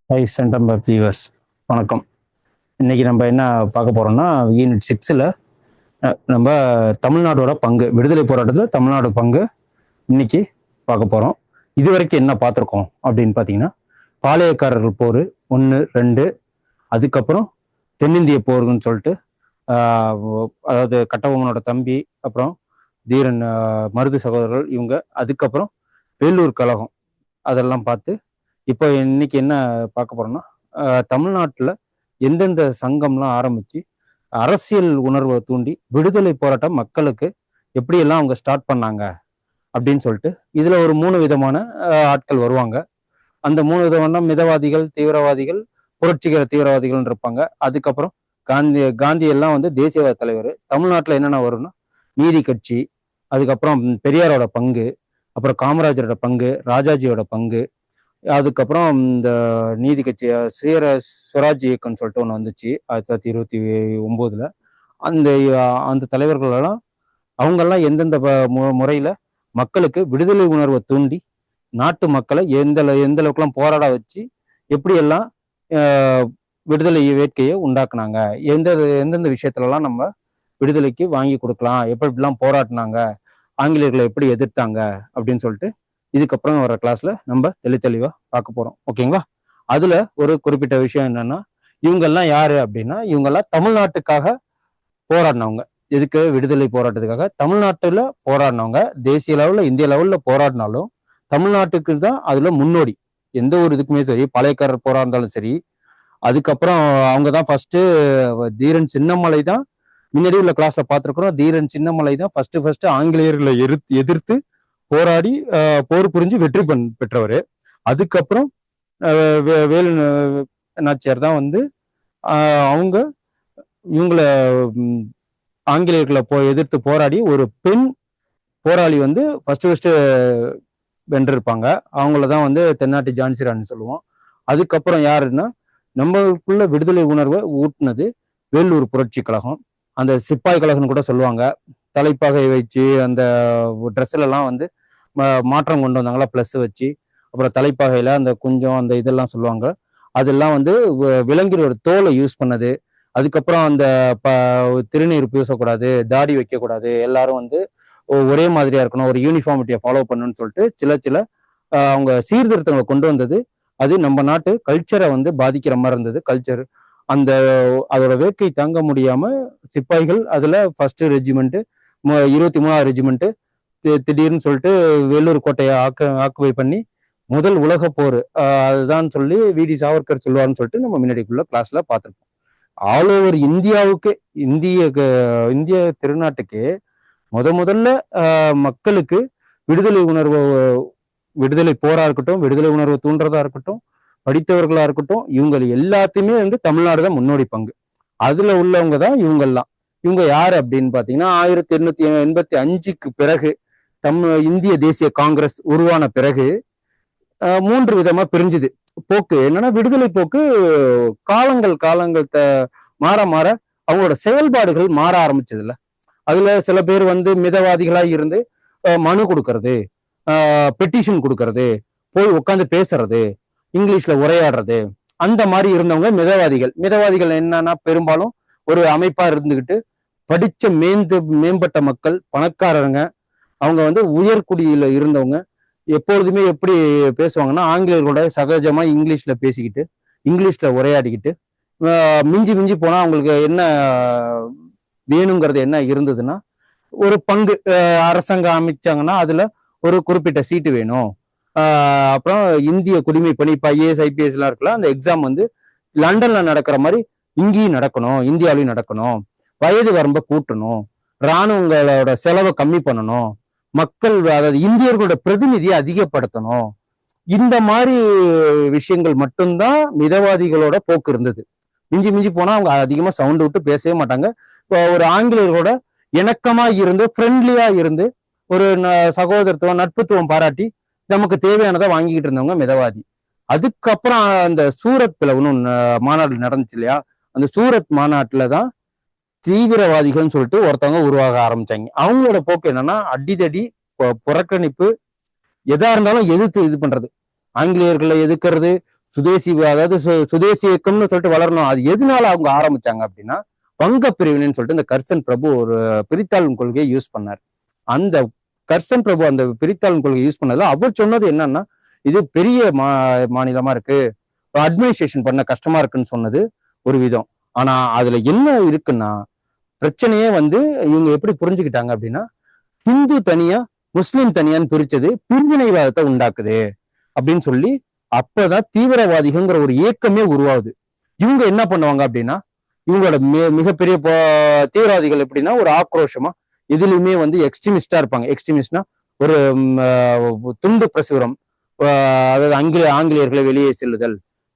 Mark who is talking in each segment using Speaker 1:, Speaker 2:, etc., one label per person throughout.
Speaker 1: High centum of viewers, வணக்கம். இன்னைக்கு நம்ம என்ன பார்க்க போறோம்னா, யூனிட் 6ல் நம்ம தமிழ்நாடோட பங்கு, விடுதலை போராட்டத்தில் தமிழ்நாடு பங்கு இன்னைக்கு பார்க்க போறோம். இது வரைக்கும் என்ன பார்த்துருக்கோம் அப்படின்னு பார்த்தீங்கன்னா, பாளையக்காரர்கள் போர் 1, 2, அதுக்கப்புறம் தென்னிந்திய போருன்னு சொல்லிட்டு, அதாவது கட்டபொம்மனோட தம்பி, அப்புறம் தீரன் மருது சகோதரர்கள் இவங்க, அதுக்கப்புறம் வேலூர் கழகம், அதெல்லாம் பார்த்து இப்போ இன்னைக்கு என்ன பார்க்க போறோம்னா, தமிழ்நாட்டில் எந்தெந்த சங்கம்லாம் ஆரம்பிச்சு அரசியல் உணர்வை தூண்டி விடுதலை போராட்டம் மக்களுக்கு எப்படியெல்லாம் அவங்க ஸ்டார்ட் பண்ணாங்க அப்படின்னு சொல்லிட்டு, இதுல ஒரு 3 விதமான ஆட்கள் வருவாங்க. அந்த 3 விதமான மிதவாதிகள், தீவிரவாதிகள், புரட்சிகர தீவிரவாதிகள் இருப்பாங்க. அதுக்கப்புறம் காந்தி எல்லாம் வந்து தேசியவாத தலைவர். தமிழ்நாட்டில் என்னென்ன வரும்னா, நீதி கட்சி, அதுக்கப்புறம் பெரியாரோட பங்கு, அப்புறம் காமராஜரோட பங்கு, ராஜாஜியோட பங்கு, அதுக்கப்புறம் இந்த நீதி கட்சி சுவராஜ் இயக்கம்னு சொல்லிட்டு ஒன்று வந்துச்சு 1929. அந்த அந்த தலைவர்களெல்லாம் அவங்கெல்லாம் எந்தெந்த முறையில மக்களுக்கு விடுதலை உணர்வை தூண்டி நாட்டு மக்களை எந்த அளவுக்குலாம் போராட வச்சு எப்படியெல்லாம் விடுதலை வேட்கையை உண்டாக்குனாங்க, எந்தெந்த விஷயத்துலலாம் நம்ம விடுதலைக்கு வாங்கி கொடுக்கலாம், எப்படிலாம் போராட்டினாங்க, ஆங்கிலேயர்களை எப்படி எதிர்த்தாங்க அப்படின்னு சொல்லிட்டு இதுக்கப்புறம் வர கிளாஸ்ல நம்ம தெளிவா பார்க்க போறோம். ஓகேங்களா? அதுல ஒரு குறிப்பிட்ட விஷயம் என்னன்னா, இவங்கெல்லாம் யாரு அப்படின்னா, இவங்கெல்லாம் தமிழ்நாட்டுக்காக போராடினவங்க. எதுக்கு? விடுதலை போராட்டத்துக்காக தமிழ்நாட்டுல போராடினவங்க. தேசிய லெவல்ல, இந்திய லெவல்ல போராடினாலும் தமிழ்நாட்டுக்கு தான் அதுல முன்னோடி. எந்த ஒரு இதுக்குமே சரி, பாளையக்காரர் போரா இருந்தாலும் சரி, அதுக்கப்புறம் அவங்க தான் ஃபர்ஸ்ட். தீரன் சின்னமலை தான் முன்னாடி உள்ள கிளாஸ்ல பார்த்துருக்கிறோம். தீரன் சின்னமலை தான் ஃபர்ஸ்ட் ஆங்கிலேயர்களை எதிர்த்து போராடி போர் புரிஞ்சு வெற்றி பெற்றவர். அதுக்கப்புறம் வேலு நாச்சியார் தான் வந்து அவங்க இவங்களை ஆங்கிலேயர்களை எதிர்த்து போராடி ஒரு பெண் போராளி வந்து ஃபர்ஸ்ட் வென்றிருப்பாங்க. அவங்களதான் வந்து தென்னாட்டு ஜான்சிரான்னு சொல்லுவோம். அதுக்கப்புறம் யாருன்னா, நம்மளுக்குள்ள விடுதலை உணர்வை ஊட்டினது வேலூர் புரட்சி கழகம், அந்த சிப்பாய் கழகம்னு கூட சொல்லுவாங்க. தலைப்பாகை வச்சு அந்த ட்ரெஸ்ல எல்லாம் வந்து மாற்றம் கொண்டு வந்தாங்களா, பிளஸ் வச்சு. அப்புறம் தலைப்பாகையில அந்த குஞ்சம் அந்த இதெல்லாம் சொல்லுவாங்க. அதெல்லாம் வந்து விலங்கிற தோலை யூஸ் பண்ணது. அதுக்கப்புறம் அந்த திருநீர் பூசக்கூடாது, தாடி வைக்கக்கூடாது, எல்லாரும் வந்து ஒரே மாதிரியா இருக்கணும், ஒரு யூனிஃபார்மிட்டியை ஃபாலோ பண்ணணும்னு சொல்லிட்டு சில அவங்க சீர்திருத்தங்களை கொண்டு வந்தது. அது நம்ம நாட்டு கல்ச்சரை வந்து பாதிக்கிற மாதிரி இருந்தது. கல்ச்சர் அந்த அதோட வேட்கை தாங்க முடியாம சிப்பாய்கள் அதுல ஃபர்ஸ்ட் ரெஜிமெண்ட், 23வது ரெஜிமெண்ட் திடீர்னு சொல்லிட்டு வேலூர் கோட்டையை ஆக்குபை பண்ணி முதல் உலக போர் அதுதான் சொல்லி வி.டி. சாவர்கர் சொல்லுவார்னு சொல்லிட்டு நம்ம முன்னாடிக்குள்ள கிளாஸ்ல பார்த்துருப்போம். ஆல் ஓவர் இந்தியாவுக்கு, இந்திய திருநாட்டுக்கு முதல்ல மக்களுக்கு விடுதலை உணர்வு, விடுதலை போரா இருக்கட்டும், விடுதலை உணர்வு தூண்டுறதா இருக்கட்டும், படித்தவர்களா இருக்கட்டும், இவங்க எல்லாத்தையுமே வந்து தமிழ்நாடு தான் முன்னோடி பங்கு. அதுல உள்ளவங்க தான் இவங்கெல்லாம். இவங்க யாரு அப்படின்னு பாத்தீங்கன்னா, 1885க்கு பிறகு இந்திய தேசிய காங்கிரஸ் உருவான பிறகு 3 விதமா பிரிஞ்சுது போக்கு. என்னன்னா, விடுதலை போக்கு காலங்கள் மாற அவங்களோட செயல்பாடுகள் மாற ஆரம்பிச்சதுல. அதுல சில பேர் வந்து மிதவாதிகளா இருந்து மனு கொடுக்கறது, பெட்டிஷன் கொடுக்கறது, போய் உட்காந்து பேசுறது, இங்கிலீஷ்ல உரையாடுறது, அந்த மாதிரி இருந்தவங்க மிதவாதிகள். மிதவாதிகள் என்னன்னா, பெரும்பாலும் ஒரு அமைப்பா இருந்துகிட்டு படிச்ச மேம்பட்ட மக்கள், பணக்காரங்க, அவங்க வந்து உயர்குடியில இருந்தவங்க எப்பொழுதுமே எப்படி பேசுவாங்கன்னா, ஆங்கிலேயர்களோட சகஜமா இங்கிலீஷ்ல பேசிக்கிட்டு, இங்கிலீஷ்ல உரையாடிக்கிட்டு, மிஞ்சி போனா அவங்களுக்கு என்ன வேணுங்கிறது என்ன இருந்ததுன்னா, ஒரு பங்கு அரசாங்கம் அமைச்சாங்கன்னா அதுல ஒரு குறிப்பிட்ட சீட்டு வேணும். அப்புறம் இந்திய குடிமை பணி, இப்ப ஐஏஎஸ் ஐபிஎஸ் எல்லாம் இருக்குல்ல, அந்த எக்ஸாம் வந்து லண்டன்ல நடக்கிற மாதிரி இங்கேயும் நடக்கணும், இந்தியாவிலையும் நடக்கணும், வயது வரம்ப கூட்டணும், இராணுவங்களோட செலவை கம்மி பண்ணணும், மக்கள் அதாவது இந்தியர்களோட பிரதிநிதியை அதிகப்படுத்தணும். இந்த மாதிரி விஷயங்கள் மட்டும்தான் மிதவாதிகளோட போக்கு இருந்தது. மிஞ்சி போனா அவங்க அதிகமா சவுண்ட் விட்டு பேசவே மாட்டாங்க. இப்போ ஒரு ஆங்கிலேயர்களோட இணக்கமா இருந்து, ஃப்ரெண்ட்லியா இருந்து, ஒரு சகோதரத்துவம், நட்புத்துவம் பாராட்டி நமக்கு தேவையானதை வாங்கிக்கிட்டு இருந்தவங்க மிதவாதி. அதுக்கப்புறம் அந்த சூரத் பிளவுன்னு மாநாடு நடந்துச்சு இல்லையா, அந்த சூரத் மாநாட்டுல தான் தீவிரவாதிகள்னு சொல்லிட்டு ஒருத்தவங்க உருவாக ஆரம்பிச்சாங்க. அவங்களோட போக்கு என்னன்னா அடிதடி, புறக்கணிப்பு, எதா இருந்தாலும் எதிர்த்து இது பண்றது, ஆங்கிலேயர்களை எதிர்க்கிறது, சுதேசி, அதாவது சுதேசி இயக்கம்னு சொல்லிட்டு வளரணும். அது எதனால அவங்க ஆரம்பிச்சாங்க அப்படின்னா, வங்க பிரிவினைன்னு சொல்லிட்டு இந்த கர்சன் பிரபு ஒரு பிரித்தாளும் கொள்கையை யூஸ் பண்ணார். அந்த கர்சன் பிரபு அந்த பிரித்தாளும் கொள்கையை யூஸ் பண்ணதுல அவர் சொன்னது என்னன்னா, இது பெரிய மாநிலமா இருக்கு, அட்மினிஸ்ட்ரேஷன் பண்ண கஷ்டமா இருக்குன்னு சொன்னது ஒரு விதம். ஆனா அதுல என்ன இருக்குன்னா, பிரச்சனையே வந்து இவங்க எப்படி புரிஞ்சுக்கிட்டாங்க அப்படின்னா, ஹிந்து தனியா முஸ்லிம் தனியான்னு பிரிச்சது பிரிவினைவாதத்தை உண்டாக்குது அப்படின்னு சொல்லி அப்பதான் தீவிரவாதிகள்ங்கிற ஒரு இயக்கமே உருவாகுது. இவங்க என்ன பண்ணுவாங்க அப்படின்னா, இவங்களோட மிகப்பெரிய தீவிரவாதிகள் எப்படின்னா ஒரு ஆக்ரோஷமா எதுலையுமே வந்து எக்ஸ்ட்ரீமிஸ்டா இருப்பாங்க. எக்ஸ்ட்ரீமிஸ்ட்னா ஒரு துண்டு பிரசுரம், அதாவது ஆங்கிலேயர்களை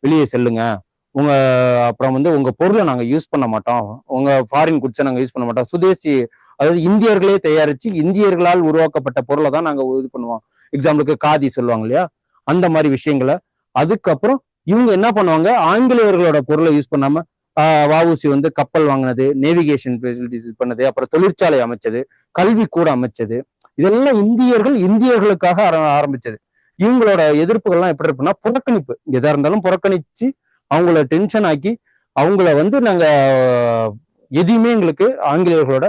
Speaker 1: வெளியே செல்லுங்க, உங்க அப்புறம் வந்து உங்க பொருளை நாங்க யூஸ் பண்ண மாட்டோம், உங்க ஃபாரின் குட்ஸை நாங்க யூஸ் பண்ண மாட்டோம், சுதேசி, அதாவது இந்தியர்களே தயாரிச்சு இந்தியர்களால் உருவாக்கப்பட்ட பொருளை தான் நாங்க இது பண்ணுவோம். எக்ஸாம்பிளுக்கு காதி சொல்லுவாங்க இல்லையா, அந்த மாதிரி விஷயங்களை. அதுக்கப்புறம் இவங்க என்ன பண்ணுவாங்க, ஆங்கிலேயர்களோட பொருளை யூஸ் பண்ணாம வஉசி வந்து கப்பல் வாங்கினது, நேவிகேஷன் ஃபெசிலிட்டிஸ் பண்ணது, அப்புறம் தொழிற்சாலை அமைச்சது, கல்வி கூட அமைச்சது, இதெல்லாம் இந்தியர்களுக்காக ஆரம்பிச்சது. இவங்களோட எதிர்ப்புகள்லாம் எப்படி இருக்குன்னா புறக்கணிப்பு, எதா இருந்தாலும் புறக்கணிச்சு அவங்கள டென்ஷன் ஆக்கி அவங்கள வந்து நாங்க எதையுமே எங்களுக்கு ஆங்கிலேயர்களோட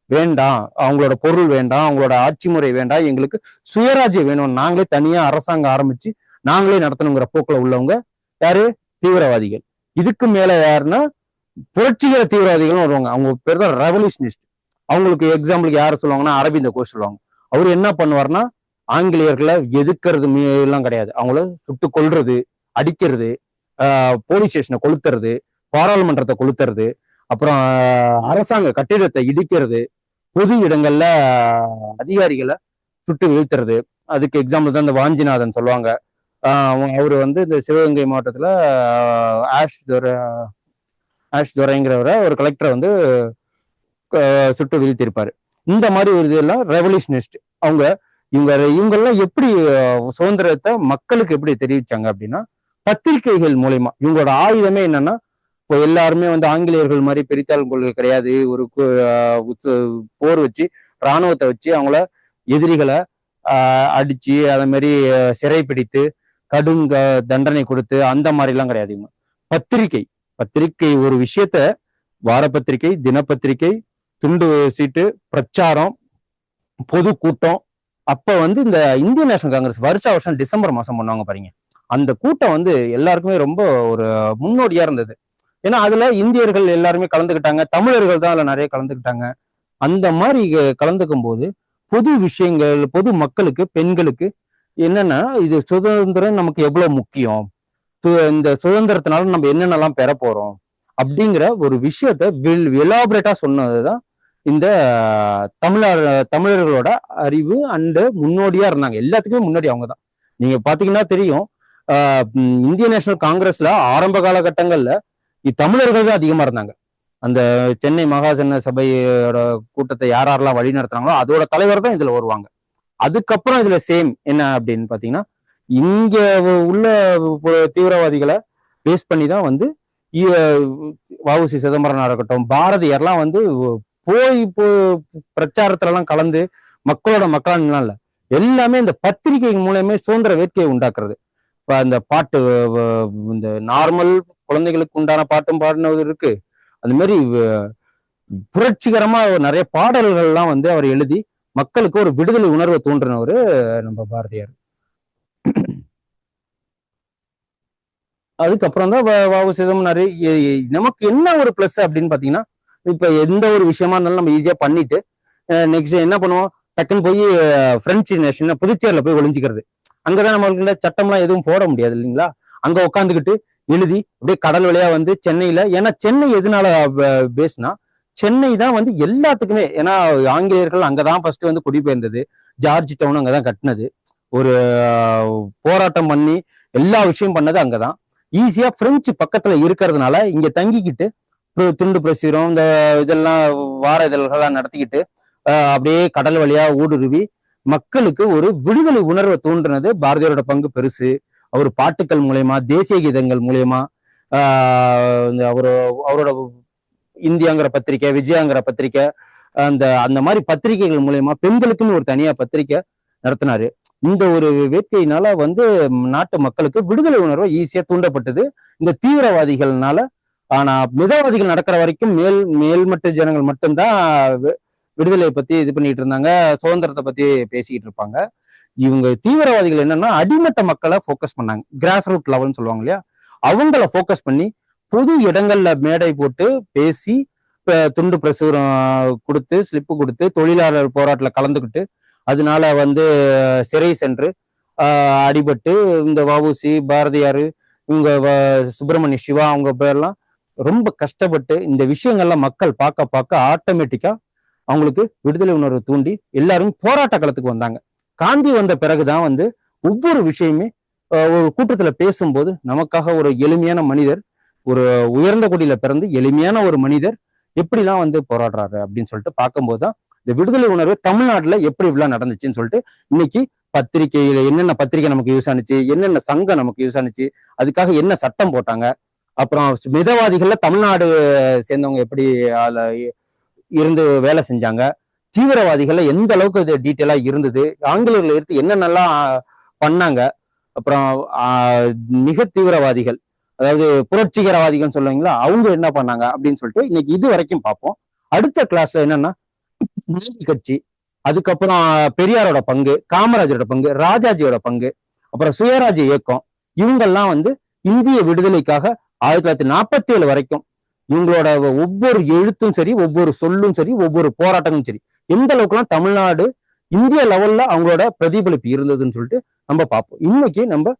Speaker 1: வேண்டாம், அவங்களோட பொருள் வேண்டாம், அவங்களோட ஆட்சி முறை வேண்டாம், எங்களுக்கு சுயராஜ்யம் வேணும், நாங்களே தனியா அரசாங்கம் ஆரம்பிச்சு நாங்களே நடத்தணுங்கிற போக்குல உள்ளவங்க யாரு, தீவிரவாதிகள். இதுக்கு மேல யாருன்னா புரட்சிகர தீவிரவாதிகள் வருவாங்க. அவங்க பேர் தான் ரெவல்யூஷனிஸ்ட். அவங்களுக்கு எக்ஸாம்பிளுக்கு யார சொல்லுவாங்கன்னா அரவிந்த கோஷ் சொல்லுவாங்க. அவரு என்ன பண்ணுவார்னா ஆங்கிலேயர்களை எதிர்க்கிறது எல்லாம் கிடையாது, அவங்கள சுட்டு கொல்றது, அடிக்கிறது, போலீஸ் ஸ்டேஷனை கொளுத்துறது, பாராளுமன்றத்தை கொளுத்துறது, அப்புறம் அரசாங்க கட்டிடத்தை இடிக்கிறது, பொது இடங்கள்ல அதிகாரிகளை சுட்டு வீழ்த்துறது. அதுக்கு எக்ஸாம்பிள் தான் இந்த வாஞ்சிநாதன் சொல்லுவாங்க. அவரு வந்து இந்த சிவகங்கை மாவட்டத்துல ஆஷ் துரைங்கிறவரை ஒரு கலெக்டரை வந்து சுட்டு வீழ்த்திருப்பாரு. இந்த மாதிரி ஒரு இதெல்லாம் ரெவல்யூஷனிஸ்ட். இவங்கெல்லாம் எப்படி சுதந்திரத்தை மக்களுக்கு எப்படி தெரிவிச்சாங்க அப்படின்னா பத்திரிகைகள் மூலயமா. இவங்களோட ஆயுதமே என்னன்னா, இப்போ எல்லாருமே வந்து ஆங்கிலேயர்கள் மாதிரி பெரித்தாள் கொள்கை கிடையாது. ஒரு போர் வச்சு இராணுவத்தை வச்சு அவங்கள எதிரிகளை அடிச்சு அதை மாதிரி சிறைப்பிடித்து கடும் தண்டனை கொடுத்து அந்த மாதிரிலாம் கிடையாது. பத்திரிகை ஒரு விஷயத்த, வார பத்திரிகை, தினப்பத்திரிகை, துண்டு சீட்டு, பிரச்சாரம், பொதுக்கூட்டம். அப்ப வந்து இந்த இந்தியன் நேஷனல் காங்கிரஸ் வருஷம் டிசம்பர் மாசம் பண்ணுவாங்க பாருங்க. அந்த கூட்டம் வந்து எல்லாருக்குமே ரொம்ப ஒரு முன்னோடியா இருந்தது. ஏன்னா அதுல இந்தியர்கள் எல்லாருமே கலந்துக்கிட்டாங்க, தமிழர்கள் தான் அதுல நிறைய கலந்துக்கிட்டாங்க. அந்த மாதிரி கலந்துக்கும் போது பொது விஷயங்கள், பொது மக்களுக்கு, பெண்களுக்கு என்னன்னா இது சுதந்திரம் நமக்கு எவ்வளவு முக்கியம், இந்த சுதந்திரத்தினால நம்ம என்னென்னலாம் பெற போறோம் அப்படிங்கிற ஒரு விஷயத்த எலாபரேட்டா சொன்னதுதான் இந்த தமிழர்களோட அறிவு அண்டு முன்னோடியா இருந்தாங்க. எல்லாத்துக்குமே முன்னாடி அவங்கதான். நீங்க பாத்தீங்கன்னா தெரியும், இந்திய நேஷனல் காங்கிரஸ்ல ஆரம்ப காலகட்டங்கள்ல தமிழர்கள் தான் அதிகமா இருந்தாங்க. அந்த சென்னை மகாஜன சபையோட கூட்டத்தை யாரெல்லாம் வழி நடத்துறாங்களோ அதோட தலைவர் தான் இதுல வருவாங்க. அதுக்கப்புறம் இதுல சேம் என்ன அப்படின்னு பாத்தீங்கன்னா, இங்க உள்ள தீவிரவாதிகளை பேஸ் பண்ணி தான் வந்து வஉசி சிதம்பரனா இருக்கட்டும், பாரதியார்லாம் வந்து போய் பிரச்சாரத்துல எல்லாம் கலந்து மக்களா இல்ல, எல்லாமே இந்த பத்திரிகை மூலமே சுதந்திர வேட்கையை உண்டாக்குறது. இப்ப அந்த பாட்டு, இந்த நார்மல் குழந்தைகளுக்கு உண்டான பாட்டும் பாடினது இருக்கு. அந்த மாதிரி புரட்சிகரமா நிறைய பாடல்கள்லாம் வந்து அவர் எழுதி மக்களுக்கு ஒரு விடுதலை உணர்வை தோன்றினவர் நம்ம பாரதியார். அதுக்கப்புறம் தான் வஉசிதம் நிறைய. நமக்கு என்ன ஒரு பிளஸ் அப்படின்னு பாத்தீங்கன்னா, இப்ப எந்த ஒரு விஷயமா இருந்தாலும் நம்ம ஈஸியா பண்ணிட்டு நெக்ஸ்ட் என்ன பண்ணுவோம், டக்குன்னு போய் பிரெஞ்சு நேஷன் புதுச்சேரியில போய் ஒளிஞ்சிக்கிறது. அங்கதான் நம்மளுக்கு சட்டம்லாம் எதுவும் போட முடியாது இல்லைங்களா. அங்க உட்காந்துக்கிட்டு எழுதி அப்படியே கடல் வழியா வந்து சென்னையில, ஏன்னா சென்னை எதனால பேஸ்னா, சென்னை தான் வந்து எல்லாத்துக்குமே, ஏன்னா ஆங்கிலேயர்கள் அங்கதான் ஃபர்ஸ்ட் வந்து குடிபெயர்ந்தது, ஜார்ஜ் டவுன் அங்கதான் கட்டினது, ஒரு போராட்டம் பண்ணி எல்லா விஷயம் பண்ணது அங்கதான். ஈஸியா பிரெஞ்சு பக்கத்துல இருக்கிறதுனால இங்க தங்கிக்கிட்டு துண்டு பிரசுரம், இந்த இதெல்லாம் வார இதழ்கள்லாம் நடத்திக்கிட்டு அப்படியே கடல் வழியா ஊடுருவி மக்களுக்கு ஒரு விடுதலை உணர்வை தோன்றினது பாரதியாரோட பங்கு பெருசு. அவர் பாட்டுக்கள் மூலயமா, தேசிய கீதங்கள் மூலயமா, அவரோட இந்தியாங்கிற பத்திரிக்கை, விஜயாங்கிற பத்திரிக்கை, அந்த அந்த மாதிரி பத்திரிகைகள் மூலயமா பெண்களுக்குன்னு ஒரு தனியா பத்திரிக்கை நடத்தினாரு. இந்த ஒரு வேட்கையினால வந்து நாட்டு மக்களுக்கு விடுதலை உணர்வு ஈஸியா தூண்டப்பட்டது இந்த தீவிரவாதிகள்னால. ஆனா மிதவாதிகள் நடக்கிற வரைக்கும் மேல்மட்ட ஜனங்கள் மட்டும்தான் விடுதலையை பத்தி இது பண்ணிட்டு இருந்தாங்க, சுதந்திரத்தை பத்தி பேசிக்கிட்டு இருப்பாங்க. இவங்க தீவிரவாதிகள் என்னன்னா அடிமட்ட மக்களை ஃபோக்கஸ் பண்ணாங்க, கிராஸ் ரூட் லெவல்னு சொல்லுவாங்க இல்லையா, அவங்கள ஃபோக்கஸ் பண்ணி பொது இடங்கள்ல மேடை போட்டு பேசி துண்டு பிரசுரம் கொடுத்து ஸ்லிப்பு கொடுத்து தொழிலாளர் போராட்டத்தில் கலந்துக்கிட்டு அதனால வந்து சிறை சென்று அடிபட்டு இந்த வஉசி, பாரதியார், இவங்க சுப்பிரமணிய சிவா அவங்க பேர்லாம் ரொம்ப கஷ்டப்பட்டு இந்த விஷயங்கள்லாம் மக்கள் பார்க்க பார்க்க ஆட்டோமேட்டிக்கா அவங்களுக்கு விடுதலை உணர்வு தூண்டி எல்லாரும் போராட்ட களத்துக்கு வந்தாங்க. காந்தி வந்த பிறகுதான் வந்து ஒவ்வொரு விஷயமே ஒரு கூட்டத்துல பேசும்போது நமக்காக ஒரு எளிமையான மனிதர், ஒரு உயர்ந்த குடியில பிறந்து எளிமையான ஒரு மனிதர் எப்படிலாம் வந்து போராடுறாரு அப்படின்னு சொல்லிட்டு பார்க்கும்போதுதான் இந்த விடுதலை உணர்வு தமிழ்நாட்டுல எப்படி இப்படிலாம் நடந்துச்சுன்னு சொல்லிட்டு இன்னைக்கு பத்திரிகையில என்னென்ன பத்திரிகை நமக்கு யூஸ் ஆனிச்சு, என்னென்ன சங்கம் நமக்கு யூஸ் ஆனிச்சு, அதுக்காக என்ன சட்டம் போட்டாங்க, அப்புறம் மிதவாதிகள்ல தமிழ்நாடு சேர்ந்தவங்க எப்படி அதுல இருந்து வேலை செஞ்சாங்க, தீவிரவாதிகள்ல எந்த அளவுக்கு இது டீட்டெயிலா இருந்தது, ஆங்கிலேயர்ல இருந்து என்னென்னலாம் பண்ணாங்க, அப்புறம் மிக தீவிரவாதிகள் அதாவது புரட்சிகரவாதிகள் சொல்லுவீங்களா அவங்க என்ன பண்ணாங்க அப்படின்னு சொல்லிட்டு இன்னைக்கு இது வரைக்கும் பார்ப்போம். அடுத்த கிளாஸ்ல என்னன்னா நீதி கட்சி, அதுக்கப்புறம் பெரியாரோட பங்கு, காமராஜரோட பங்கு, ராஜாஜியோட பங்கு, அப்புறம் சுயராஜ்ய இயக்கம், இவங்கெல்லாம் வந்து இந்திய விடுதலைக்காக 1947 வரைக்கும் இவங்களோட ஒவ்வொரு எழுத்தும் சரி, ஒவ்வொரு சொல்லும் சரி, ஒவ்வொரு போராட்டமும் சரி, எந்த அளவுக்குலாம் தமிழ்நாடு இந்திய லெவல்ல அவங்களோட பிரதிபலிப்பு இருந்ததுன்னு சொல்லிட்டு நம்ம பார்ப்போம். இன்னைக்கு நம்ம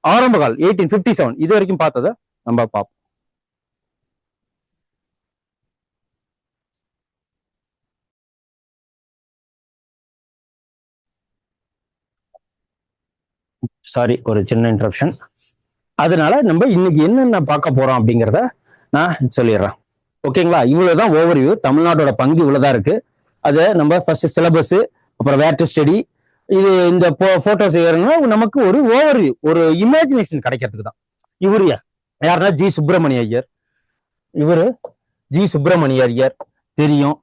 Speaker 1: ஆரம்ப கால் 1857 இது வரைக்கும் பார்த்ததை நம்ம பார்ப்போம். சாரி, ஒரு சின்ன இன்டரப்ஷன். அதனால நம்ம இன்னைக்கு என்னென்ன பார்க்க போறோம் அப்படிங்கிறத நான் சொல்லிடுறேன். ஓகேங்களா? இவ்வளவுதான் ஓவர்வியூ. தமிழ்நாட்டோட பங்கு இவ்வளவுதான் இருக்கு. அதை நம்ம ஃபர்ஸ்ட் சிலபஸ், அப்புறம் வேர் டு ஸ்டடி, இது இந்த போட்டோஸ் ஏறணும்னா நமக்கு ஒரு ஓவர்வியூ, ஒரு இமேஜினேஷன் கிடைக்கிறதுக்கு தான். இவரு யாருன்னா ஜி சுப்பிரமணிய ஐயர். இவரு ஜி சுப்பிரமணிய ஐயர் தெரியும்.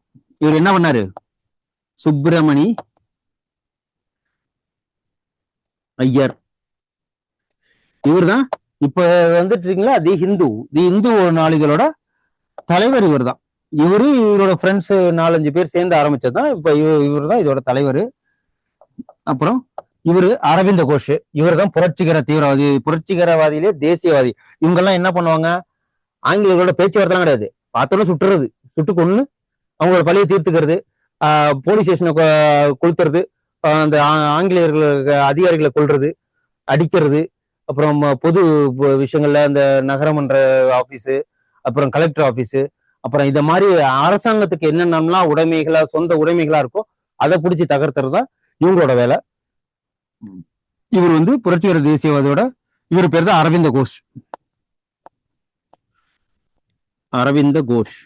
Speaker 1: இவர் என்ன பண்ணாரு? சுப்பிரமணி ஐயர் இவர் தான் இப்ப வந்துட்டு இருக்கீங்களா தி இந்து நாளிதழோட தலைவர். இவர் தான். இவரோட ஃப்ரெண்ட்ஸ் 4-5 பேர் சேர்ந்து ஆரம்பிச்சதுதான். இப்ப இவர் தான் இதோட தலைவர். அப்புறம் இவரு அரவிந்த கோஷ். இவர் தான் புரட்சிகர தீவிரவாதி, புரட்சிகரவாதியிலே தேசியவாதி. இவங்கெல்லாம் என்ன பண்ணுவாங்க? ஆங்கிலேயர்களோட பேச்சுவார்த்தைலாம் கிடையாது, பார்த்தோன்னு சுட்டுறது, சுட்டு கொண்டு அவங்களோட பழியை தீர்த்துக்கிறது, போலீஸ் ஸ்டேஷனை கொளுத்துறது, அந்த ஆங்கிலேயர்களுக்கு அதிகாரிகளை கொள்றது, அடிக்கிறது, அப்புறம் பொது விஷயங்கள்ல அந்த நகரமன்ற ஆபீஸு, அப்புறம் கலெக்டர் ஆபீஸு, அப்புறம் இத மாதிரி அரசாங்கத்துக்கு என்னென்னலாம் உடைமைகளா, சொந்த உடைமைகளா இருக்கோ அதை பிடிச்சி தகர்த்துறது தான் இவங்களோட வேலை. இவர் வந்து புரட்சிகர தேசியவாதியோட இவர் பேர் தான் அரவிந்த கோஷ். அரவிந்த கோஷ்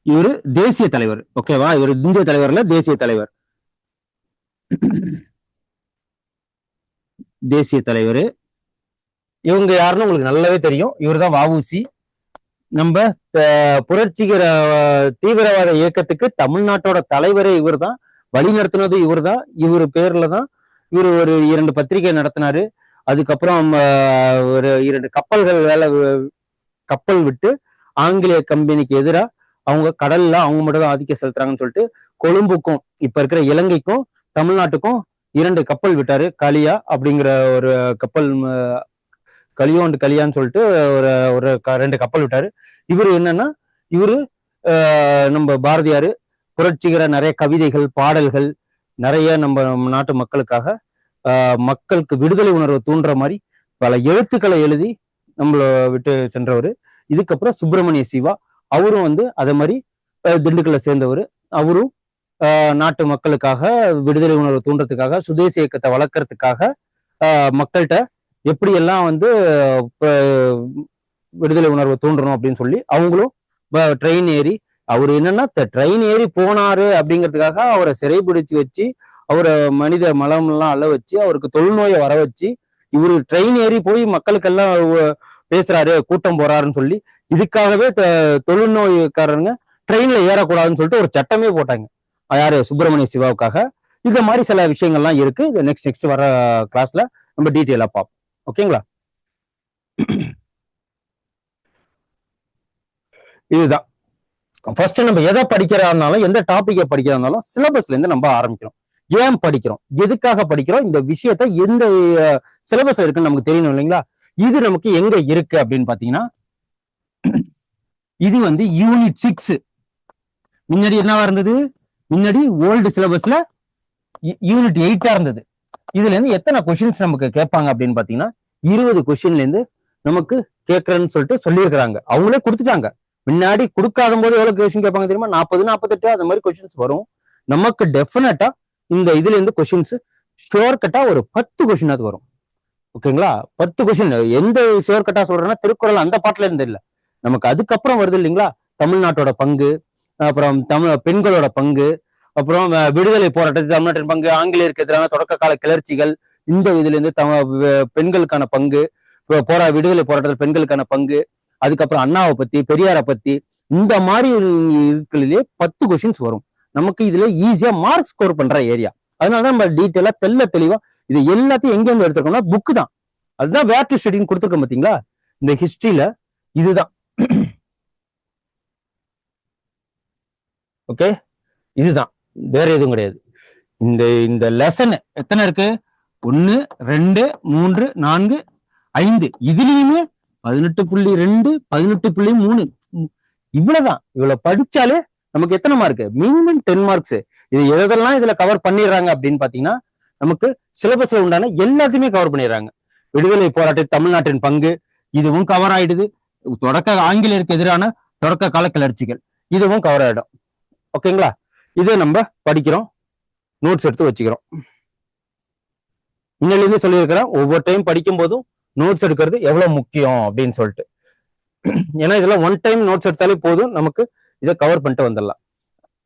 Speaker 1: இவரு தேசிய தலைவர். ஓகேவா? இவர் இந்திய தலைவர்ல தேசிய தலைவர். தேசிய தலைவர் இவங்க யாருன்னு உங்களுக்கு நல்லாவே தெரியும். இவர் தான் வஉசி. நம்ம புரட்சிகர தீவிரவாத இயக்கத்துக்கு தமிழ்நாட்டோட தலைவரே இவர் தான், வழி நடத்தினது இவர் தான். இவர் பேர்ல தான் இவர் ஒரு 2 பத்திரிகை நடத்தினாரு. அதுக்கப்புறம் ஒரு 2 கப்பல் விட்டு ஆங்கிலேய கம்பெனிக்கு எதிராக அவங்க கடல்ல அவங்க மட்டும் தான் ஆதிக்கம் செலுத்துறாங்கன்னு சொல்லிட்டு கொழும்புக்கும் இப்ப இருக்கிற இலங்கைக்கும் தமிழ்நாட்டுக்கும் 2 கப்பல் விட்டாரு. கலியா அப்படிங்கிற ஒரு கப்பல், கலியோண்டு கலியான்னு சொல்லிட்டு ஒரு 2 கப்பல் விட்டாரு. இவரு என்னன்னா, இவரு நம்ம பாரதியாரு புரட்சிகர நிறைய கவிதைகள், பாடல்கள் நிறைய நம்ம நாட்டு மக்களுக்காக மக்களுக்கு விடுதலை உணர்வை தூண்டுற மாதிரி பல எழுத்துக்களை எழுதி நம்மள விட்டு சென்றவர். இதுக்கப்புறம் சுப்பிரமணிய சிவா, அவரும் வந்து அதே மாதிரி திண்டுக்கல்ல சேர்ந்தவர். அவரும் நாட்டு மக்களுக்காக விடுதலை உணர்வை தூண்டுறதுக்காக, சுதேசி இயக்கத்தை வளர்க்கறதுக்காக மக்கள்கிட்ட எப்படியெல்லாம் வந்து விடுதலை உணர்வை தூண்டணும் அப்படின்னு சொல்லி அவங்களும் ட்ரெயின் ஏறி, அவர் என்னன்னா ட்ரெயின் ஏறி போனாரு அப்படிங்கிறதுக்காக அவரை சிறைபிடிச்சு வச்சு, அவரை மனித மலம் எல்லாம் அள்ள வச்சு, அவருக்கு தொழுநோயை வர வச்சு, இவரு ட்ரெயின் ஏறி போய் மக்களுக்கெல்லாம் பேசுறாரு, கூட்டம் போறாருன்னு சொல்லி இதுக்காகவே தொழுநோய்க்காரங்க ட்ரெயின்ல ஏறக்கூடாதுன்னு சொல்லிட்டு ஒரு சட்டமே போட்டாங்க. யாரு? சுப்பிரமணிய சிவாவுக்காக. இந்த மாதிரி சில விஷயங்கள்லாம் இருக்கு. இது நெக்ஸ்ட் வர கிளாஸ்ல நம்ம டீட்டெயிலா பார்ப்போம். ஓகேங்களா? இதுதான் ஃபர்ஸ்ட் நம்ம எதை படிக்கிறதாலும், எந்த டாபிக்கை படிக்கிறதாலும் சிலபஸ்ல இருந்து நம்ம ஆரம்பிக்கிறோம். ஏன் படிக்கிறோம், எதுக்காக படிக்கிறோம், இந்த விஷயத்த எந்த சிலபஸ்ல இருக்குன்னு நமக்கு தெரியணும் இல்லைங்களா? இது நமக்கு எங்க இருக்கு அப்படின்னு பாத்தீங்கன்னா, இது வந்து யூனிட் 6. முன்னாடி என்னவா இருந்தது? முன்னாடி ஓல்டு சிலபஸ்ல யூனிட் 8 இருந்தது. இதுல இருந்து எத்தனை கொஸ்டின்ஸ் நமக்கு கேட்பாங்க அப்படின்னு பாத்தீங்கன்னா, 20 கொஸ்டின்ல இருந்து நமக்கு கேட்கறேன்னு சொல்லிட்டு சொல்லியிருக்கிறாங்க. அவங்களே கொடுத்துட்டாங்க. முன்னாடி கொடுக்காத போது எவ்வளவு கொஸ்டின் கேட்பாங்க தெரியுமா? 40, 48 அந்த மாதிரி கொஸ்டின்ஸ் வரும். நமக்கு டெஃபினட்டா இந்த இதுல இருந்து கொஸ்டின்ஸ் ஷோர் கட்டா ஒரு 10 கொஸ்டினாவது வரும். ஓகேங்களா? 10 கொஸ்டின். எந்த ஷோர் கட்டா சொல்றேன்னா, திருக்குறள் அந்த பாட்டுல இருந்து இல்ல, நமக்கு அதுக்கப்புறம் வருது இல்லைங்களா? தமிழ்நாட்டோட பங்கு, அப்புறம் பெண்களோட பங்கு, அப்புறம் விடுதலை போராட்டத்தில் தமிழ்நாட்டின் பங்கு, ஆங்கிலேயருக்கு எதிரான தொடக்க கால கிளர்ச்சிகள், இந்த இதுல இருந்து பெண்களுக்கான பங்கு, விடுதலை போராட்டத்தில் பெண்களுக்கான பங்கு, அதுக்கப்புறம் அண்ணாவை பத்தி, பெரியாரை பத்தி, இந்த மாதிரி இதுகளிலே 10 கொஸ்டின்ஸ் வரும். நமக்கு இதுல ஈஸியா மார்க் ஸ்கோர் பண்ற ஏரியா. அதனாலதான் நம்ம டீட்டெயிலா தெளிவா இது எல்லாத்தையும் எங்க இருந்து எடுத்திருக்கோம்னா புக்கு தான். அதுதான் வேர் டு ஸ்டடின்னு கொடுத்துருக்கோம் பாத்தீங்களா? இந்த ஹிஸ்டரியில இதுதான். ஓகே, இதுதான், வேற எதுவும் கிடையாது. இந்த இந்த லெசன் எத்தனை இருக்கு? 1, 2, 3, 4, 5. இதுலயுமே 18.2, 18.3. இவ்வளவுதான். இவ்வளவு படிச்சாலே நமக்கு எத்தனை மார்க்? Minimum 10 marks. இது எதெல்லாம் இதுல கவர் பண்ணிடுறாங்க அப்படின்னு பாத்தீங்கன்னா, நமக்கு சிலபஸ்ல உண்டான எல்லாத்தையுமே கவர் பண்ணிடுறாங்க. விடுதலை போராட்ட தமிழ்நாட்டின் பங்கு இதுவும் கவர் ஆயிடுது. ஆங்கிலேயருக்கு எதிரான தொடக்க கால கிளர்ச்சிகள் இதுவும் கவர் ஆயிடும். ஓகேங்களா? இதை நம்ம படிக்கிறோம், நோட்ஸ் எடுத்து வச்சுக்கிறோம். இன்னிலிருந்து சொல்லியிருக்கிறேன், ஒவ்வொரு டைம் படிக்கும் போதும் நோட்ஸ் எடுக்கிறது எவ்வளவு முக்கியம் அப்படின்னு சொல்லிட்டு. ஏன்னா இதெல்லாம் ஒன் டைம் நோட்ஸ் எடுத்தாலே போதும், நமக்கு இதை கவர் பண்ணிட்டு வந்துடலாம்.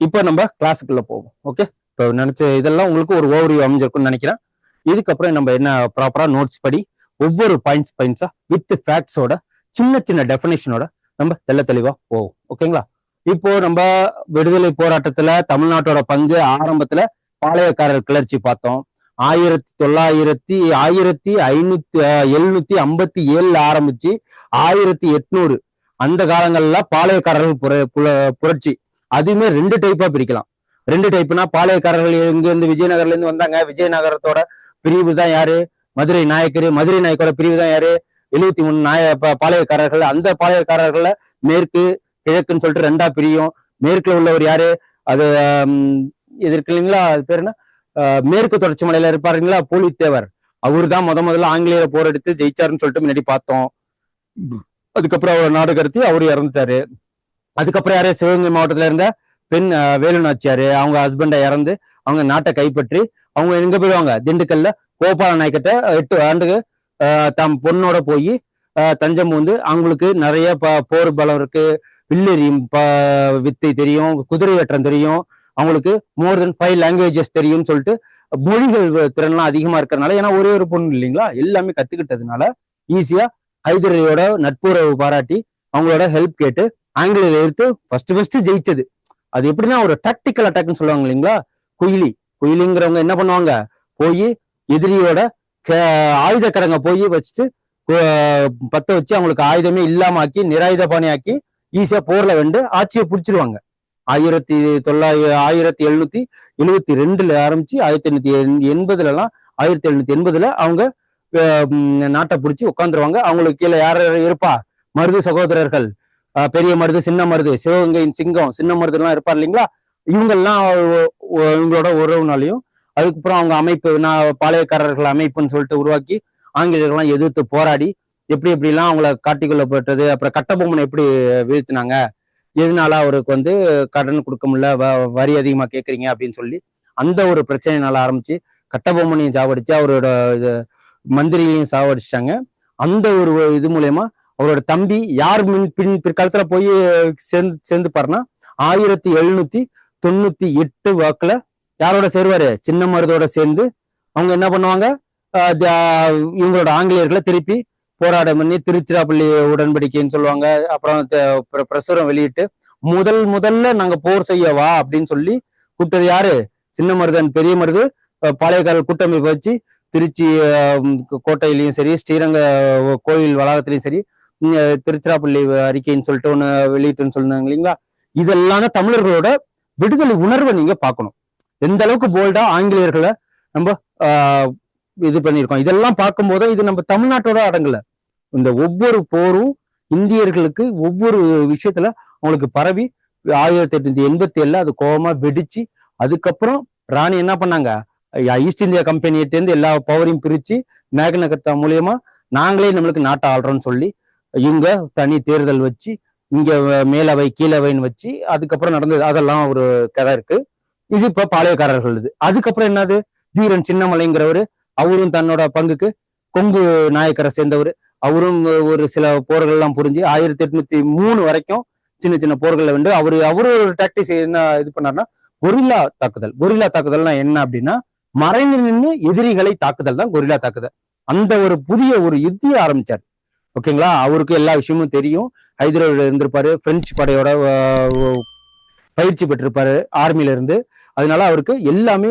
Speaker 1: இப்போ நம்ம கிளாஸுக்குள்ள போவோம். ஓகே, இப்போ நினைச்ச இதெல்லாம் உங்களுக்கு ஒரு ஓவர்வியூ அமைஞ்சிருக்கும்னு நினைக்கிறேன். இதுக்கப்புறம் நம்ம என்ன ப்ராப்பரா நோட்ஸ் படி ஒவ்வொரு பாயிண்ட்ஸா வித் ஃபேக்ட்ஸோட சின்ன டெஃபினேஷனோட நம்ம தெளிவா போவோம். ஓகேங்களா? இப்போ நம்ம விடுதலை போராட்டத்துல தமிழ்நாட்டோட பங்கு ஆரம்பத்துல பாளையக்காரர் கிளர்ச்சி பார்த்தோம். 1757 ஆரம்பிச்சு 1800 அந்த காலங்கள்ல பாளையக்காரர்கள் புரட்சி. அதுவுமே 2 டைப்பா பிரிக்கலாம். 2 டைப்னா, பாளையக்காரர்கள் எங்க இருந்து? விஜயநகர்ல இருந்து வந்தாங்க. விஜயநகரத்தோட பிரிவு தான் யாரு? மதுரை நாயக்கர். மதுரை நாயக்கோட பிரிவு தான் யாரு? 73 பாளையக்காரர்கள். அந்த பாளையக்காரர்கள மேற்கு கிழக்குன்னு சொல்லிட்டு 2ஆ பிரியும். மேற்குல உள்ளவர் யாரு? அது இது இருக்கு இல்லைங்களா, அது பேர் என்ன, மேற்கு தொடர்ச்சி மலையில இருப்பாருங்களா, பூலித்தேவர். அவரு தான் முதல்ல ஆங்கிலேயரை போரெடுத்து ஜெயிச்சாருன்னு சொல்லிட்டு முன்னாடி பார்த்தோம். அதுக்கப்புறம் அவர் நாடு கடத்தி அவரு இறந்துட்டாரு. அதுக்கப்புறம் யாரு? சிவகங்கை மாவட்டத்துல இருந்த பெண் வேலுநாச்சியாரு, அவங்க ஹஸ்பண்டை இறந்து அவங்க நாட்டை கைப்பற்றி அவங்க எங்க போயிடுவாங்க? திண்டுக்கல்ல கோபால நாயக்கிட்ட 8 ஆண்டுக்கு தம் பொண்ணோட போய் தஞ்சம் வந்து அவங்களுக்கு நிறைய போர் பலம் இருக்கு, வில்லெறியும் வித்தை தெரியும், குதிரை வெற்றம் தெரியும், அவங்களுக்கு மோர் தென் 5 லாங்குவேஜஸ் தெரியும்னு சொல்லிட்டு மொழிகள் திறன்லாம் அதிகமா இருக்கிறதுனால, ஏன்னா ஒரே ஒரு பொண்ணு இல்லைங்களா, எல்லாமே கத்துக்கிட்டதுனால ஈஸியா ஹைதர் நட்புறவு பாராட்டி அவங்களோட ஹெல்ப் கேட்டு ஆங்கிலேயரை எதிர்த்து ஃபர்ஸ்ட் ஜெயிச்சது. அது எப்படின்னா ஒரு டாக்டிக்கல் அட்டாக்னு சொல்லுவாங்க இல்லைங்களா. குயிலிங்கிறவங்க என்ன பண்ணுவாங்க? போய் எதிரியோட ஆயுத கடங்க போய் வச்சுட்டு பத்த வச்சு அவங்களுக்கு ஆயுதமே இல்லாம ஆக்கி நிராயுத பாணி ஆக்கி ஈஸியா போர்ல வென்று ஆட்சியை பிடிச்சிருவாங்க. 1772 ஆரம்பிச்சு 1880 1780 அவங்க நாட்டை பிடிச்சி உட்காந்துருவாங்க. அவங்களுக்கு கீழே யார் இருப்பா? மருது சகோதரர்கள், பெரிய மருது, சின்ன மருது, சிவகங்கையின் சிங்கம், சின்ன மருது எல்லாம் இருப்பார் இல்லைங்களா. இவங்கெல்லாம் இவங்களோட உறவுனாலையும் அதுக்கப்புறம் அவங்க அமைப்பு பாளையக்காரர்கள் அமைப்புன்னு சொல்லிட்டு உருவாக்கி ஆங்கிலேயர்கள்லாம் எதிர்த்து போராடி எப்படிலாம் அவங்கள காட்டிக்கொள்ளப்பட்டது. அப்புறம் கட்டபொம்மனை எப்படி வீழ்த்தினாங்க, எதனால அவருக்கு வந்து கடன் கொடுக்க முடியல, வரி அதிகமா கேட்குறீங்க அப்படின்னு சொல்லி அந்த ஒரு பிரச்சனைனால ஆரம்பிச்சு கட்டபொம்மனையும் சாவடிச்சு அவரோட மந்திரியையும் சாவடிச்சாங்க. அந்த ஒரு இது மூலயமா அவரோட தம்பி யார் பிற்காலத்துல போய் சேர்ந்துப்பாருன்னா 1798 வாக்குல யாரோட சேருவாரு? சின்ன மருதோட சேர்ந்து அவங்க என்ன பண்ணுவாங்க? இவங்களோட ஆங்கிலேயர்களை திருப்பி போராட்டம் பண்ணி திருச்சிராப்பள்ளி உடன்படிக்கைன்னு சொல்லுவாங்க. அப்புறம் பிரசுரம் வெளியிட்டு முதல்ல நாங்க போர் செய்ய வா அப்படின்னு சொல்லி கூப்பிட்டது யாரு? சின்ன மருதன் பெரிய மருது பாளையக்காரர் கூட்டமைப்பு வச்சு திருச்சி கோட்டையிலையும் சரி, ஸ்ரீரங்க கோயில் வளாகத்திலையும் சரி, திருச்சிராப்பள்ளி அறிக்கைன்னு சொல்லிட்டு ஒண்ணு வெளியிட்டுன்னு சொன்னாங்க இல்லைங்களா? இதெல்லாம் தமிழர்களோட விடுதலை உணர்வை நீங்க பார்க்கணும். எந்த அளவுக்கு போல்டா ஆங்கிலேயர்களை நம்ம இது பண்ணியிருக்கோம். இதெல்லாம் பார்க்கும்போது இது நம்ம தமிழ்நாட்டோட அடங்கல. இந்த ஒவ்வொரு போரும் இந்தியர்களுக்கு ஒவ்வொரு விஷயத்துல அவங்களுக்கு பரவி 1887 அது கோபமா வெடிச்சு, அதுக்கப்புறம் ராணி என்ன பண்ணாங்க, ஈஸ்ட் இந்தியா கம்பெனிகிட்டேருந்து எல்லா பவரையும் பிரிச்சு மேக்னா கர்த்தா மூலியமா நாங்களே நம்மளுக்கு நாட்டை ஆள்றோம்னு சொல்லி இங்க தனி தேர்தல் வச்சு இங்க மேலவை கீழவைன்னு வச்சு அதுக்கப்புறம் நடந்தது. அதெல்லாம் ஒரு கதை இருக்கு. இது இப்ப பாளையக்காரர்கள். இது அதுக்கப்புறம் என்னது, வீரன் சின்னமலைங்கிறவரு அவரும் தன்னோட பங்குக்கு கொங்கு நாயக்கரை சேர்ந்தவர். அவரும் ஒரு சில போர்கள் எல்லாம் புரிஞ்சு 1803 வரைக்கும் சின்ன சின்ன போர்களை வந்து அவரு ஒரு டாக்டிக்ஸ் என்ன இது பண்ணாருன்னா கொரில்லா தாக்குதல். கொரில்லா தாக்குதல்னா என்ன அப்படின்னா மறைந்து நின்று எதிரிகளை தாக்குதல் தான் கொரில்லா தாக்குதல். அந்த ஒரு புதிய ஒரு யுத்தியை ஆரம்பிச்சார். ஓகேங்களா? அவருக்கு எல்லா விஷயமும் தெரியும். ஹைதராபாத் இருந்திருப்பாரு, பிரெஞ்சு படையோட பயிற்சி பெற்றிருப்பாரு ஆர்மில இருந்து. அதனால அவருக்கு எல்லாமே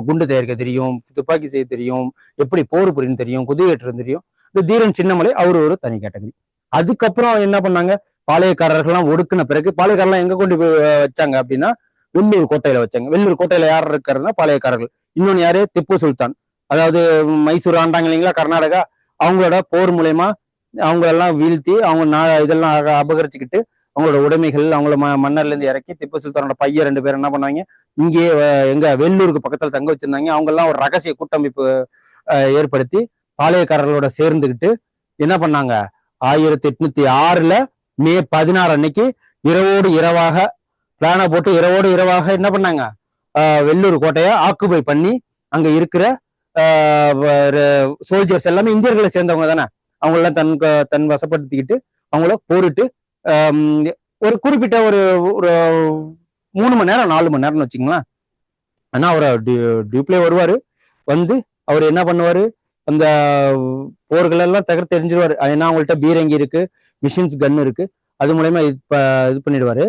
Speaker 1: குண்டு தயாரிக்க தெரியும், துப்பாக்கி செய்ய தெரியும், எப்படி போர் புரியும் தெரியும், குதிரையேற்றம் தெரியும். இந்த தீரன் சின்னமலை அவரு ஒரு தனி கேட்டகரி. அதுக்கப்புறம் என்ன பண்ணாங்க, பாளையக்காரர்கள்லாம் ஒடுக்குன பிறகு பாளையக்காரர்லாம் எங்க கொண்டு போய் வச்சாங்க அப்படின்னா வெள்ளூர் கோட்டையில வச்சாங்க. வெள்ளூர் கோட்டையில யார் இருக்கிறதுனா பாளையக்காரர்கள். இன்னொன்னு யாரு, திப்பு சுல்தான். அதாவது மைசூர் ஆண்டாங்க இல்லைங்களா, கர்நாடகா. அவங்களோட போர் மூலயமா அவங்களெல்லாம் வீழ்த்தி அவங்க இதெல்லாம் அபகரிச்சுக்கிட்டு அவங்களோட உடைமைகள் அவங்கள மன்னர்ல இருந்து இறக்கி திப்பு சுல்தானோட பையன் 2 பேர் என்ன பண்ணாங்க, இங்கேயே எங்க வெள்ளூருக்கு பக்கத்துல தங்க வச்சிருந்தாங்க. அவங்க எல்லாம் ஒரு ரகசிய கூட்டமைப்பு ஏற்படுத்தி பாளையக்காரர்களோட சேர்ந்துக்கிட்டு என்ன பண்ணாங்க, 1806 மே 16 அன்னைக்கு இரவோடு இரவாக பிளான போட்டு இரவோடு இரவாக என்ன பண்ணாங்க, வெள்ளூர் கோட்டையை ஆக்குபை பண்ணி அங்க இருக்கிற சோல்ஜர்ஸ் எல்லாமே இந்தியர்களை சேர்ந்தவங்க தானே, அவங்களெல்லாம் தன் வசப்படுத்திக்கிட்டு அவங்கள போரிட்டு ஒரு குறிப்பிட்ட ஒரு 3 மணி நேரம் 4 மணி நேரம்னு வச்சுங்களேன். ஆனா அவர் டியூப்ளே வருவாரு, வந்து அவர் என்ன பண்ணுவாரு, அந்த போர்கள் எல்லாம் தகர்த்து தெரிஞ்சிருவாரு. ஏன்னா அவங்கள்ட்ட பீரங்கி இருக்கு, மிஷின்ஸ் கன் இருக்கு, அது மூலயமா இது பண்ணிடுவாரு.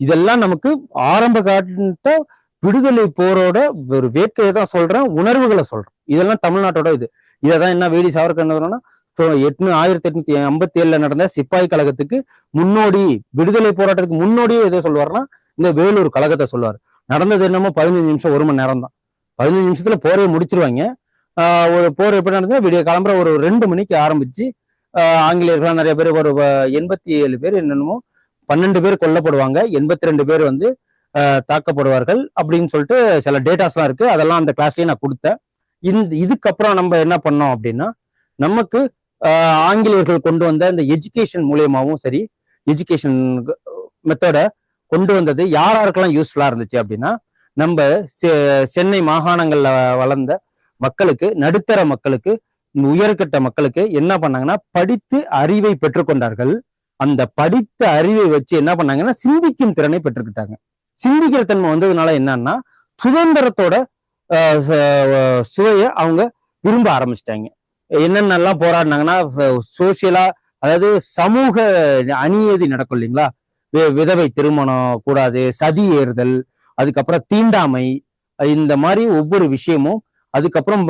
Speaker 1: இதெல்லாம் நமக்கு ஆரம்ப காட்ட விடுதலை போரோட ஒரு வேட்கையை தான் சொல்றேன், உணர்வுகளை சொல்றேன். இதெல்லாம் தமிழ்நாட்டோட இது. இதைதான் என்ன வேடி சாவர்கர் என்ன 1857 நடந்த சிப்பாய் கழகத்துக்கு முன்னோடி, விடுதலை போராட்டத்துக்கு முன்னோடியே எதை சொல்லுவாருன்னா இந்த வேலூர் கழகத்தை சொல்லுவார். நடந்தது என்னமோ 15 நிமிஷம் 1 மணி நேரம் தான். 15 நிமிஷத்துல போரே முடிச்சிருவாங்க. ஒரு போர் எப்படி நடந்தது, விடிய கிளம்புற ஒரு 2 மணிக்கு ஆரம்பிச்சு ஆங்கிலேயர்கள்லாம் நிறைய பேர் ஒரு 87 பேர் என்னென்னமோ 12 பேர் கொல்லப்படுவாங்க, 82 பேர் வந்து தாக்கப்படுவார்கள் அப்படின்னு சொல்லிட்டு சில டேட்டாஸ்லாம் இருக்கு. அதெல்லாம் அந்த கிளாஸ்லயே நான் கொடுத்தேன். இதுக்கப்புறம் நம்ம என்ன பண்ணோம் அப்படின்னா, நமக்கு ஆங்கிலேயர்கள் கொண்டு வந்த இந்த எஜுகேஷன் மூலியமாவும் சரி, எஜுகேஷன் மெத்தட கொண்டு வந்தது யாருக்கெல்லாம் யூஸ்ஃபுல்லா இருந்துச்சு அப்படின்னா, நம்ம சென்னை மாகாணங்கள்ல வளர்ந்த மக்களுக்கு, நடுத்தர மக்களுக்கு, உயர்கட்ட மக்களுக்கு என்ன பண்ணாங்கன்னா படித்து அறிவை பெற்றுக்கொண்டார்கள். அந்த படித்த அறிவை வச்சு என்ன பண்ணாங்கன்னா சிந்திக்கும் திறனை பெற்றுக்கிட்டாங்க. சிந்திக்கிற தன்மை வந்ததுனால என்னன்னா சுதந்திரத்தோட சுவையை அவங்க விரும்ப ஆரம்பிச்சிட்டாங்க. என்னென்னலாம் போராடினாங்கன்னா சோசியலா, அதாவது சமூக அநீதி நடக்கும் இல்லைங்களா, விதவை திருமணம் கூடாது, சதி ஏறுதல், அதுக்கப்புறம் தீண்டாமை, இந்த மாதிரி ஒவ்வொரு விஷயமும், அதுக்கப்புறம்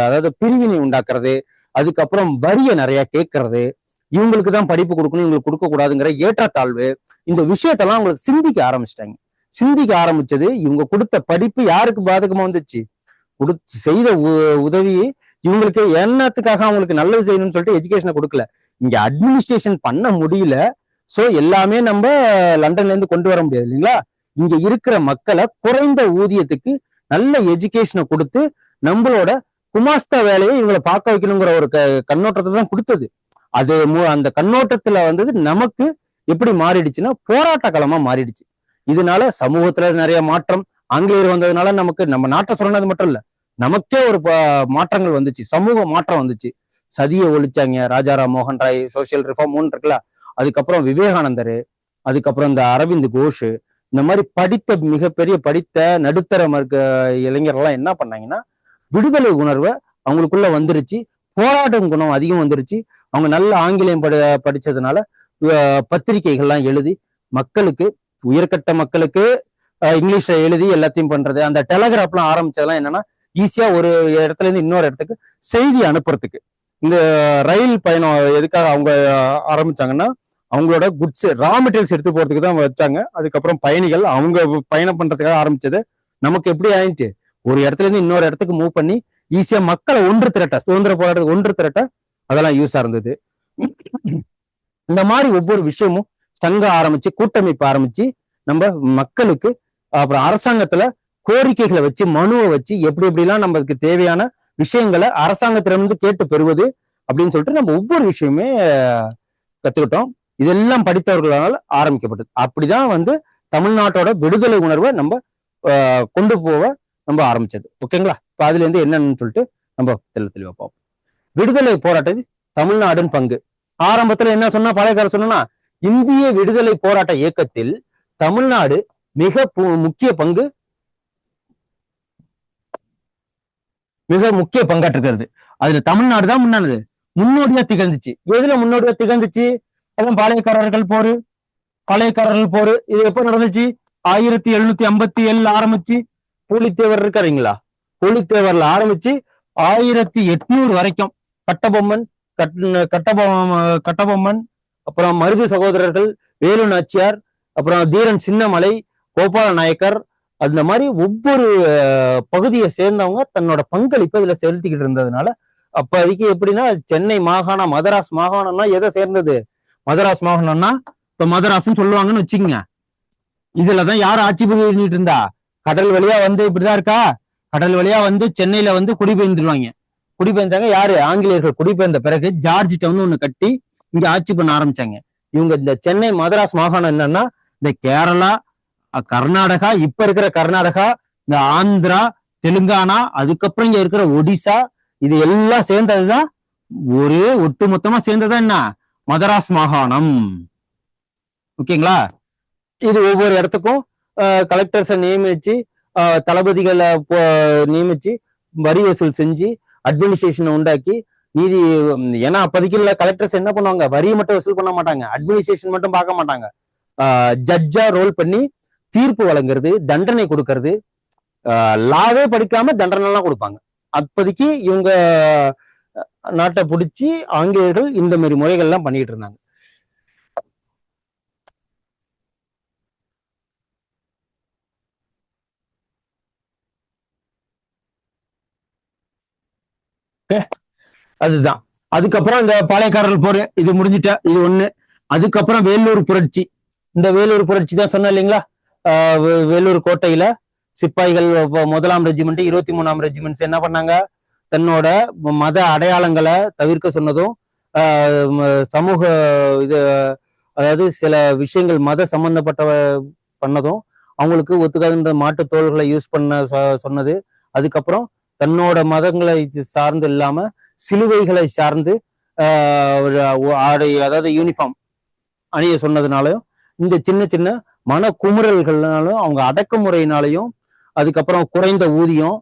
Speaker 1: அதாவது பிரிவினை உண்டாக்குறது, அதுக்கப்புறம் வரிய நிறைய கேட்கறது, இவங்களுக்கு தான் படிப்பு கொடுக்கணும் இவங்களுக்கு கொடுக்க கூடாதுங்கிற ஏற்றத்தாழ்வு, இந்த விஷயத்தெல்லாம் அவங்களுக்கு சிந்திக்க ஆரம்பிச்சிட்டாங்க. சிந்திக்க ஆரம்பிச்சது இவங்க கொடுத்த படிப்பு யாருக்கு பாதகமா வந்துச்சு, செய்த உதவி இவங்களுக்கு என்னத்துக்காக அவங்களுக்கு நல்லது செய்யணும்னு சொல்லிட்டு எஜுகேஷனை கொடுக்கல, இங்க அட்மினிஸ்ட்ரேஷன் பண்ண முடியல. சோ எல்லாமே நம்ம லண்டன்ல இருந்து கொண்டு வர முடியாது இல்லைங்களா, இங்க இருக்கிற மக்களை குறைந்த ஊதியத்துக்கு நல்ல எஜுகேஷனை கொடுத்து நம்மளோட குமாஸ்தா வேலையை இவங்களை பார்க்க வைக்கணுங்கிற ஒரு கண்ணோட்டத்தை தான் கொடுத்தது. அது அந்த கண்ணோட்டத்துல வந்தது நமக்கு எப்படி மாறிடுச்சுன்னா போராட்ட களமா மாறிடுச்சு. இதனால சமூகத்துல நிறைய மாற்றம், ஆங்கிலேயர் வந்ததுனால நமக்கு நம்ம நாட்டை சொன்னது மட்டும் இல்ல, நமக்கே ஒரு மாற்றங்கள் வந்துச்சு, சமூக மாற்றம் வந்துச்சு. சதியை ஒழிச்சாங்க, ராஜாராம் மோகன் ராய், சோசியல் ரிஃபார்ம் இருக்குல்ல, அதுக்கப்புறம் விவேகானந்தர், அதுக்கப்புறம் இந்த அரவிந்த் கோஷ், இந்த மாதிரி படித்த மிகப்பெரிய படித்த நடுத்தர இளைஞர்கள்லாம் என்ன பண்ணாங்கன்னா விடுதலை உணர்வை அவங்களுக்குள்ள வந்துருச்சு. போராட்டம் குணம் அதிகம் வந்துருச்சு. அவங்க நல்ல ஆங்கிலம் படிச்சதுனால பத்திரிகைகள்லாம் எழுதி மக்களுக்கு, உயர்கட்ட மக்களுக்கு இங்கிலீஷ்ல எழுதி எல்லாத்தையும் பண்றது. அந்த டெலகிராஃப்லாம் ஆரம்பிச்சதெல்லாம் என்னன்னா ஈஸியா ஒரு இடத்துல இருந்து இன்னொரு இடத்துக்கு செய்தி அனுப்புறதுக்கு. இந்த ரயில் பயணம் எதுக்காக அவங்க ஆரம்பிச்சாங்கன்னா அவங்களோட குட்ஸ் ரா மெட்டீரியல்ஸ் எடுத்து போறதுக்கு தான் வச்சாங்க. அதுக்கப்புறம் பயணிகள் அவங்க பயணம் பண்றதுக்காக ஆரம்பிச்சது. நமக்கு எப்படி ஆயிடுச்சு, ஒரு இடத்துல இருந்து இன்னொரு இடத்துக்கு மூவ் பண்ணி ஈஸியா மக்களை ஒன்று திரட்ட, சுதந்திர போராட்டத்துக்கு ஒன்று திரட்ட அதெல்லாம் யூஸா இருந்தது. இந்த மாதிரி ஒவ்வொரு விஷயமும் சங்கம் ஆரம்பிச்சு, கூட்டமைப்பு ஆரம்பிச்சு, நம்ம மக்களுக்கு அப்புறம் அரசாங்கத்துல கோரிக்கைகளை வச்சு, மனுவை வச்சு எப்படி எப்படிலாம் நமக்கு தேவையான விஷயங்களை அரசாங்கத்திலிருந்து கேட்டு பெறுவது அப்படின்னு சொல்லிட்டு நம்ம ஒவ்வொரு விஷயமே கத்துக்கிட்டோம். இதெல்லாம் படித்தவர்களால் ஆரம்பிக்கப்பட்டது. அப்படிதான் வந்து தமிழ்நாட்டோட விடுதலை உணர்வை நம்ம கொண்டு போக நம்ம ஆரம்பிச்சது. ஓகேங்களா? இப்ப அதுல இருந்து என்னன்னு சொல்லிட்டு நம்ம தெளிவா பார்ப்போம். விடுதலை போராட்டத்தில் தமிழ்நாடுன்னு பங்கு. ஆரம்பத்துல என்ன சொன்னா, பாளையக்காரர் சொன்னா, இந்திய விடுதலை போராட்ட இயக்கத்தில் தமிழ்நாடு மிக முக்கிய பங்காற்றுகிறது. அதுல தமிழ்நாடு தான் முன்னோடியா திகழ்ந்துச்சு. எதுல முன்னோடியா திகழ்ந்துச்சு? அதான் பாளையக்காரர்கள் போரு. இது எப்ப நடந்துச்சு? 1757 ஆரம்பிச்சு, பூலித்தேவர் இருக்காருங்களா, பூலித்தேவர்ல ஆரம்பிச்சு 1800 வரைக்கும் கட்டபொம்மன், கட்டபொம்மன், அப்புறம் மருது சகோதரர்கள், வேலு நாச்சியார், அப்புறம் தீரன் சின்னமலை, கோபால நாயக்கர், அந்த மாதிரி ஒவ்வொரு பகுதியை சேர்ந்தவங்க தன்னோட பங்களிப்பை இதுல செலுத்திக்கிட்டு இருந்ததுனால அப்போதைக்கு எப்படின்னா, சென்னை மாகாணம், மதராஸ் மாகாணம்னா எதை சேர்ந்தது? மதராஸ் மாகாணம்னா இப்ப மதராஸ்ன்னு சொல்லுவாங்கன்னு வச்சுக்கோங்க. இதுலதான் யார் ஆட்சி பண்ணிட்டு இருந்தா? கடல் வழியா வந்து இப்படிதான் இருக்கா, கடல் வழியா வந்து சென்னையில வந்து குடிபெயர்ந்துருவாங்க. குடிபெயர்ந்தாங்க யாரு? ஆங்கிலேயர்கள். குடிபெயர்ந்த பிறகு ஜார்ஜ் டவுன் ஒண்ணு கட்டி இங்க ஆட்சி பண்ண ஆரம்பிச்சாங்க. இவங்க இந்த சென்னை மதராஸ் மாகாணம் என்னன்னா, இந்த கேரளா, கர்நாடகா, இப்ப இருக்கிற கர்நாடகா, இந்த ஆந்திரா, தெலுங்கானா, அதுக்கப்புறம் இங்க இருக்கிற ஒடிசா, இது எல்லாம் சேர்ந்ததுதான் ஒரே ஒட்டு மொத்தமா சேர்ந்ததா என்ன மதராஸ் மாகாணம். ஓகேங்களா? இது ஒவ்வொரு இடத்துக்கும் கலெக்டர்ஸை நியமிச்சு, தளபதிகளை நியமிச்சு, வரி வசூல் செஞ்சு, அட்மினிஸ்ட்ரேஷனை உண்டாக்கி, நீதி. ஏன்னா அப்போதைக்கு கலெக்டர்ஸ் என்ன பண்ணுவாங்க, வரியை மட்டும் வசூல் பண்ண மாட்டாங்க, அட்மினிஸ்ட்ரேஷன் மட்டும் பார்க்க மாட்டாங்க. ஜட்ஜா ரோல் பண்ணி தீர்ப்பு வழங்குறது, தண்டனை கொடுக்கறது, லாவே படிக்காம தண்டனை எல்லாம் கொடுப்பாங்க. அப்போதைக்கு இவங்க நாட்டை பிடிச்சி ஆங்கிலேயர்கள் இந்த மாதிரி முறைகள் எல்லாம் பண்ணிட்டு இருந்தாங்க. அதுதான். அதுக்கப்புறம் இந்த பாளையக்காரர்கள் போர் இது முடிஞ்சிட்ட, இது ஒண்ணு. அதுக்கப்புறம் வேலூர் புரட்சி. இந்த வேலூர் புரட்சி தான் சொன்ன இல்லைங்களா, வேலூர் கோட்டையில சிப்பாய்கள் 1ஆம் ரெஜிமெண்ட், 23ஆம் ரெஜிமெண்ட்ஸ் என்ன பண்ணாங்க, தன்னோட மத அடையாளங்களை தவிர்க்க சொன்னதும், சமூக இது, அதாவது சில விஷயங்கள் மத சம்பந்தப்பட்ட பண்ணதும், அவங்களுக்கு ஒத்துக்காதுன்ற மாட்டு தோள்களை யூஸ் பண்ண சொன்னது. அதுக்கப்புறம் தன்னோட மதங்களை சார்ந்து இல்லாம சிலுவைகளை சார்ந்து ஆடை, அதாவது யூனிஃபார்ம் அணிய சொன்னதுனாலையும், இந்த சின்ன சின்ன மன குமுறல்கள்னாலும், அவங்க அடக்குமுறையினாலையும், அதுக்கப்புறம் குறைந்த ஊதியம்,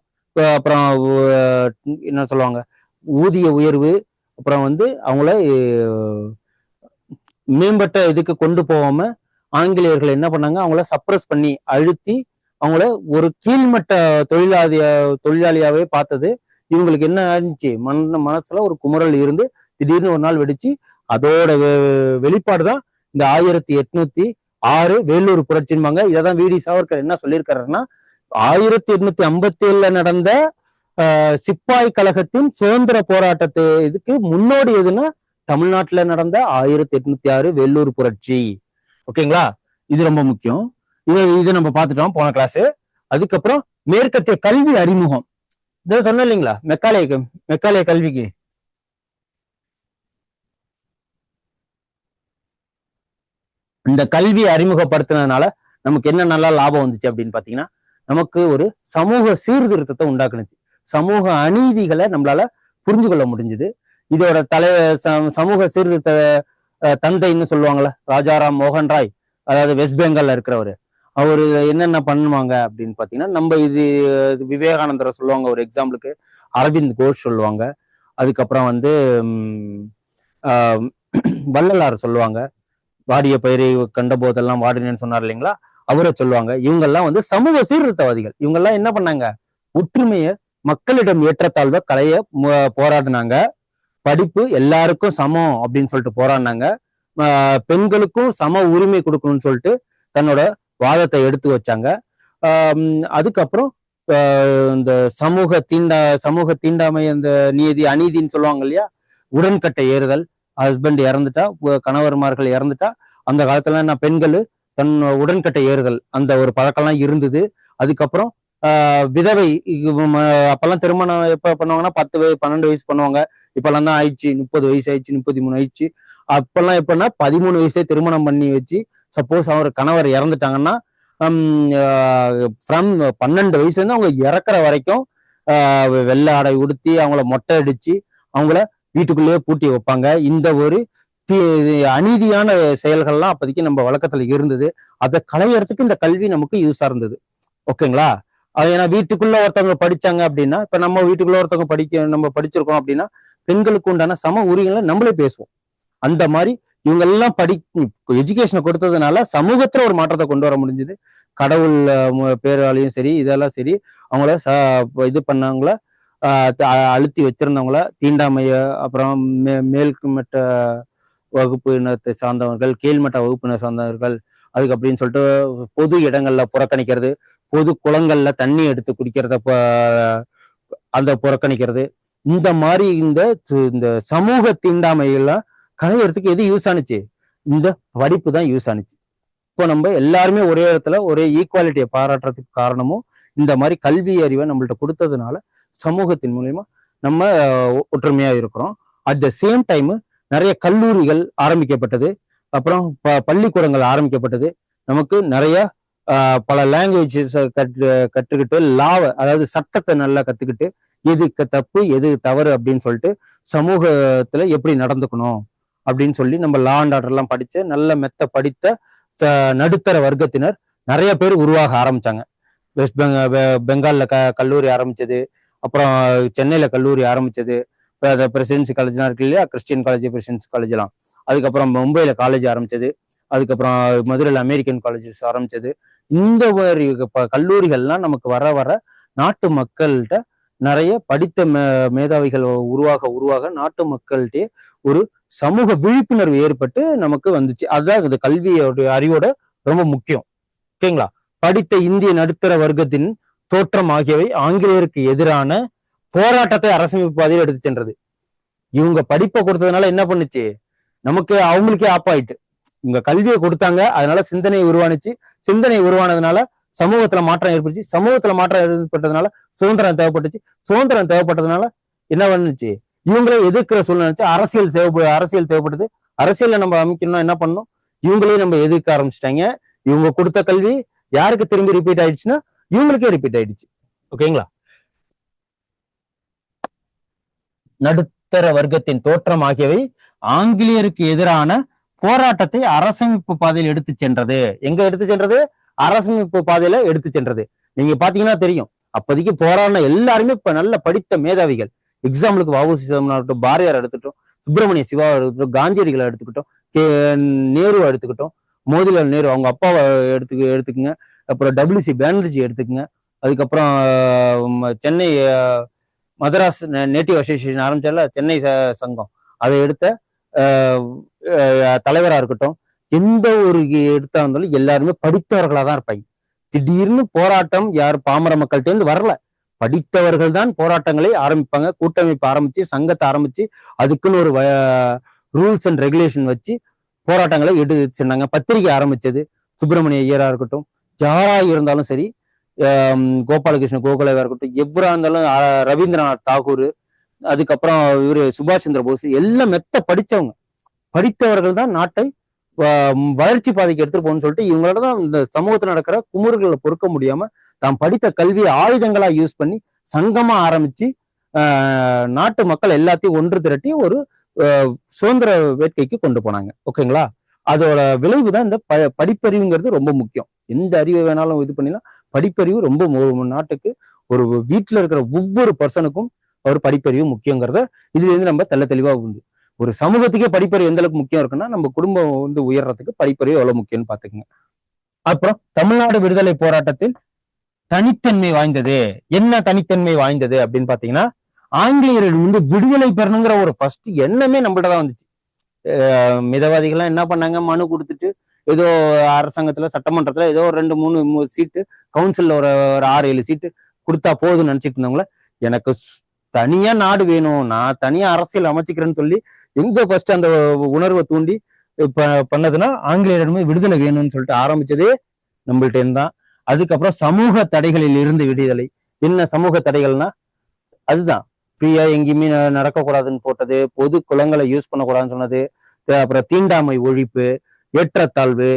Speaker 1: அப்புறம் என்ன சொல்லுவாங்க, ஊதிய உயர்வு, அப்புறம் வந்து அவங்கள மேம்பட்ட இதுக்கு கொண்டு போகாம ஆங்கிலேயர்கள் என்ன பண்ணாங்க, அவங்கள சப்ரஸ் பண்ணி அழுத்தி அவங்கள ஒரு கீழ்மட்ட தொழிலாளியாவே பார்த்தது. இவங்களுக்கு என்ன ஆச்சு, மனசுல ஒரு குமுறல் இருந்து திடீர்னு ஒரு நாள் வெடிச்சு, அதோட வெளிப்பாடுதான் இந்த 1806 வேலூர் புரட்சின்பாங்க. இதான் வி டி சாவர்கர் என்ன சொல்லியிருக்காருன்னா, 1857 நடந்த சிப்பாய் கழகத்தின் சுதந்திர போராட்டத்து இதுக்கு முன்னோடி எதுன்னா தமிழ்நாட்டுல நடந்த 1806 வேலூர் புரட்சி. ஓகேங்களா? இது ரொம்ப முக்கியம். இது நம்ம பார்த்துட்டோம் போன கிளாஸ். அதுக்கப்புறம் மேற்கத்திய கல்வி அறிமுகம். இதை சொன்ன இல்லைங்களா, மெக்காலய கல்விக்கு இந்த கல்வியை அறிமுகப்படுத்தினதுனால நமக்கு என்ன நல்லா லாபம் வந்துச்சு அப்படின்னு பாத்தீங்கன்னா, நமக்கு ஒரு சமூக சீர்திருத்தத்தை உண்டாக்குனுச்சு. சமூக அநீதிகளை நம்மளால புரிஞ்சு கொள்ள முடிஞ்சுது. இதோட சமூக சீர்திருத்த தந்தைன்னு சொல்லுவாங்கல்ல, ராஜாராம் மோகன் ராய், அதாவது வெஸ்ட் பெங்கால்ல இருக்கிறவரு. அவரு என்னென்ன பண்ணுவாங்க அப்படின்னு பாத்தீங்கன்னா, நம்ம இது விவேகானந்தரை சொல்லுவாங்க ஒரு எக்ஸாம்பிளுக்கு, அரவிந்த் கோஷ் சொல்லுவாங்க, அதுக்கப்புறம் வந்து வள்ளலார் சொல்லுவாங்க, வாடிய பயிரை கண்ட போதெல்லாம் வாடினேன்னு சொன்னார் இல்லைங்களா, அவரை சொல்லுவாங்க. இவங்கெல்லாம் வந்து சமூக சீர்திருத்தவாதிகள். இவங்கெல்லாம் என்ன பண்ணாங்க, ஒற்றுமைய, மக்களிடம் ஏற்றத்தாழ்வை களைய போராடினாங்க. படிப்பு எல்லாருக்கும் சமம் அப்படின்னு சொல்லிட்டு போராடினாங்க. பெண்களுக்கும் சம உரிமை கொடுக்கணும்னு சொல்லிட்டு தன்னோட வாதத்தை எடுத்து வச்சாங்க. அதுக்கப்புறம் இந்த சமூக தீண்டாமை, அந்த நீதி அநீதின்னு சொல்லுவாங்க இல்லையா, உடன்கட்டை ஏறுதல், ஹஸ்பண்ட் இறந்துட்டா, கணவர்மார்கள் இறந்துட்டா, அந்த காலத்துல என்ன பெண்கள் தன் உடன்கட்டை ஏறுதல் அந்த ஒரு பழக்கம்லாம் இருந்தது. அதுக்கப்புறம் விதவை, அப்பெல்லாம் திருமணம் எப்ப பண்ணுவாங்கன்னா 12 வயசு பண்ணுவாங்க. இப்பெல்லாம் தான் ஆயிடுச்சு 30 வயசு ஆயிடுச்சு, 33 ஆயிடுச்சு. அப்பெல்லாம் எப்படின்னா 13 வயசே திருமணம் பண்ணி வச்சு, சப்போஸ் அவர் கணவர் இறந்துட்டாங்கன்னா ஃப்ரம் 12 வயசுல இருந்து அவங்க இறக்குற வரைக்கும் வெள்ளை ஆடை உடுத்தி அவங்கள மொட்டை அடிச்சு அவங்கள வீட்டுக்குள்ளேயே பூட்டி வைப்பாங்க. இந்த ஒரு அநீதியான செயல்கள்லாம் அப்போதைக்கு நம்ம வழக்கத்துல இருந்தது. அதை களையறதுக்கு இந்த கல்வி நமக்கு யூஸா இருந்தது. ஓகேங்களா? அது ஏன்னா வீட்டுக்குள்ள ஒருத்தவங்க படிச்சாங்க அப்படின்னா, இப்ப நம்ம வீட்டுக்குள்ள ஒருத்தவங்க நம்ம படிச்சிருக்கோம் அப்படின்னா, பெண்களுக்கு உண்டான சம உரிமைகளை நம்மளே பேசுவோம். அந்த மாதிரி இவங்க எல்லாம் எஜுகேஷனை கொடுத்ததுனால சமூகத்துல ஒரு மாற்றத்தை கொண்டு வர முடிஞ்சது. கடவுள் பேராலையும் சரி, இதெல்லாம் சரி, அவங்கள இது பண்ணவங்கள அழுத்தி வச்சிருந்தவங்கள, தீண்டாமைய, அப்புறம் மேல்மட்ட வகுப்பினத்தை சார்ந்தவர்கள், கீழ்மட்ட வகுப்பினர் சார்ந்தவர்கள், அதுக்கு அப்படின்னு சொல்லிட்டு பொது இடங்கள்ல புறக்கணிக்கிறது, பொது குளங்கள்ல தண்ணி எடுத்து குடிக்கிறத அந்த புறக்கணிக்கிறது, இந்த மாதிரி இந்த சமூக தீண்டாமைகள்லாம் களையறதுக்கு எது யூஸ் ஆனிச்சு, இந்த படிப்பு தான் யூஸ் ஆனிச்சு. இப்போ நம்ம எல்லாருமே ஒரே இடத்துல ஒரே ஈக்குவாலிட்டியை பாராட்டுறதுக்கு காரணமும் இந்த மாதிரி கல்வி அறிவை நம்மள்ட்ட கொடுத்ததுனால சமூகத்தின் மூலியமா நம்ம ஒற்றுமையா இருக்கிறோம். அட் த சேம் டைம் நிறைய கல்லூரிகள் ஆரம்பிக்கப்பட்டது, அப்புறம் பள்ளிக்கூடங்கள் ஆரம்பிக்கப்பட்டது. நமக்கு நிறைய பல லாங்குவேஜஸ் கற்றுக்கிட்டு லாவை, அதாவது சட்டத்தை நல்லா கத்துக்கிட்டு எதுக்கு தப்பு எது தவறு அப்படின்னு சொல்லிட்டு சமூகத்துல எப்படி நடந்துக்கணும் அப்படின்னு சொல்லி நம்ம லா அண்ட் ஆர்டர் எல்லாம் படிச்சு நல்ல மெத்த படித்த நடுத்தர வர்க்கத்தினர் நிறைய பேர் உருவாக ஆரம்பிச்சாங்க. வெஸ்ட் பெங்கால்ல கல்லூரி ஆரம்பிச்சது, அப்புறம் சென்னையில கல்லூரி ஆரம்பிச்சது, பிரசிடென்சி காலேஜ்லாம் இருக்கு இல்லையா, கிறிஸ்டியன் காலேஜ், பிரசிடென்சி காலேஜ்லாம். அதுக்கப்புறம் மும்பையில காலேஜ் ஆரம்பிச்சது, அதுக்கப்புறம் மதுரையில் அமெரிக்கன் காலேஜஸ் ஆரம்பிச்சது. இந்த மாதிரி கல்லூரிகள்லாம் நமக்கு வர வர நாட்டு மக்கள்கிட்ட நிறைய படித்த மேதாவிகள் உருவாக நாட்டு மக்கள்கிட்ட ஒரு சமூக விழிப்புணர்வு ஏற்பட்டு நமக்கு வந்துச்சு. அதுதான் இந்த கல்வியோட அறிவோட ரொம்ப முக்கியம். ஓகேங்களா? படித்த இந்திய நடுத்தர வர்க்கத்தின் தோற்றம் ஆகியவை ஆங்கிலேயருக்கு எதிரான போராட்டத்தை அரசமைப்பு பாதையில் எடுத்து சென்றது. இவங்க படிப்பை கொடுத்ததுனால என்ன பண்ணுச்சு, நமக்கு அவங்களுக்கே ஆப்பாயிட்டு. இவங்க கல்வியை கொடுத்தாங்க, அதனால சிந்தனை உருவானுச்சு. சிந்தனை உருவானதுனால சமூகத்துல மாற்றம் ஏற்பட்டுச்சு. சமூகத்துல மாற்றம் ஏற்பட்டதுனால சுதந்திரம் தேவைப்பட்டுச்சு. சுதந்திரம் தேவைப்பட்டதுனால என்ன பண்ணுச்சு, இவங்களே எதிர்க்கிற சூழ்நிலை. அரசியல் தேவைப்படுது. அரசியல நம்ம அமைக்கணும்னா என்ன பண்ணணும், இவங்களே நம்ம எதிர்க்க ஆரம்பிச்சிட்டாங்க. இவங்க கொடுத்த கல்வி யாருக்கு திரும்பி ரிப்பீட் ஆயிடுச்சுன்னா இவங்களுக்கே ரிப்பீட் ஆயிடுச்சு. ஓகேங்களா? நடுத்தர வர்க்கத்தின் தோற்றம் ஆகியவை ஆங்கிலேயருக்கு எதிரான போராட்டத்தை அரசமைப்பு பாதையில் எடுத்து சென்றது. எங்க எடுத்து சென்றது? அரசமைப்பு பாதையில எடுத்து சென்றது. நீங்க பாத்தீங்கன்னா தெரியும், அப்போதைக்கு போராடின எல்லாருமே இப்ப நல்ல படித்த மேதாவிகள். எக்ஸாம்பிளுக்கு வ.உ.சி. இருக்கட்டும், பாரதியார் எடுத்துக்கிட்டோம், சுப்பிரமணிய சிவா எடுத்துக்கிட்டோம், காந்தியடிகளை எடுத்துக்கிட்டோம், நேரு எடுத்துக்கிட்டோம், மோதிலால் நேரு அவங்க அப்பாவை எடுத்துக்குங்க, அப்புறம் டபிள்யூ.சி. பானர்ஜி எடுத்துக்குங்க, அதுக்கப்புறம் சென்னை மதராஸ் நேட்டிவ் அசோசியேஷன் ஆரம்பிச்சால சென்னை சங்கம், அதை எடுத்த தலைவரா இருக்கட்டும், எந்த ஒரு எடுத்தா இருந்தாலும் எல்லாருமே படித்தவர்களா தான் இருப்பாங்க. திடீர்னு போராட்டம் யார் பாமர மக்கள்கிட்ட இருந்து வரல, படித்தவர்கள் தான் போராட்டங்களை ஆரம்பிப்பாங்க. கூட்டமைப்பு ஆரம்பிச்சு, சங்கத்தை ஆரம்பிச்சு, அதுக்குன்னு ஒரு ரூல்ஸ் அண்ட் ரெகுலேஷன் வச்சு போராட்டங்களை எடுத்து சொன்னாங்க. பத்திரிகை ஆரம்பிச்சது சுப்பிரமணிய ஐயரா இருக்கட்டும், யாரா இருந்தாலும் சரி, கோபாலகிருஷ்ண கோகலேவா இருக்கட்டும், எவரா இருந்தாலும் ரவீந்திரநாத் தாகூர், அதுக்கப்புறம் இவரு சுபாஷ் சந்திர போஸ், எல்லாம் மெத்த படிச்சவங்க. படித்தவர்கள் தான் நாட்டை வளர்ச்சி பாதைக்கு எடுத்துட்டு போகணும்னு சொல்லிட்டு இவங்களோட தான் இந்த சமூகத்தில் நடக்கிற குமுறுகளை பொறுக்க முடியாம தாம் படித்த கல்வியை ஆயுதங்களா யூஸ் பண்ணி சங்கமா ஆரம்பிச்சு நாட்டு மக்கள் எல்லாத்தையும் ஒன்று திரட்டி ஒரு சுதந்திர வேட்கைக்கு கொண்டு போனாங்க. ஓகேங்களா? அதோட விளைவு தான் இந்த படிப்பறிவுங்கிறது ரொம்ப முக்கியம். எந்த அறிவை வேணாலும் இது பண்ணினா படிப்பறிவு ரொம்ப நாட்டுக்கு, ஒரு வீட்டுல இருக்கிற ஒவ்வொரு பர்சனுக்கும் ஒரு படிப்பறிவு முக்கியங்கிறத இதுல இருந்து நம்ம தெளிவா உண்டு. ஒரு சமூகத்துக்கே படிப்பறிவு எந்த அளவுக்கு முக்கியம் இருக்குன்னா நம்ம குடும்பம் உயர்றதுக்கு படிப்பறிவு எவ்வளவு முக்கியம்னு பாத்துக்கோங்க. அப்புறம் தமிழ்நாடு விடுதலை போராட்டத்தில் தனித்தன்மை வாய்ந்தது. என்ன தனித்தன்மை வாய்ந்தது அப்படின்னு பாத்தீங்கன்னா, ஆங்கிலேயர்கள் விடுதலை பெறணுங்கிற ஒரு ஃபர்ஸ்ட் எண்ணமே நம்மள்ட்ட தான் வந்துச்சு. மிதவாதிகள்லாம் என்ன பண்ணாங்க, மனு கொடுத்துட்டு ஏதோ அரசாங்கத்துல சட்டமன்றத்துல ஏதோ ஒரு 2-3 சீட்டு, கவுன்சில்ல ஒரு 6-7 சீட்டு கொடுத்தா போதும்னு நினைச்சிட்டு இருந்தவங்கள, எனக்கு தனியா நாடு வேணும், நான் தனியா அரசியல் அமைச்சுக்கிறேன்னு சொல்லி எங்க ஃபர்ஸ்ட் அந்த உணர்வை தூண்டி பண்ணதுன்னா ஆங்கிலேயரிடமே விடுதலை வேணும்னு சொல்லிட்டு ஆரம்பிச்சதே நம்மள்ட்ட இருந்தான். அதுக்கப்புறம் சமூக தடைகளில் இருந்து விடுதலை. என்ன சமூக தடைகள்னா அதுதான் ஃப்ரீயா எங்கேயுமே நடக்கக்கூடாதுன்னு போட்டது, பொது குளங்களை யூஸ் பண்ணக்கூடாதுன்னு சொன்னது, அப்புறம் தீண்டாமை ஒழிப்பு, ஏற்றத்தாழ்வு,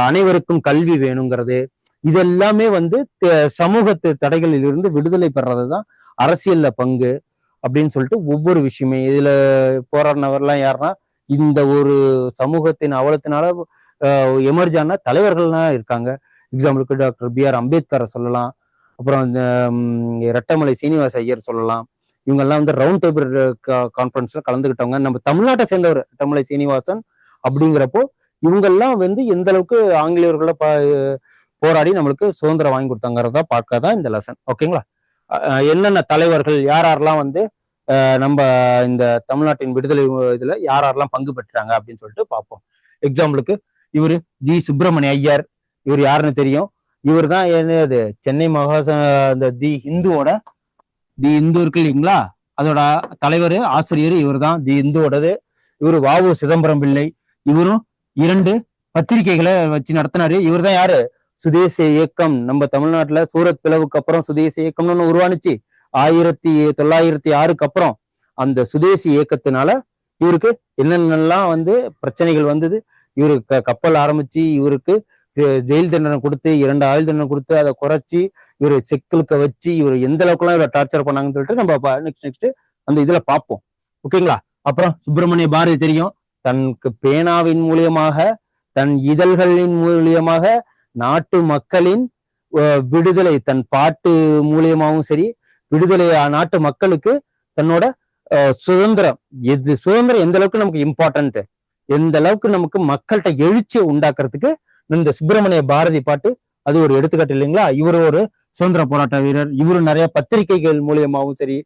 Speaker 1: அனைவருக்கும் கல்வி வேணுங்கிறது, இது எல்லாமே சமூகத்து தடைகளில் இருந்து விடுதலை பெறதுதான் அரசியல்ல பங்கு அப்படின்னு சொல்லிட்டு ஒவ்வொரு விஷயமே இதுல போராடினவர்லாம் யாருன்னா இந்த ஒரு சமூகத்தின் அவலத்தினால எமர்ஜான தலைவர்கள்லாம் இருக்காங்க. எக்ஸாம்பிளுக்கு டாக்டர் பி.ஆர். அம்பேத்கரை சொல்லலாம். அப்புறம் இந்த ரெட்டமலை சீனிவாச ஐயர் சொல்லலாம். இவங்கெல்லாம் ரவுண்ட் டேபிள் கான்ஃபரன்ஸ்ல கலந்துக்கிட்டவங்க. நம்ம தமிழ்நாட்டை சேர்ந்தவர் ரெட்டமலை சீனிவாசன் அப்படிங்கிறப்போ இவங்கெல்லாம் எந்த அளவுக்கு ஆங்கிலேயர்களை போராடி நம்மளுக்கு சுதந்திரம் வாங்கி கொடுத்தாங்கிறத பார்க்க தான் இந்த லெசன். ஓகேங்களா? என்னென்ன தலைவர்கள் யாரெல்லாம் நம்ம இந்த தமிழ்நாட்டின் விடுதலை இதுல யாரெல்லாம் பங்கு பெற்றாங்க அப்படின்னு சொல்லிட்டு பார்ப்போம். எக்ஸாம்பிளுக்கு இவரு தி. சுப்பிரமணிய ஐயர். இவர் யாருன்னு தெரியும். இவர் தான் என்னது சென்னை இந்த தி இந்து இருக்கு இல்லைங்களா, அதோட தலைவர் ஆசிரியர் இவர் தான். தி இந்துவோடது இவரு வ.உ. சிதம்பரம் பிள்ளை. இவரும் 2 பத்திரிகைகளை வச்சு நடத்தினாரு. இவர் தான் யாரு, சுதேச இயக்கம். நம்ம தமிழ்நாட்டுல சூரத் பிளவுக்கு அப்புறம் சுதேச இயக்கம்னு ஒண்ணு உருவானுச்சு 1906க்கு அப்புறம். அந்த சுதேசி இயக்கத்தினால இவருக்கு என்னென்னலாம் பிரச்சனைகள் வந்தது. இவரு கப்பல் ஆரம்பிச்சு இவருக்கு ஜெயில் தண்டனை கொடுத்து 2 ஆயுள் தண்டனை கொடுத்து அதை குறைச்சி இவரு செக்கிலுக்க வச்சு இவர் எந்த அளவுக்குலாம் இவரை டார்ச்சர் பண்ணாங்கன்னு சொல்லிட்டு நம்ம நெக்ஸ்ட் அந்த இதுல பார்ப்போம். ஓகேங்களா? அப்புறம் சுப்பிரமணிய பாரதி தெரியும். தனக்கு பேனாவின் மூலியமாக, தன் இதழ்களின் மூலியமாக நாட்டு மக்களின் விடுதலை, தன் பாட்டு மூலியமாகவும் சரி, விடுதலை நாட்டு மக்களுக்கு தன்னோட சுதந்திரம் எந்த அளவுக்கு நமக்கு இம்பார்ட்டன்ட், எந்த அளவுக்கு நமக்கு மக்கள்கிட்ட எழுச்சியை உண்டாக்குறதுக்கு இந்த சுப்பிரமணிய பாரதி பாட்டு அது ஒரு எடுத்துக்காட்டு இல்லைங்களா? இவரு ஒரு சுதந்திர போராட்ட வீரர். இவரு நிறைய பத்திரிகைகள் மூலியமாகவும் சரி,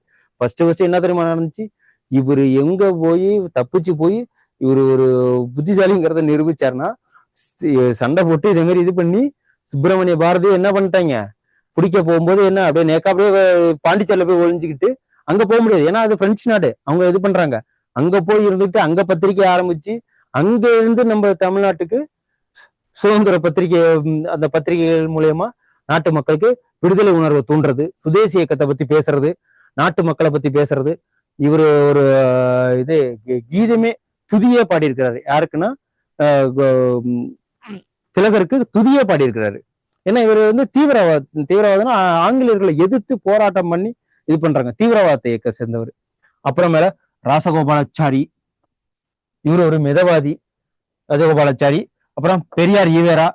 Speaker 1: ஃபர்ஸ்ட் என்ன தெரியுமா நடந்துச்சு, இவரு எங்க போய் தப்பிச்சு போய் இவரு ஒரு புத்திசாலிங்கிறத நிரூபிச்சாருன்னா, சண்டை போட்டு இதே மாதிரி இது பண்ணி சுப்பிரமணிய பாரதி என்ன பண்ணிட்டாங்க, பிடிக்க போகும்போது என்ன அப்படியே நேக்கா அப்படியே பாண்டிச்சேரியில போய் ஒழிஞ்சுக்கிட்டு அங்க போக முடியாது. ஏன்னா அது பிரெஞ்சு நாடு, அவங்க இது பண்றாங்க. அங்க போய் இருந்துட்டு அங்க பத்திரிகை ஆரம்பிச்சு அங்க இருந்து நம்ம தமிழ்நாட்டுக்கு சுதந்திர பத்திரிகை, அந்த பத்திரிகைகள் மூலியமா நாட்டு மக்களுக்கு விடுதலை உணர்வை தூண்டுறது, சுதேசி இயக்கத்தை பத்தி பேசுறது, நாட்டு மக்களை பத்தி பேசுறது. இவரு ஒரு இது கீதமே துதியே பாடியிருக்கிறாரு. யாருக்குன்னா திலகருக்கு துதியே பாடியிருக்கிறாரு. ஏன்னா இவர் தீவிரவாதம்னா ஆங்கிலேயர்களை எதிர்த்து போராட்டம் பண்ணி இது பண்றாங்க, தீவிரவாத இயக்க சேர்ந்தவர். அப்புறமேல ராசகோபாலாச்சாரி, இவர் ஒரு மிதவாதி ராஜகோபாலாச்சாரி. அப்புறம் பெரியார் ஈவேரா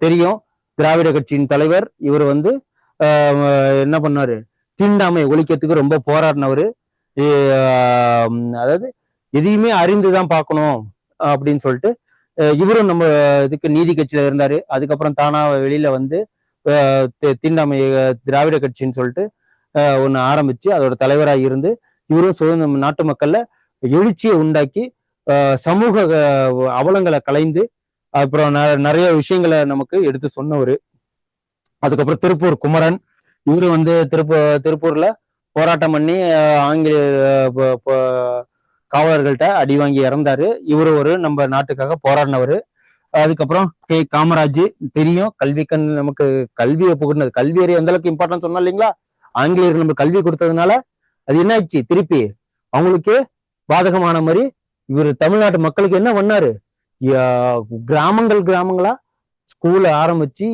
Speaker 1: தெரியும், திராவிட கட்சியின் தலைவர். இவர் என்ன பண்ணாரு, தீண்டாமை ஒழிக்கிறதுக்கு ரொம்ப போராடினவர். அதாவது எதையுமே அறிந்துதான் பார்க்கணும் அப்படின்னு சொல்லிட்டு இவரும் நம்ம இதுக்கு நீதி கட்சியில இருந்தாரு. அதுக்கப்புறம் தானா வெளியில தீண்டாமை திராவிட கட்சின்னு சொல்லிட்டு ஒண்ணு ஆரம்பிச்சு அதோட தலைவராக இருந்து இவரும் சுதந்திர நாட்டு மக்கள்ல எழுச்சியை உண்டாக்கி சமூக அவலங்களை கலைந்து அப்புறம் நிறைய விஷயங்களை நமக்கு எடுத்து சொன்னவர். அதுக்கப்புறம் திருப்பூர் குமரன், இவரு திருப்பூர்ல போராட்டம் பண்ணி ஆங்கிலேய காவலர்கள்ட்ட அடி வாங்கி இறந்தாரு. இவரு ஒரு நம்ம நாட்டுக்காக போராடினவர். அதுக்கப்புறம் கே. காமராஜ் தெரியும், கல்விக்கண், நமக்கு கல்வியை புகுந்தது, கல்வி அறிவு எந்த அளவுக்கு இம்பார்ட்டன்ஸ் சொன்னோம் இல்லைங்களா? ஆங்கிலேயர்கள் நம்ம கல்வி கொடுத்ததுனால அது என்ன ஆச்சு, திருப்பி அவங்களுக்கு பாதகமான மாதிரி இவர் தமிழ்நாட்டு மக்களுக்கு என்ன பண்ணாரு, கிராமங்களா ஸ்கூல ஆரம்பிச்சு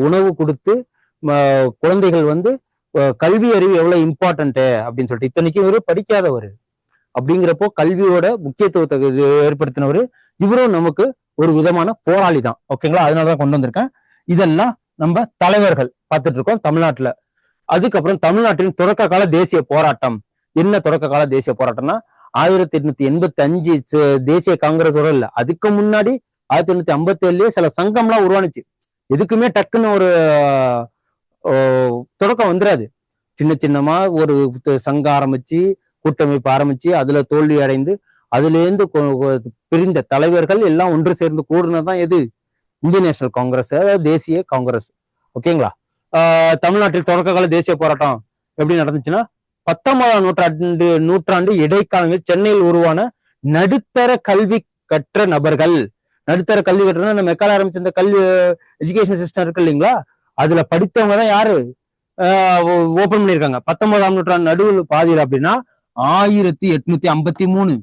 Speaker 1: உணவு கொடுத்து குழந்தைகள் கல்வி அறிவு எவ்வளவு இம்பார்ட்டன்ட் அப்படின்னு சொல்லிட்டு, இத்தனைக்கும் இவரு படிக்காதவர். அப்படிங்கிறப்போ கல்வியோட முக்கியத்துவத்தை ஏற்படுத்தினவர். இவரும் நமக்கு ஒரு விதமான போராளி தான். ஓகேங்களா? அதனாலதான் கொண்டு வந்திருக்கேன். இதெல்லாம் நம்ம தலைவர்கள் பார்த்துட்டு இருக்கோம் தமிழ்நாட்டுல. அதுக்கப்புறம் தமிழ்நாட்டின் தொடக்க கால தேசிய போராட்டம். என்ன தொடக்க கால தேசிய போராட்டம்னா 1885 தேசிய காங்கிரஸோட இல்ல, அதுக்கு முன்னாடி 1857 சில சங்கம்லாம் உருவானுச்சு. எதுக்குமே டக்குன்னு ஒரு தொடக்கம் வந்துடாது. சின்ன சின்னமா ஒரு சங்கம் ஆரம்பிச்சு, கூட்டமைப்பு ஆரம்பிச்சு, அதுல தோல்வி அடைந்து, அதுல இருந்து பிரிந்த தலைவர்கள் எல்லாம் ஒன்று சேர்ந்து கூடுனதான் எது? இந்தியன் நேஷனல் காங்கிரஸ், தேசிய காங்கிரஸ். ஓகேங்களா? தமிழ்நாட்டில் தொடக்க கால தேசிய போராட்டம் எப்படி நடந்துச்சுன்னா 19ஆம் நூற்றாண்டு இடைக்காலங்களில் சென்னையில் உருவான நடுத்தர கல்வி கற்ற நபர்கள். நடுத்தர கல்வி கற்றனா இந்த மெக்கால ஆரம்பிச்ச இந்த கல்வி எஜுகேஷன் சிஸ்டம் இருக்கு இல்லைங்களா, அதுல படித்தவங்க தான் யாரு ஓபன் பண்ணிருக்காங்க. 19ஆம் நூற்றாண்டு நடுவில் பாதியில் அப்படின்னா 1853.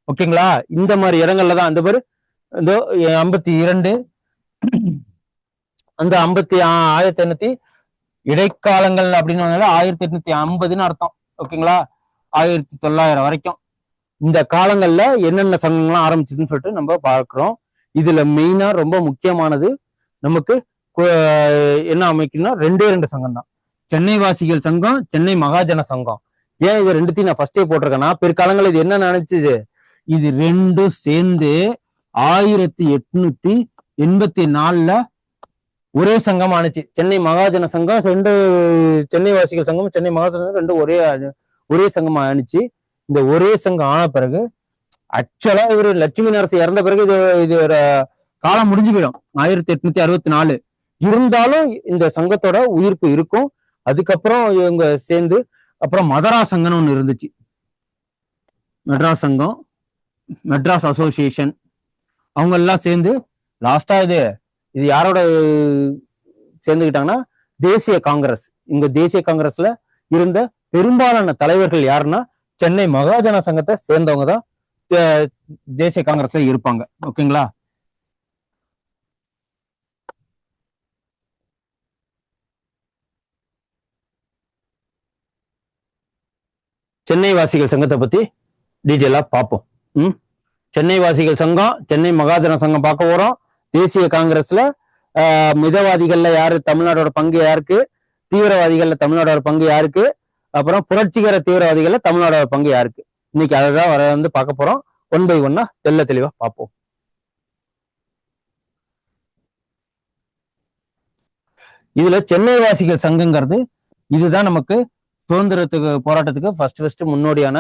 Speaker 1: ஓகேங்களா? இந்த மாதிரி இடங்கள்ல தான் அந்த பேரு இந்த 52 அந்த 1800 இடைக்காலங்கள் அப்படின்னு 1850ன்னு அர்த்தம். ஓகேங்களா? 1900 வரைக்கும் இந்த காலங்கள்ல என்னென்ன சங்கங்கள்லாம் ஆரம்பிச்சதுன்னு சொல்லிட்டு நம்ம பார்க்கிறோம். இதுல மெயினா ரொம்ப முக்கியமானது நமக்கு என்ன அமைக்கணும்னா 2 சங்கம் தான். சென்னை வாசிகள் சங்கம், சென்னை மகாஜன சங்கம். ஏன் இது ரெண்டுத்தையும் நான் ஃபர்ஸ்டே போட்டிருக்கேன்னா, பிற்காலங்கள் இது என்ன நினைச்சுது, இது ரெண்டும் சேர்ந்து 1884 ஒரே சங்கம் ஆனிச்சு. சென்னை மகாஜன சங்கம் சென்னை வாசிகள் சங்கம், சென்னை மகாஜன சங்கம் ரெண்டும் ஒரே சங்கம் ஆனிச்சு. இந்த ஒரே சங்கம் ஆன பிறகு ஆக்சுவலா இவர் லட்சுமி நரசு இறந்த பிறகு இது ஒரு காலம் முடிஞ்சு போயிடும் 1864. இருந்தாலும் இந்த சங்கத்தோட உயிர்ப்பு இருக்கும். அதுக்கப்புறம் இவங்க சேர்ந்து அப்புறம் மதராஸ் சங்கம்னு ஒண்ணு இருந்துச்சு. மெட்ராஸ் சங்கம், மெட்ராஸ் அசோசியேஷன், அவங்க எல்லாம் சேர்ந்து லாஸ்டா இது யாரோட சேர்ந்துக்கிட்டாங்கன்னா தேசிய காங்கிரஸ். இங்க தேசிய காங்கிரஸ்ல இருந்த பெரும்பாலான தலைவர்கள் யாருன்னா சென்னை மகாஜன சங்கத்தை சேர்ந்தவங்க தான் தேசிய காங்கிரஸ்ல இருப்பாங்க. ஓகேங்களா? சென்னை வாசிகள் சங்கத்தை பத்தி டீட்டெயிலா பார்ப்போம். சென்னை வாசிகள் சங்கம், சென்னை மகாஜன சங்கம் பார்க்க போறோம். தேசிய காங்கிரஸ்ல மிதவாதிகள்ல யாரு, தமிழ்நாடோட பங்கு யாருக்கு, தீவிரவாதிகள்ல தமிழ்நாடோட பங்கு யாருக்கு, அப்புறம் புரட்சிகர தீவிரவாதிகள்ல தமிழ்நாடோட பங்கு யாருக்கு, இன்னைக்கு அதை தான் வந்து பார்க்க போறோம். 1 by 1 தெளிவா பார்ப்போம். இதுல சென்னை வாசிகள் சங்கங்கிறது இதுதான் நமக்கு சுதந்திரத்துக்கு போராட்டத்துக்கு ஃபர்ஸ்ட் முன்னோடியான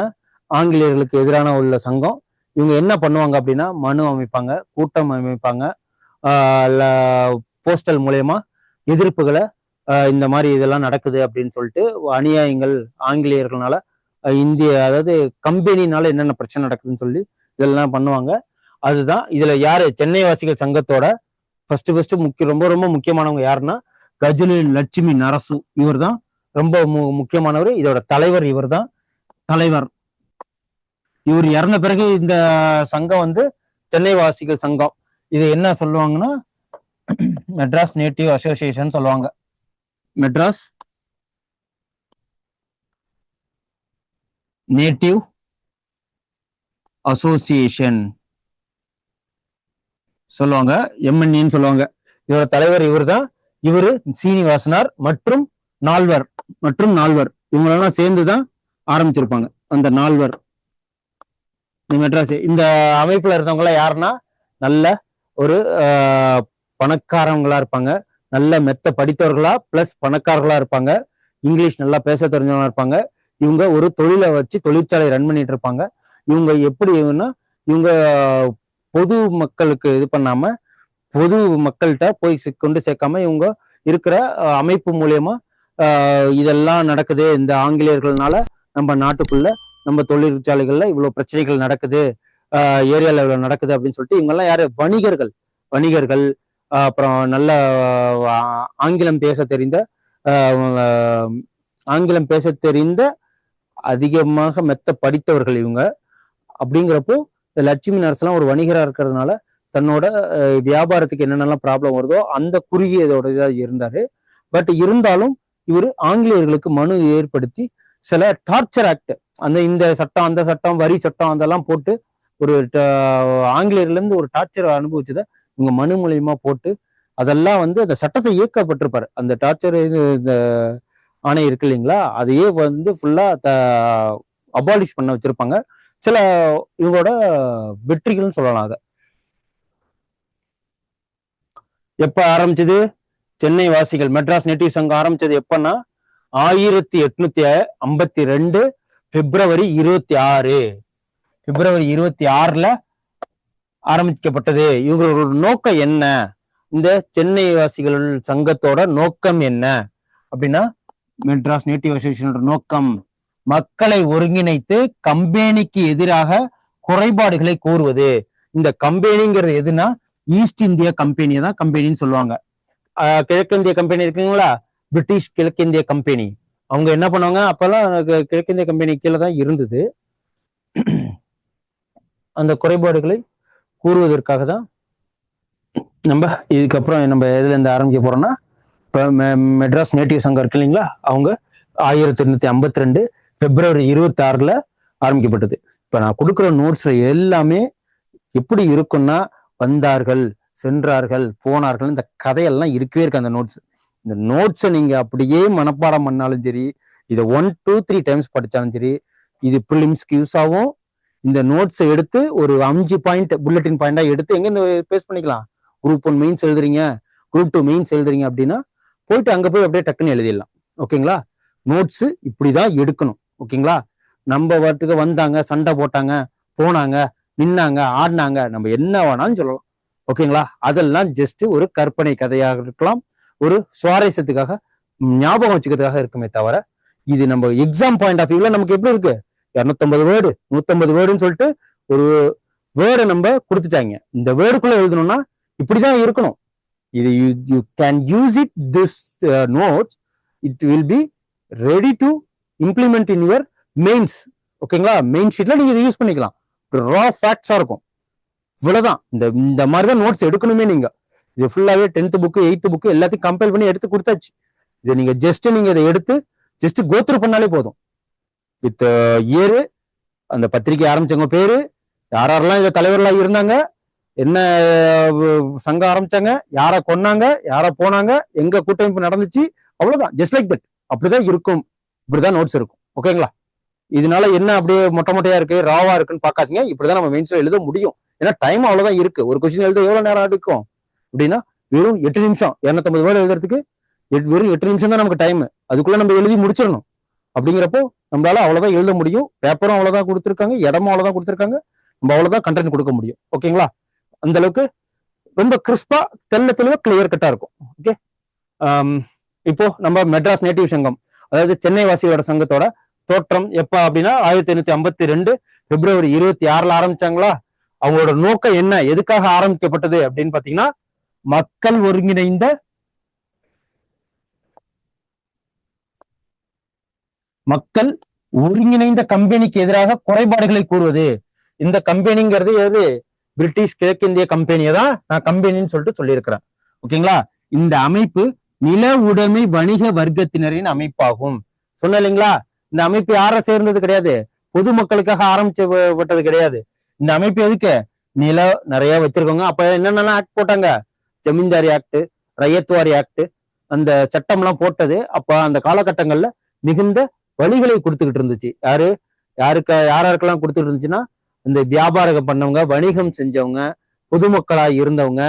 Speaker 1: ஆங்கிலேயர்களுக்கு எதிரான உள்ள சங்கம். இவங்க என்ன பண்ணுவாங்க அப்படின்னா மனு அமைப்பாங்க, கூட்டம் அமைப்பாங்க, போஸ்டல் மூலயமா எதிர்ப்புகளை இந்த மாதிரி இதெல்லாம் நடக்குது அப்படின்னு சொல்லிட்டு அநியாயங்கள் ஆங்கிலேயர்களால அதாவது கம்பெனினால என்னென்ன பிரச்சனை நடக்குதுன்னு சொல்லி இதெல்லாம் பண்ணுவாங்க. அதுதான் இதுல யாரு சென்னை வாசிகள் சங்கத்தோட ஃபர்ஸ்ட் ரொம்ப ரொம்ப முக்கியமானவங்க யாருன்னா கஜினி லட்சுமி நரசு. இவர் தான் ரொம்ப முக்கியமானவர். இதோட தலைவர் இவர் தான் தலைவர். இவர் இறந்த பிறகு இந்த சங்கம் வந்து சென்னை வாசிகள் சங்கம். இது என்ன சொல்லுவாங்கன்னா மெட்ராஸ் நேட்டிவ் அசோசியேஷன் சொல்லுவாங்க. மெட்ராஸ் நேட்டிவ் அசோசியேஷன் சொல்லுவாங்க, எம்என்இன்னு சொல்லுவாங்க. இதோட தலைவர் இவர் தான். இவரு சீனிவாசனார் மற்றும் நால்வர் இவங்களெல்லாம் சேர்ந்துதான் ஆரம்பிச்சிருப்பாங்க. அந்த நால்வர் மெட்ராஸ் இந்த அமைப்புல இருந்தவங்க எல்லாம் யாருன்னா நல்ல ஒரு பணக்காரவங்களா இருப்பாங்க, நல்ல மெத்த படித்தவர்களா பிளஸ் பணக்காரர்களா இருப்பாங்க, இங்கிலீஷ் நல்லா பேச தெரிஞ்சவங்களா இருப்பாங்க. இவங்க ஒரு தொழிலை வச்சு தொழிற்சாலை ரன் பண்ணிட்டு இருப்பாங்க. இவங்க எப்படின்னா இவங்க பொது மக்களுக்கு இது பண்ணாம பொது மக்கள்கிட்ட போய் கொண்டு சேர்க்காம இவங்க இருக்கிற அமைப்பு மூலியமா இதெல்லாம் நடக்குது, இந்த ஆங்கிலேயர்கள்னால நம்ம நாட்டுக்குள்ள நம்ம தொழிற்சாலைகள்ல இவ்வளவு பிரச்சனைகள் நடக்குது, ஏரியால இவ்வளவு நடக்குது அப்படின்னு சொல்லிட்டு இவங்கெல்லாம் யாரு வணிகர்கள் அப்புறம் நல்ல ஆங்கிலம் பேச தெரிந்த அதிகமாக மெத்த படித்தவர்கள் இவங்க. அப்படிங்கிறப்போ இந்த லட்சுமி நரசெல்லாம் ஒரு வணிகரா இருக்கிறதுனால தன்னோட வியாபாரத்துக்கு என்னென்னலாம் ப்ராப்ளம் வருதோ அந்த குறுகியதோட இதாக இருந்தாரு. பட் இருந்தாலும் இவர் ஆங்கிலேயர்களுக்கு மனு ஏற்படுத்தி சில டார்ச்சர் ஆக்ட், இந்த சட்டம் அந்த சட்டம் வரி சட்டம் அதெல்லாம் போட்டு ஒரு ஆங்கிலேயர்ல இருந்து ஒரு டார்ச்சர் அனுபவிச்சதை இவங்க மனு மூலியமா போட்டு அதெல்லாம் வந்து அந்த சட்டத்தை இயக்கப்பட்டிருப்பாரு. அந்த டார்ச்சர் இந்த ஆணை இருக்கு இல்லைங்களா, அதையே ஃபுல்லா அபாலிஷ் பண்ண வச்சிருப்பாங்க. சில இவங்களோட வெற்றிகள்னு சொல்லலாம். அதை எப்ப ஆரம்பிச்சது? சென்னை வாசிகள் மெட்ராஸ் நேட்டிவ் சங்கம் ஆரம்பிச்சது எப்பன்னா 1852 பிப்ரவரி 26. பிப்ரவரி 26ல ஆரம்பிக்கப்பட்டது. இவங்களோட நோக்கம் என்ன? இந்த சென்னை வாசிகள் சங்கத்தோட நோக்கம் என்ன அப்படின்னா, மெட்ராஸ் நேட்டிவ் அசோசியேஷனோட நோக்கம் மக்களை ஒருங்கிணைத்து கம்பெனிக்கு எதிராக குறைபாடுகளை கூறுவது. இந்த கம்பெனிங்கிறது எதுனா ஈஸ்ட் இந்தியா கம்பெனியை தான் கம்பெனின்னு சொல்லுவாங்க. கிழக்கிந்திய கம்பெனி இருக்குங்களா, பிரிட்டிஷ் கிழக்கிந்திய கம்பெனி, அவங்க என்ன பண்ணுவாங்க, அப்பெல்லாம் கிழக்கிந்திய கம்பெனி கீழே தான் இருந்தது. அந்த குறைபாடுகளை கூறுவதற்காக தான் நம்ம இதுக்கப்புறம் நம்ம எதுல இருந்து ஆரம்பிக்க போறோம்னா, இப்போ மெட்ராஸ் நேட்டிவ் சங்கம் இருக்கு இல்லைங்களா, அவங்க 1852 பிப்ரவரி 26ல ஆரம்பிக்கப்பட்டது. இப்ப நான் கொடுக்குற நோட்ஸ்ல எல்லாமே எப்படி இருக்கும்னா, வந்தார்கள், சென்றார்கள், போனார்கள், இந்த கதையெல்லாம் இருக்கவே இருக்கு. அந்த இந்த நோட்ஸை நீங்க அப்படியே மனப்பாடம் பண்ணாலும் சரி, இதை 1, 2, 3 டைம்ஸ் படிச்சாலும் சரி, இது ப்ரிலிம்ஸ்க்கு யூஸ் ஆகும். இந்த நோட்ஸை எடுத்து ஒரு 5 பாயிண்ட் புல்லட்டின் பாயிண்டா எடுத்து எங்க இந்த பேஸ்ட் பண்ணிக்கலாம். குரூப் 1 மெயின்ஸ் எழுதுறீங்க, குரூப் 2 மெயின்ஸ் எழுதுறீங்க அப்படின்னா போயிட்டு அங்க போய் அப்படியே டக்குன்னு எழுதிடலாம். ஓகேங்களா? நோட்ஸ் இப்படிதான் எடுக்கணும். ஓகேங்களா? நம்ம வாட்டுக்கு வந்தாங்க, சண்டை போட்டாங்க, போனாங்க, நின்னாங்க, ஆடினாங்க, நம்ம என்ன வேணாலும் சொல்லலாம். ஓகேங்களா? அதெல்லாம் ஜஸ்ட் ஒரு கற்பனை கதையாக இருக்கலாம், ஒரு சுவாரஸ்யத்துக்காக, ஞாபகம் வச்சுக்கிறதுக்காக இருக்குமே தவிர, இது நம்ம எக்ஸாம் பாயிண்ட் ஆஃப் வியூல நமக்கு எப்படி இருக்கு, 250 வேர்டு 150 வேர்டுன்னு சொல்லிட்டு ஒரு வேர்டை நம்ம கொடுத்துட்டாங்க. இந்த வேர்டுக்குள்ள எழுதணும்னா இப்படிதான் இருக்கணும். இது you can use it this notes, it will be ready to implement in your mains. ஓகேங்களா? மெயின் ஷீட்ல நீங்க இதை யூஸ் பண்ணிக்கலாம். ரா ஃபேக்ட்ஸா இருக்கும். இவ்வளவுதான். இந்த மாதிரி தான் நோட்ஸ் எடுக்கணுமே. நீங்க இது ஃபுல்லாவே 10th புக்கு 8th புக்கு எல்லாத்தையும் கம்பைல் பண்ணி எடுத்து கொடுத்தாச்சு. இதை நீங்க இதை எடுத்து ஜஸ்ட் கோத்ரூ பண்ணாலே போதும். வித் இயரு, அந்த பத்திரிகை ஆரம்பிச்சவங்க பேரு, யாரெல்லாம் இதை தலைவர்களா இருந்தாங்க, என்ன சங்கம் ஆரம்பிச்சாங்க, யாரை கொன்னாங்க, யாரை போனாங்க, எங்க கூட்டமைப்பு நடந்துச்சு, அவ்வளவுதான். Just like that. அப்படிதான் இருக்கும். இப்படிதான் நோட்ஸ் இருக்கும். ஓகேங்களா? இதனால என்ன அப்படியே மொட்டையா இருக்கு, ராவா இருக்குன்னு பாக்காதீங்க. இப்படிதான் நம்ம மெயின்ஸ்ல எழுத முடியும். ஏன்னா டைம் அவ்வளவுதான் இருக்கு. ஒரு கொஸ்டின் எழுத எவ்வளவு நேரம் எடுக்கும் அப்படின்னா, வெறும் 8 நிமிஷம். 250 வேர்டு எழுதுறதுக்கு வெறும் 8 நிமிஷம் தான் நமக்கு டைம். அதுக்குள்ள நம்ம எழுதி முடிச்சிடணும். அப்படிங்கிறப்போ நம்மளால அவ்வளவுதான் எழுத முடியும். பேப்பரும் அவ்வளவுதான் கொடுத்துருக்காங்க, இடமும் அவ்வளவுதான் கொடுத்துருக்காங்க. நம்ம அவ்வளவுதான் கண்டென்ட் கொடுக்க முடியும். ஓகேங்களா? அந்த அளவுக்கு ரொம்ப கிறிஸ்பா, தெளிவா கிளியர் கட்டா இருக்கும். ஓகே. இப்போ நம்ம மெட்ராஸ் நேட்டிவ் சங்கம், அதாவது சென்னை வாசிகளோட சங்கத்தோட தோற்றம் எப்ப அப்படின்னா 1852 பிப்ரவரி 26ல ஆரம்பிச்சாங்களா. அவங்களோட நோக்கம் என்ன, எதுக்காக ஆரம்பிக்கப்பட்டது அப்படின்னு பாத்தீங்கன்னா, மக்கள் ஒருங்கிணைந்த கம்பெனிக்கு எதிராக குறைபாடுகளை கூறுவது. இந்த கம்பெனிங்கிறது எது? பிரிட்டிஷ் கிழக்கிந்திய கம்பெனியை தான் நான் கம்பெனின்னு சொல்லிட்டு சொல்லியிருக்கிறேன். ஓகேங்களா? இந்த அமைப்பு நில உடைமை வணிக வர்க்கத்தினரின் அமைப்பாகும். சொன்ன இல்லைங்களா? இந்த அமைப்பு யாரை சேர்ந்தது கிடையாது, பொதுமக்களுக்காக ஆரம்பிச்சப்பட்டது கிடையாது. இந்த அமைப்பு எதுக்கு? நிலம் நிறைய வச்சிருக்கோங்க. அப்ப என்னென்னலாம் ஆக்ட் போட்டாங்க? ஜமீன்தாரி ஆக்ட், ரயத்வாரி ஆக்ட், அந்த சட்டம்லாம் போட்டது அப்ப அந்த காலகட்டங்கள்ல மிகுந்த வழிகளை கொடுத்துக்கிட்டு இருந்துச்சு. யாருக்கெல்லாம் கொடுத்துட்டு இருந்துச்சுன்னா, இந்த வியாபாரம் பண்ணவங்க, வணிகம் செஞ்சவங்க, பொதுமக்களா இருந்தவங்க,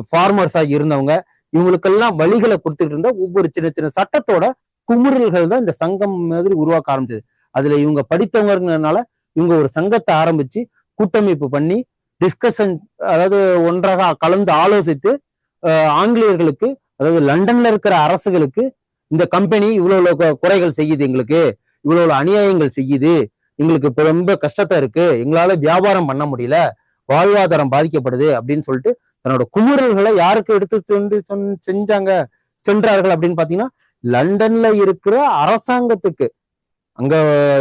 Speaker 1: ஃபார்மர்ஸா இருந்தவங்க, இவங்களுக்கெல்லாம் வழிகளை கொடுத்துட்டு இருந்த ஒவ்வொரு சின்ன சின்ன சட்டத்தோட குமுறல்கள் தான் இந்த சங்கம் மாதிரி உருவாக்க ஆரம்பிச்சது. அதுல இவங்க படித்தவங்கனால இவங்க ஒரு சங்கத்தை ஆரம்பிச்சு கூட்டமைப்பு பண்ணி டிஸ்கஷன், அதாவது ஒன்றாக கலந்து ஆலோசித்து ஆங்கிலேயர்களுக்கு, அதாவது லண்டன்ல இருக்கிற அரசுகளுக்கு, இந்த கம்பெனி இவ்வளவு குறைகள் செய்யுது, எங்களுக்கு இவ்வளவு அநியாயங்கள் செய்யுது, எங்களுக்கு இப்ப ரொம்ப கஷ்டத்தை இருக்கு, எங்களால வியாபாரம் பண்ண முடியல, வாழ்வாதாரம் பாதிக்கப்படுது அப்படின்னு சொல்லிட்டு தன்னோட குமுறல்களை யாருக்கு எடுத்து சென்றார்கள் அப்படின்னு பாத்தீங்கன்னா, லண்டன்ல இருக்கிற அரசாங்கத்துக்கு, அங்க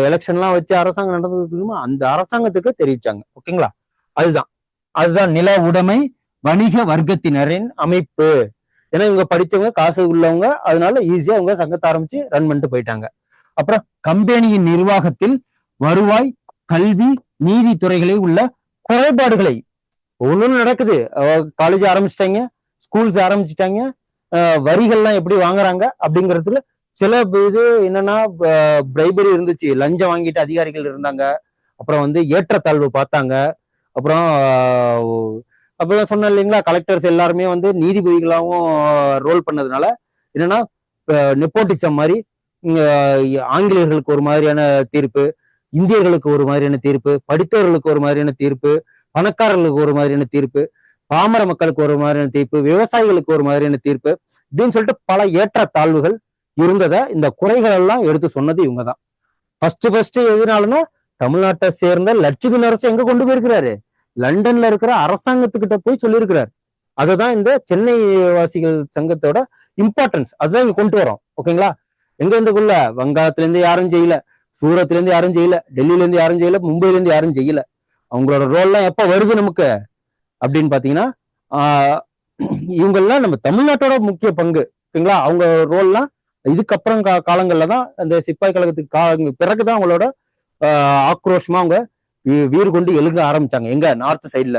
Speaker 1: எலெக்ஷன்லாம் வச்சு அரசாங்கம் நடந்ததுக்கு அந்த அரசாங்கத்துக்கு தெரிவிச்சாங்க. ஓகேங்களா? அதுதான் நில உடைமை வணிக வர்க்கத்தினரின் அமைப்பு. ஏன்னா இவங்க படிச்சவங்க, காசு உள்ளவங்க, அதனால ஈஸியா அவங்க சங்கத்தை ஆரம்பிச்சு ரன் பண்ணிட்டு போயிட்டாங்க. அப்புறம் கம்பெனியின் நிர்வாகத்தில் வருவாய், கல்வி, நீதித்துறைகளில் உள்ள குறைபாடுகளை, ஒண்ணும் நடக்குது, காலேஜ் ஆரம்பிச்சிட்டாங்க, ஸ்கூல்ஸ் ஆரம்பிச்சுட்டாங்க, வரிகள்லாம் எப்படி வாங்குறாங்க அப்படிங்கிறதுல சில இது என்னன்னா பிரைபரி இருந்துச்சு, லஞ்சம் வாங்கிட்டு அதிகாரிகள் இருந்தாங்க. அப்புறம் வந்து ஏற்றத்தாழ்வு பார்த்தாங்க. அப்புறம் அப்பதான் சொன்னேன் இல்லைங்களா, கலெக்டர்ஸ் எல்லாருமே வந்து நீதிபதிகளாகவும் ரோல் பண்ணதுனால என்னன்னா நெப்போட்டிசம் மாதிரி ஆங்கிலேயர்களுக்கு ஒரு மாதிரியான தீர்ப்பு, இந்தியர்களுக்கு ஒரு மாதிரியான தீர்ப்பு, படித்தவர்களுக்கு ஒரு மாதிரியான தீர்ப்பு, பணக்காரர்களுக்கு ஒரு மாதிரியான தீர்ப்பு, பாமர மக்களுக்கு ஒரு மாதிரியான தீர்ப்பு, விவசாயிகளுக்கு ஒரு மாதிரியான தீர்ப்பு அப்படின்னு சொல்லிட்டு பல ஏற்றத்தாழ்வுகள் இருந்ததை இந்த குறைகள் எல்லாம் எடுத்து சொன்னது இவங்க தான். ஃபர்ஸ்ட் எதுனாலும்னா தமிழ்நாட்டை சேர்ந்த லட்சுமி நரசு எங்க கொண்டு போயிருக்கிறாரு, லண்டன்ல இருக்கிற அரசாங்கத்துக்கிட்ட போய் சொல்லியிருக்கிறார். அதுதான் இந்த சென்னை வாசிகள் சங்கத்தோட இம்பார்ட்டன்ஸ், அதுதான் இங்க கொண்டு வரோம். ஓகேங்களா? எங்க இருந்துக்குள்ள வங்காளத்துல இருந்து யாரும் செய்யல, சூரத்ல இருந்து யாரும் செய்யல, டெல்லியில இருந்து யாரும் செய்யல, மும்பைல இருந்து யாரும் செய்யல. அவங்களோட ரோல்லாம் எப்ப வருது நமக்கு அப்படின்னு பாத்தீங்கன்னா இவங்கெல்லாம் நம்ம தமிழ்நாட்டோட முக்கிய பங்கு. ஓகேங்களா? அவங்க ரோல்லாம் இதுக்கப்புறம் காலங்கள்ல தான் அந்த சிப்பாய் கழகத்துக்கு பிறகுதான் அவங்களோட ஆக்ரோஷமா அவங்க வீறு கொண்டு எழுங்க ஆரம்பிச்சாங்க. எங்க நார்த் சைட்ல,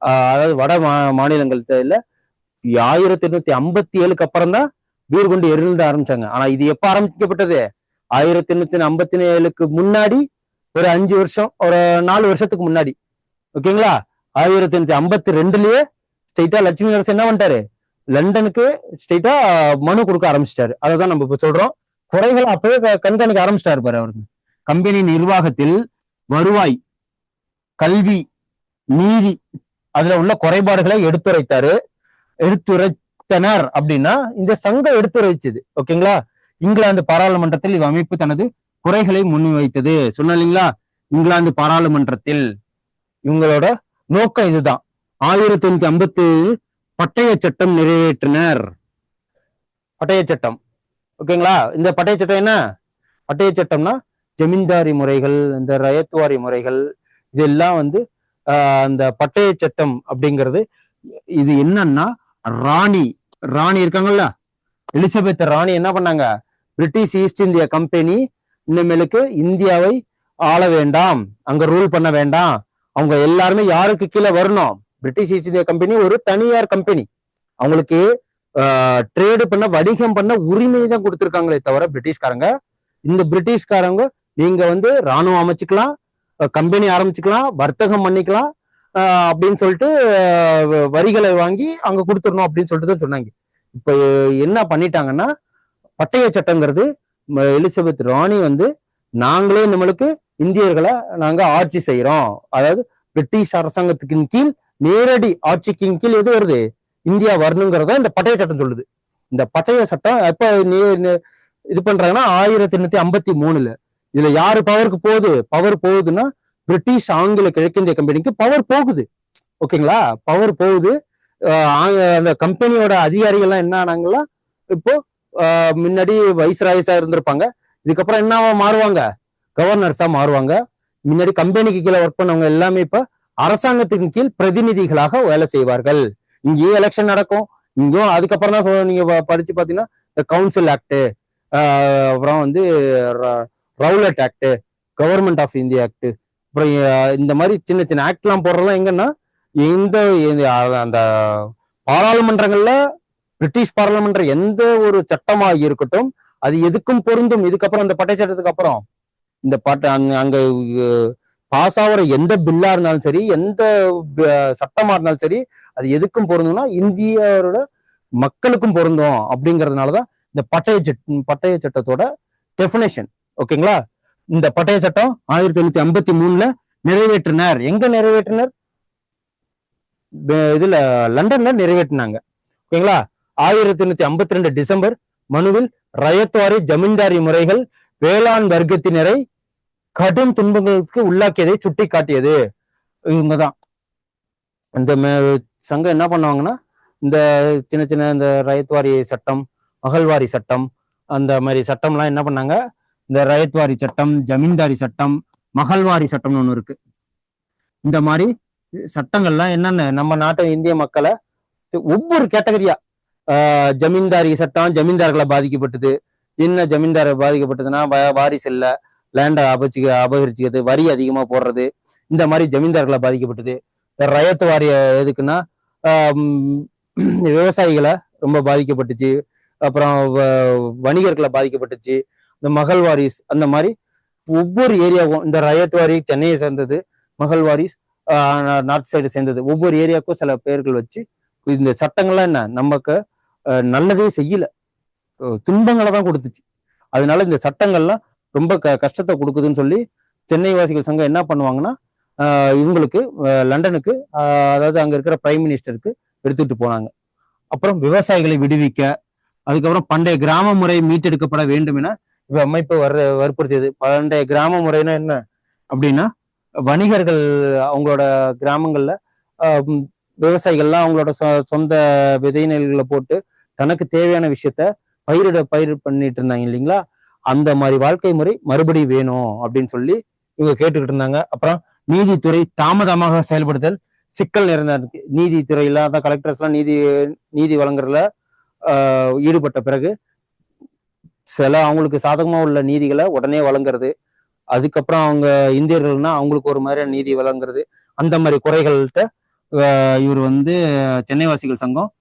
Speaker 1: அதாவது வட மாநிலங்கள் சைட்ல 1857 அப்புறம் தான் வீறு கொண்டு எழுந்த ஆரம்பிச்சாங்க. ஆனா இது எப்ப ஆரம்பிக்கப்பட்டது? 1857 முன்னாடி ஒரு 5 வருஷம், ஒரு 4 வருஷத்துக்கு முன்னாடி. ஓகேங்களா? 1852லயே ஸ்ட்ரெயிட்டா லட்சுமி நரசு என்ன பண்ணிட்டாரு, லண்டனுக்கு ஸ்ட்ரெயிட்டா மனு கொடுக்க ஆரம்பிச்சிட்டாரு. அதான் நம்ம இப்ப சொல்றோம். குறைகளை அப்பவே கண்காணிக்க ஆரம்பிச்சிட்டாரு பாரு அவருக்கு. கம்பெனி நிர்வாகத்தில் வருவாய், கல்வி, நீதி அதுல உள்ள குறைபாடுகளை எடுத்துரைத்தனர் அப்படின்னா இந்த சங்கம் எடுத்துரைச்சது. ஓகேங்களா? இங்கிலாந்து பாராளுமன்றத்தில் இவ் அமைப்பு தனது குறைகளை முன்வைத்தது. சொன்ன இல்லைங்களா, இங்கிலாந்து பாராளுமன்றத்தில் இவங்களோட நோக்கம் இதுதான். 1850 பட்டய சட்டம் நிறைவேற்றினர். பட்டய சட்டம். ஓகேங்களா? இந்த பட்டய சட்டம் என்ன? பட்டய சட்டம்னா ஜமீன்தாரி முறைகள், இந்த ரயத்வாரி முறைகள், இதெல்லாம் வந்து அந்த பட்டய சட்டம் அப்படிங்கிறது இது என்னன்னா, ராணி இருக்காங்கல்ல, எலிசபெத் ராணி என்ன பண்ணாங்க, பிரிட்டிஷ் ஈஸ்ட் இந்தியா கம்பெனி இனிமேலுக்கு இந்தியாவை ஆள வேண்டாம், அங்க ரூல் பண்ண வேண்டாம், அவங்க எல்லாருமே யாருக்கு கீழே வரணும், பிரிட்டிஷ் ஈஸ்ட் இந்தியா கம்பெனி ஒரு தனியார் கம்பெனி, அவங்களுக்கு ட்ரேடு பண்ண, வணிகம் பண்ண உரிமை தான் கொடுத்துருக்காங்களே தவிர பிரிட்டிஷ்காரங்க, இந்த பிரிட்டிஷ்காரங்க நீங்க வந்து ராணுவம் அமைச்சுக்கலாம், கம்பெனி ஆரம்பிச்சுக்கலாம், வர்த்தகம் பண்ணிக்கலாம் அப்படின்னு சொல்லிட்டு வரிகளை வாங்கி அங்க கொடுத்துடணும் அப்படின்னு சொல்லிட்டு தான் சொன்னாங்க. இப்ப என்ன பண்ணிட்டாங்கன்னா, பட்டய சட்டங்கிறது எலிசபெத் ராணி வந்து நாங்களே நம்மளுக்கு இந்தியர்களை நாங்க ஆட்சி செய்யறோம், அதாவது பிரிட்டிஷ் அரசாங்கத்துக்கின் கீழ் நேரடி ஆட்சிக்கின் கீழ் எது வருது, இந்தியா வரணுங்கிறத இந்த பட்டய சட்டம் சொல்லுது. இந்த பட்டய சட்டம் எப்ப இது பண்றாங்கன்னா 1853. இதுல யாரு பவருக்கு போகுது, பவர் போகுதுன்னா பிரிட்டிஷ் ஆங்கில கிழக்கிந்திய கம்பெனிக்கு பவர் போகுது. ஓகேங்களா? பவர் போகுது. அந்த கம்பெனியோட அதிகாரிகள்லாம் என்ன ஆனாங்களா, இப்போ முன்னாடி வைஸ்ராய்ஸா இருந்திருப்பாங்க, இதுக்கப்புறம் என்னவா மாறுவாங்க, கவர்னர்ஸா மாறுவாங்க. முன்னாடி கம்பெனிக்கு கீழே ஒர்க் பண்ணவங்க எல்லாமே இப்ப அரசாங்கத்தின் கீழ் பிரதிநிதிகளாக வேலை செய்வார்கள். இங்கேயும் எலெக்ஷன் நடக்கும், இங்கேயும் அதுக்கப்புறம் தான் நீங்க படிச்சு பாத்தீங்கன்னா இந்த கவுன்சில் ஆக்ட், அப்புறம் வந்து Rowlatt act, government of India act, அப்புறம் இந்த மாதிரி சின்ன சின்ன ஆக்ட் எல்லாம் போடுறதெல்லாம் எங்கன்னா இந்த அந்த பாராளுமன்றங்கள்ல பிரிட்டிஷ் பாராளுமன்றம் எந்த ஒரு சட்டமா இருக்கட்டும் அது எதுக்கும் பொருந்தும். இதுக்கப்புறம் இந்த பட்டை சட்டத்துக்கு அப்புறம் இந்த அங்க பாஸ் ஆகிற எந்த பில்லா இருந்தாலும் சரி, எந்த சட்டமா இருந்தாலும் சரி, அது எதுக்கும் பொருந்தும்னா இந்தியாவோட மக்களுக்கும் பொருந்தும் அப்படிங்கிறதுனாலதான் இந்த பட்டய சட்டத்தோட டெஃபினேஷன். ஓகேங்களா? இந்த பட்டய சட்டம் 1853 நிறைவேற்றினார். எங்க நிறைவேற்றினார்? இதுல லண்டன்ல நிறைவேற்றினாங்க. ஓகேங்களா? 1852 டிசம்பர் மனுவில் ரயத்வாரி ஜமீன்தாரி முறைகள் வேளாண் வர்க்கத்தினரை கடும் துன்பங்களுக்கு உள்ளாக்கியதை சுட்டி காட்டியது. இவங்கதான் இந்த சங்கம் என்ன பண்ணுவாங்கன்னா, இந்த சின்ன சின்ன இந்த ரயத்வாரி சட்டம், மகள்வாரி சட்டம், அந்த மாதிரி சட்டம்லாம் என்ன பண்ணாங்க, இந்த ரயத்வாரி சட்டம், ஜமீன்தாரி சட்டம், மகள்வாரி சட்டம்னு ஒண்ணு இருக்கு. இந்த மாதிரி சட்டங்கள்லாம் என்னென்ன நம்ம நாட்டு இந்திய மக்களை ஒவ்வொரு கேட்டகரியா, ஜமீன்தாரி சட்டம் ஜமீன்தார்களை பாதிக்கப்பட்டது. என்ன ஜமீன்தார் பாதிக்கப்பட்டதுன்னா, வாரிசு இல்ல, லேண்டை அபகரிச்சுக்கிறது, வரி அதிகமா போடுறது, இந்த மாதிரி ஜமீன்தார்களை பாதிக்கப்பட்டது. ரயத்து வாரிய எதுக்குன்னா விவசாயிகளை ரொம்ப பாதிக்கப்பட்டுச்சு. அப்புறம் வணிகர்களை பாதிக்கப்பட்டுச்சு. இந்த மகள் வாரிஸ் அந்த மாதிரி ஒவ்வொரு ஏரியாவும், இந்த ரயத் வாரி சென்னையை சேர்ந்தது, மகள் வாரிஸ் நார்த் சைடு சேர்ந்தது, ஒவ்வொரு ஏரியாவுக்கும் சில பெயர்கள் வச்சு இந்த சட்டங்கள்லாம் என்ன நமக்கு நல்லதே செய்யல, துன்பங்களை தான் கொடுத்துச்சு. அதனால இந்த சட்டங்கள்லாம் ரொம்ப கஷ்டத்தை கொடுக்குதுன்னு சொல்லி சென்னை வாசிகள் சங்கம் என்ன பண்ணுவாங்கன்னா இவங்களுக்கு லண்டனுக்கு அதாவது அங்க இருக்கிற பிரைம் மினிஸ்டருக்கு எடுத்துட்டு போனாங்க. அப்புறம் விவசாயிகளை விடுவிக்க, அதுக்கப்புறம் பண்டைய கிராம முறை மீட்டெடுக்கப்பட வேண்டும் என அமைப்பு வற்புறுத்தியது. பண்டைய கிராம முறைன்னா என்ன அப்படின்னா, வணிகர்கள் அவங்களோட கிராமங்கள்ல விவசாயிகள்லாம் அவங்களோட சொந்த விதை நெல்களை போட்டு தனக்கு தேவையான விஷயத்த பயிர் பண்ணிட்டு இருந்தாங்க இல்லைங்களா, அந்த மாதிரி வாழ்க்கை முறை மறுபடியும் வேணும் அப்படின்னு சொல்லி இவங்க கேட்டுக்கிட்டு இருந்தாங்க. அப்புறம் நீதித்துறை தாமதமாக செயல்படுதல் சிக்கல் நிறைந்த நீதித்துறை இல்லாத கலெக்டர்ஸ் எல்லாம் நீதி வழங்குறதுல ஈடுபட்ட பிறகு சில அவங்களுக்கு சாதகமா உள்ள நீதிகளை உடனே வழங்குறது, அதுக்கப்புறம் அவங்க இந்தியர்கள்னா அவங்களுக்கு ஒரு மாதிரியான நீதி வழங்குறது, அந்த மாதிரி குறைகள்கிட்ட இவர் சென்னை வாசிகள் சங்கம்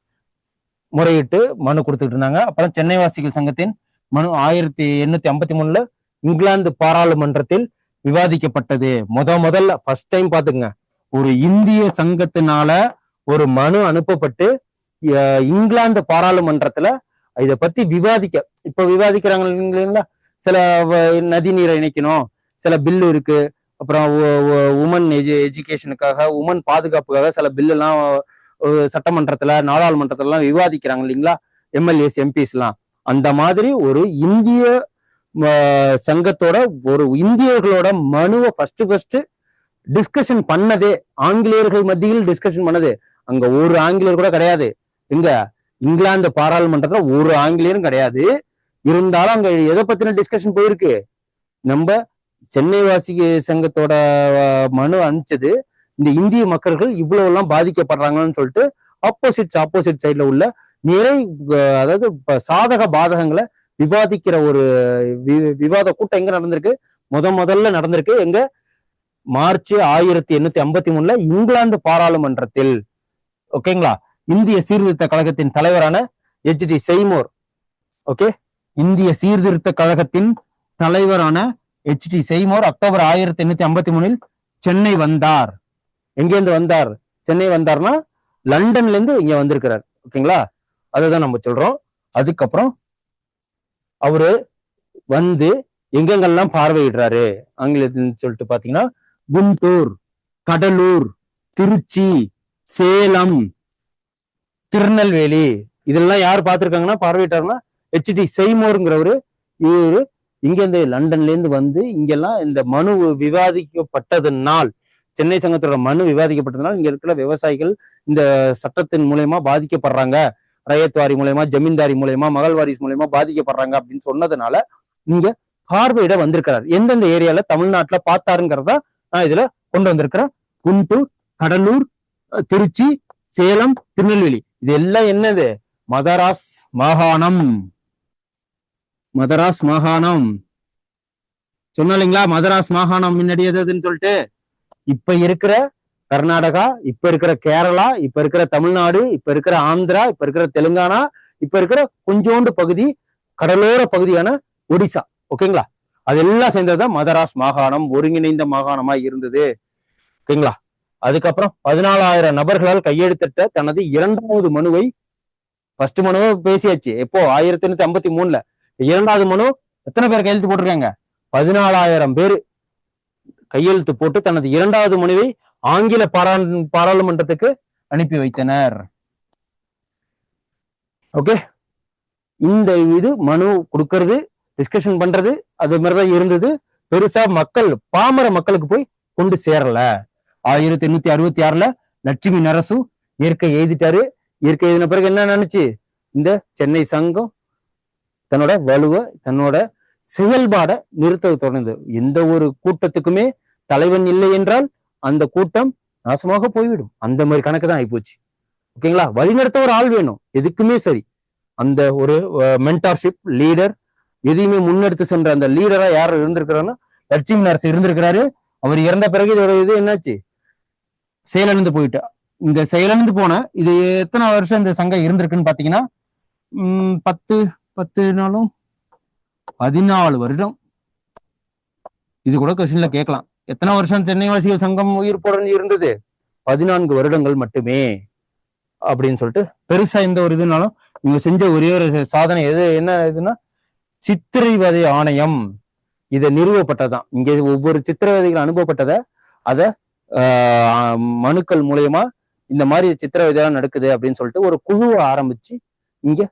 Speaker 1: முறையிட்டு மனு கொடுத்துட்டு இருந்தாங்க. அப்புறம் சென்னை வாசிகள் சங்கத்தின் மனு 1853 இங்கிலாந்து பாராளுமன்றத்தில் விவாதிக்கப்பட்டது. முதல்ல ஃபர்ஸ்ட் டைம் பாத்துங்க, ஒரு இந்திய சங்கத்தினால ஒரு மனு அனுப்பப்பட்டு இங்கிலாந்து பாராளுமன்றத்துல இதை பத்தி இப்ப விவாதிக்கிறாங்க இல்லைங்களா, சில நதி நீரை இணைக்கணும், சில பில்லு இருக்கு, அப்புறம் உமன் எஜுகேஷனுக்காக உமன் பாதுகாப்புக்காக சில பில்லு எல்லாம் சட்டமன்றத்துல நாடாளுமன்றத்துல எல்லாம் விவாதிக்கிறாங்க இல்லைங்களா, எம்எல்ஏஸ் எம்பிஸ் எல்லாம். அந்த மாதிரி ஒரு இந்திய சங்கத்தோட ஒரு இந்தியர்களோட மனுவை ஃபர்ஸ்ட் டிஸ்கஷன் பண்ணதே ஆங்கிலேயர்கள் மத்தியில் டிஸ்கஷன் பண்ணது. அங்க ஒரு ஆங்கிலேயர் கூட கிடையாது. இங்க இங்கிலாந்து பாராளுமன்றத்துல ஒரு ஆங்கிலேயரும் கிடையாது. இருந்தாலும் அங்க எதை பத்தின டிஸ்கஷன் போயிருக்கு, நம்ம சென்னை வாசி சங்கத்தோட மனு அனுப்பிச்சது இந்த இந்திய மக்கள்கள் இவ்வளவு எல்லாம் பாதிக்கப்படுறாங்கன்னு சொல்லிட்டு ஆப்போசிட் சைட்ல உள்ள நிறை அதாவது சாதக பாதகங்களை விவாதிக்கிற ஒரு விவாத கூட்டம் எங்க நடந்திருக்கு, முதல்ல நடந்திருக்கு எங்க, மார்ச் 1853 இங்கிலாந்து பாராளுமன்றத்தில். ஓகேங்களா, இந்திய சீர்திருத்த கழகத்தின் தலைவரான H.D. செய்மோர், ஓகே, இந்திய சீர்திருத்த கழகத்தின் தலைவரான H.D. செய்மோர் அக்டோபர் 1853 சென்னை வந்தார். எங்கேருந்து வந்தார்? சென்னை வந்தார்னா லண்டன்ல இருந்து இங்க வந்திருக்கிறார். ஓகேங்களா, அதுதான் நம்ம சொல்றோம். அதுக்கப்புறம் அவரு எங்கெங்கெல்லாம் பார்வையிடுறாரு ஆங்கிலத்தில் சொல்லிட்டு பாத்தீங்கன்னா, குண்டூர், கடலூர், திருச்சி, சேலம், திருநெல்வேலி, இதெல்லாம் யார் பார்த்திருக்காங்கன்னா பார்வையிட்டாருன்னா H.D. செய்மோருங்கிறவரு. இவரு இங்க லண்டன்ல இருந்து இங்கெல்லாம் இந்த மனு விவாதிக்கப்பட்டதுனால், சென்னை சங்கத்தோட மனு விவாதிக்கப்பட்டதுனால் இங்க இருக்கிற விவசாயிகள் இந்த சட்டத்தின் மூலயமா பாதிக்கப்படுறாங்க, ரயத்வாரி மூலயமா, ஜமீன்தாரி மூலயமா, மகள் வாரிஸ் மூலயமா பாதிக்கப்படுறாங்க அப்படின்னு சொன்னதுனால இங்க பார்வையிட வந்திருக்கிறார். எந்தெந்த ஏரியால தமிழ்நாட்டுல பார்த்தாருங்கிறதா நான் இதுல கொண்டு வந்திருக்கிறேன். குண்டூர், கடலூர், திருச்சி, சேலம், திருநெல்வேலி, இது எல்லாம் என்னது, மதராஸ் மாகாணம். மதராஸ் மாகாணம் சொன்ன இல்லைங்களா, மதராஸ் மாகாணம் முன்னாடி எதுன்னு சொல்லிட்டு. இப்ப இருக்கிற கர்நாடகா, இப்ப இருக்கிற கேரளா, இப்ப இருக்கிற தமிழ்நாடு, இப்ப இருக்கிற ஆந்திரா, இப்ப இருக்கிற தெலுங்கானா, இப்ப இருக்கிற கொஞ்சோண்டு பகுதி கடலோர பகுதியான ஒடிசா, ஓகேங்களா, அதெல்லாம் சேர்ந்ததுதான் மதராஸ் மாகாணம், ஒருங்கிணைந்த மாகாணமா இருந்தது. ஓகேங்களா, அதுக்கப்புறம் 14,000 நபர்களால் கையெழுத்திட்ட தனது இரண்டாவது மனுவை, ஃபர்ஸ்ட் மனுவை பேசியாச்சு எப்போ 1853, இரண்டாவது மனு எத்தனை பேர் கையெழுத்து போட்டிருக்காங்க? 14,000 பேரு கையெழுத்து போட்டு தனது இரண்டாவது மனுவை ஆங்கில பாராளுமன்றத்துக்கு அனுப்பி வைத்தனர். ஓகே, இந்த இது மனு கொடுக்கறது, டிஸ்கஷன் பண்றது, அது மாதிரிதான் இருந்தது. பெருசா பாமர மக்களுக்கு போய் கொண்டு சேரல. 1866 லட்சுமி நரசு இயற்கை எழுதிட்டாரு. இயற்கை எழுதின பிறகு என்ன நினைச்சு, இந்த சென்னை சங்கம் தன்னோட வலுவை, தன்னோட செயல்பாட நிறுத்த தொடர்ந்து. எந்த ஒரு கூட்டத்துக்குமே தலைவன் இல்லை என்றால் அந்த கூட்டம் நாசமாக போய்விடும். அந்த மாதிரி கணக்கு தான் ஆயிப்போச்சு. ஓகேங்களா, வழிநடத்த ஒரு ஆள் வேணும் எதுக்குமே சரி. அந்த ஒரு மென்டார்ஷிப் லீடர், எதையுமே முன்னெடுத்து சென்ற அந்த லீடரா யார் இருந்திருக்கிறாருன்னா லட்சுமி நரசு இருந்திருக்கிறாரு. அவர் இறந்த பிறகு இதோட இது என்னாச்சு, செயலிழந்து போயிட்டா. இந்த செயலிழந்து போன இது எத்தனை வருஷம் இந்த சங்கம் இருந்திருக்குன்னு பாத்தீங்கன்னா 10 10 நாளும் 14 வருடம். இது கூட கொஸ்டின்ல கேட்கலாம். எத்தனை வருஷம் சென்னை வாசிகள் சங்கம் உயிர்ப்புடன் இருந்தது? 14 வருடங்கள் மட்டுமே அப்படின்னு சொல்லிட்டு பெருசா எந்த ஒரு இதுனாலும் இவங்க செஞ்ச ஒரே ஒரு சாதனை என்ன இதுன்னா சித்திரவதை ஆணையம். இதை நிறுவப்பட்டதான். இங்க ஒவ்வொரு சித்திரவதைகள் அனுபவப்பட்டதை அதை மனுக்கள் மூலயமா இந்த மாதிரி சித்திரவதையெல்லாம் நடக்குது அப்படின்னு சொல்லிட்டு ஒரு குழுவை ஆரம்பிச்சு இங்க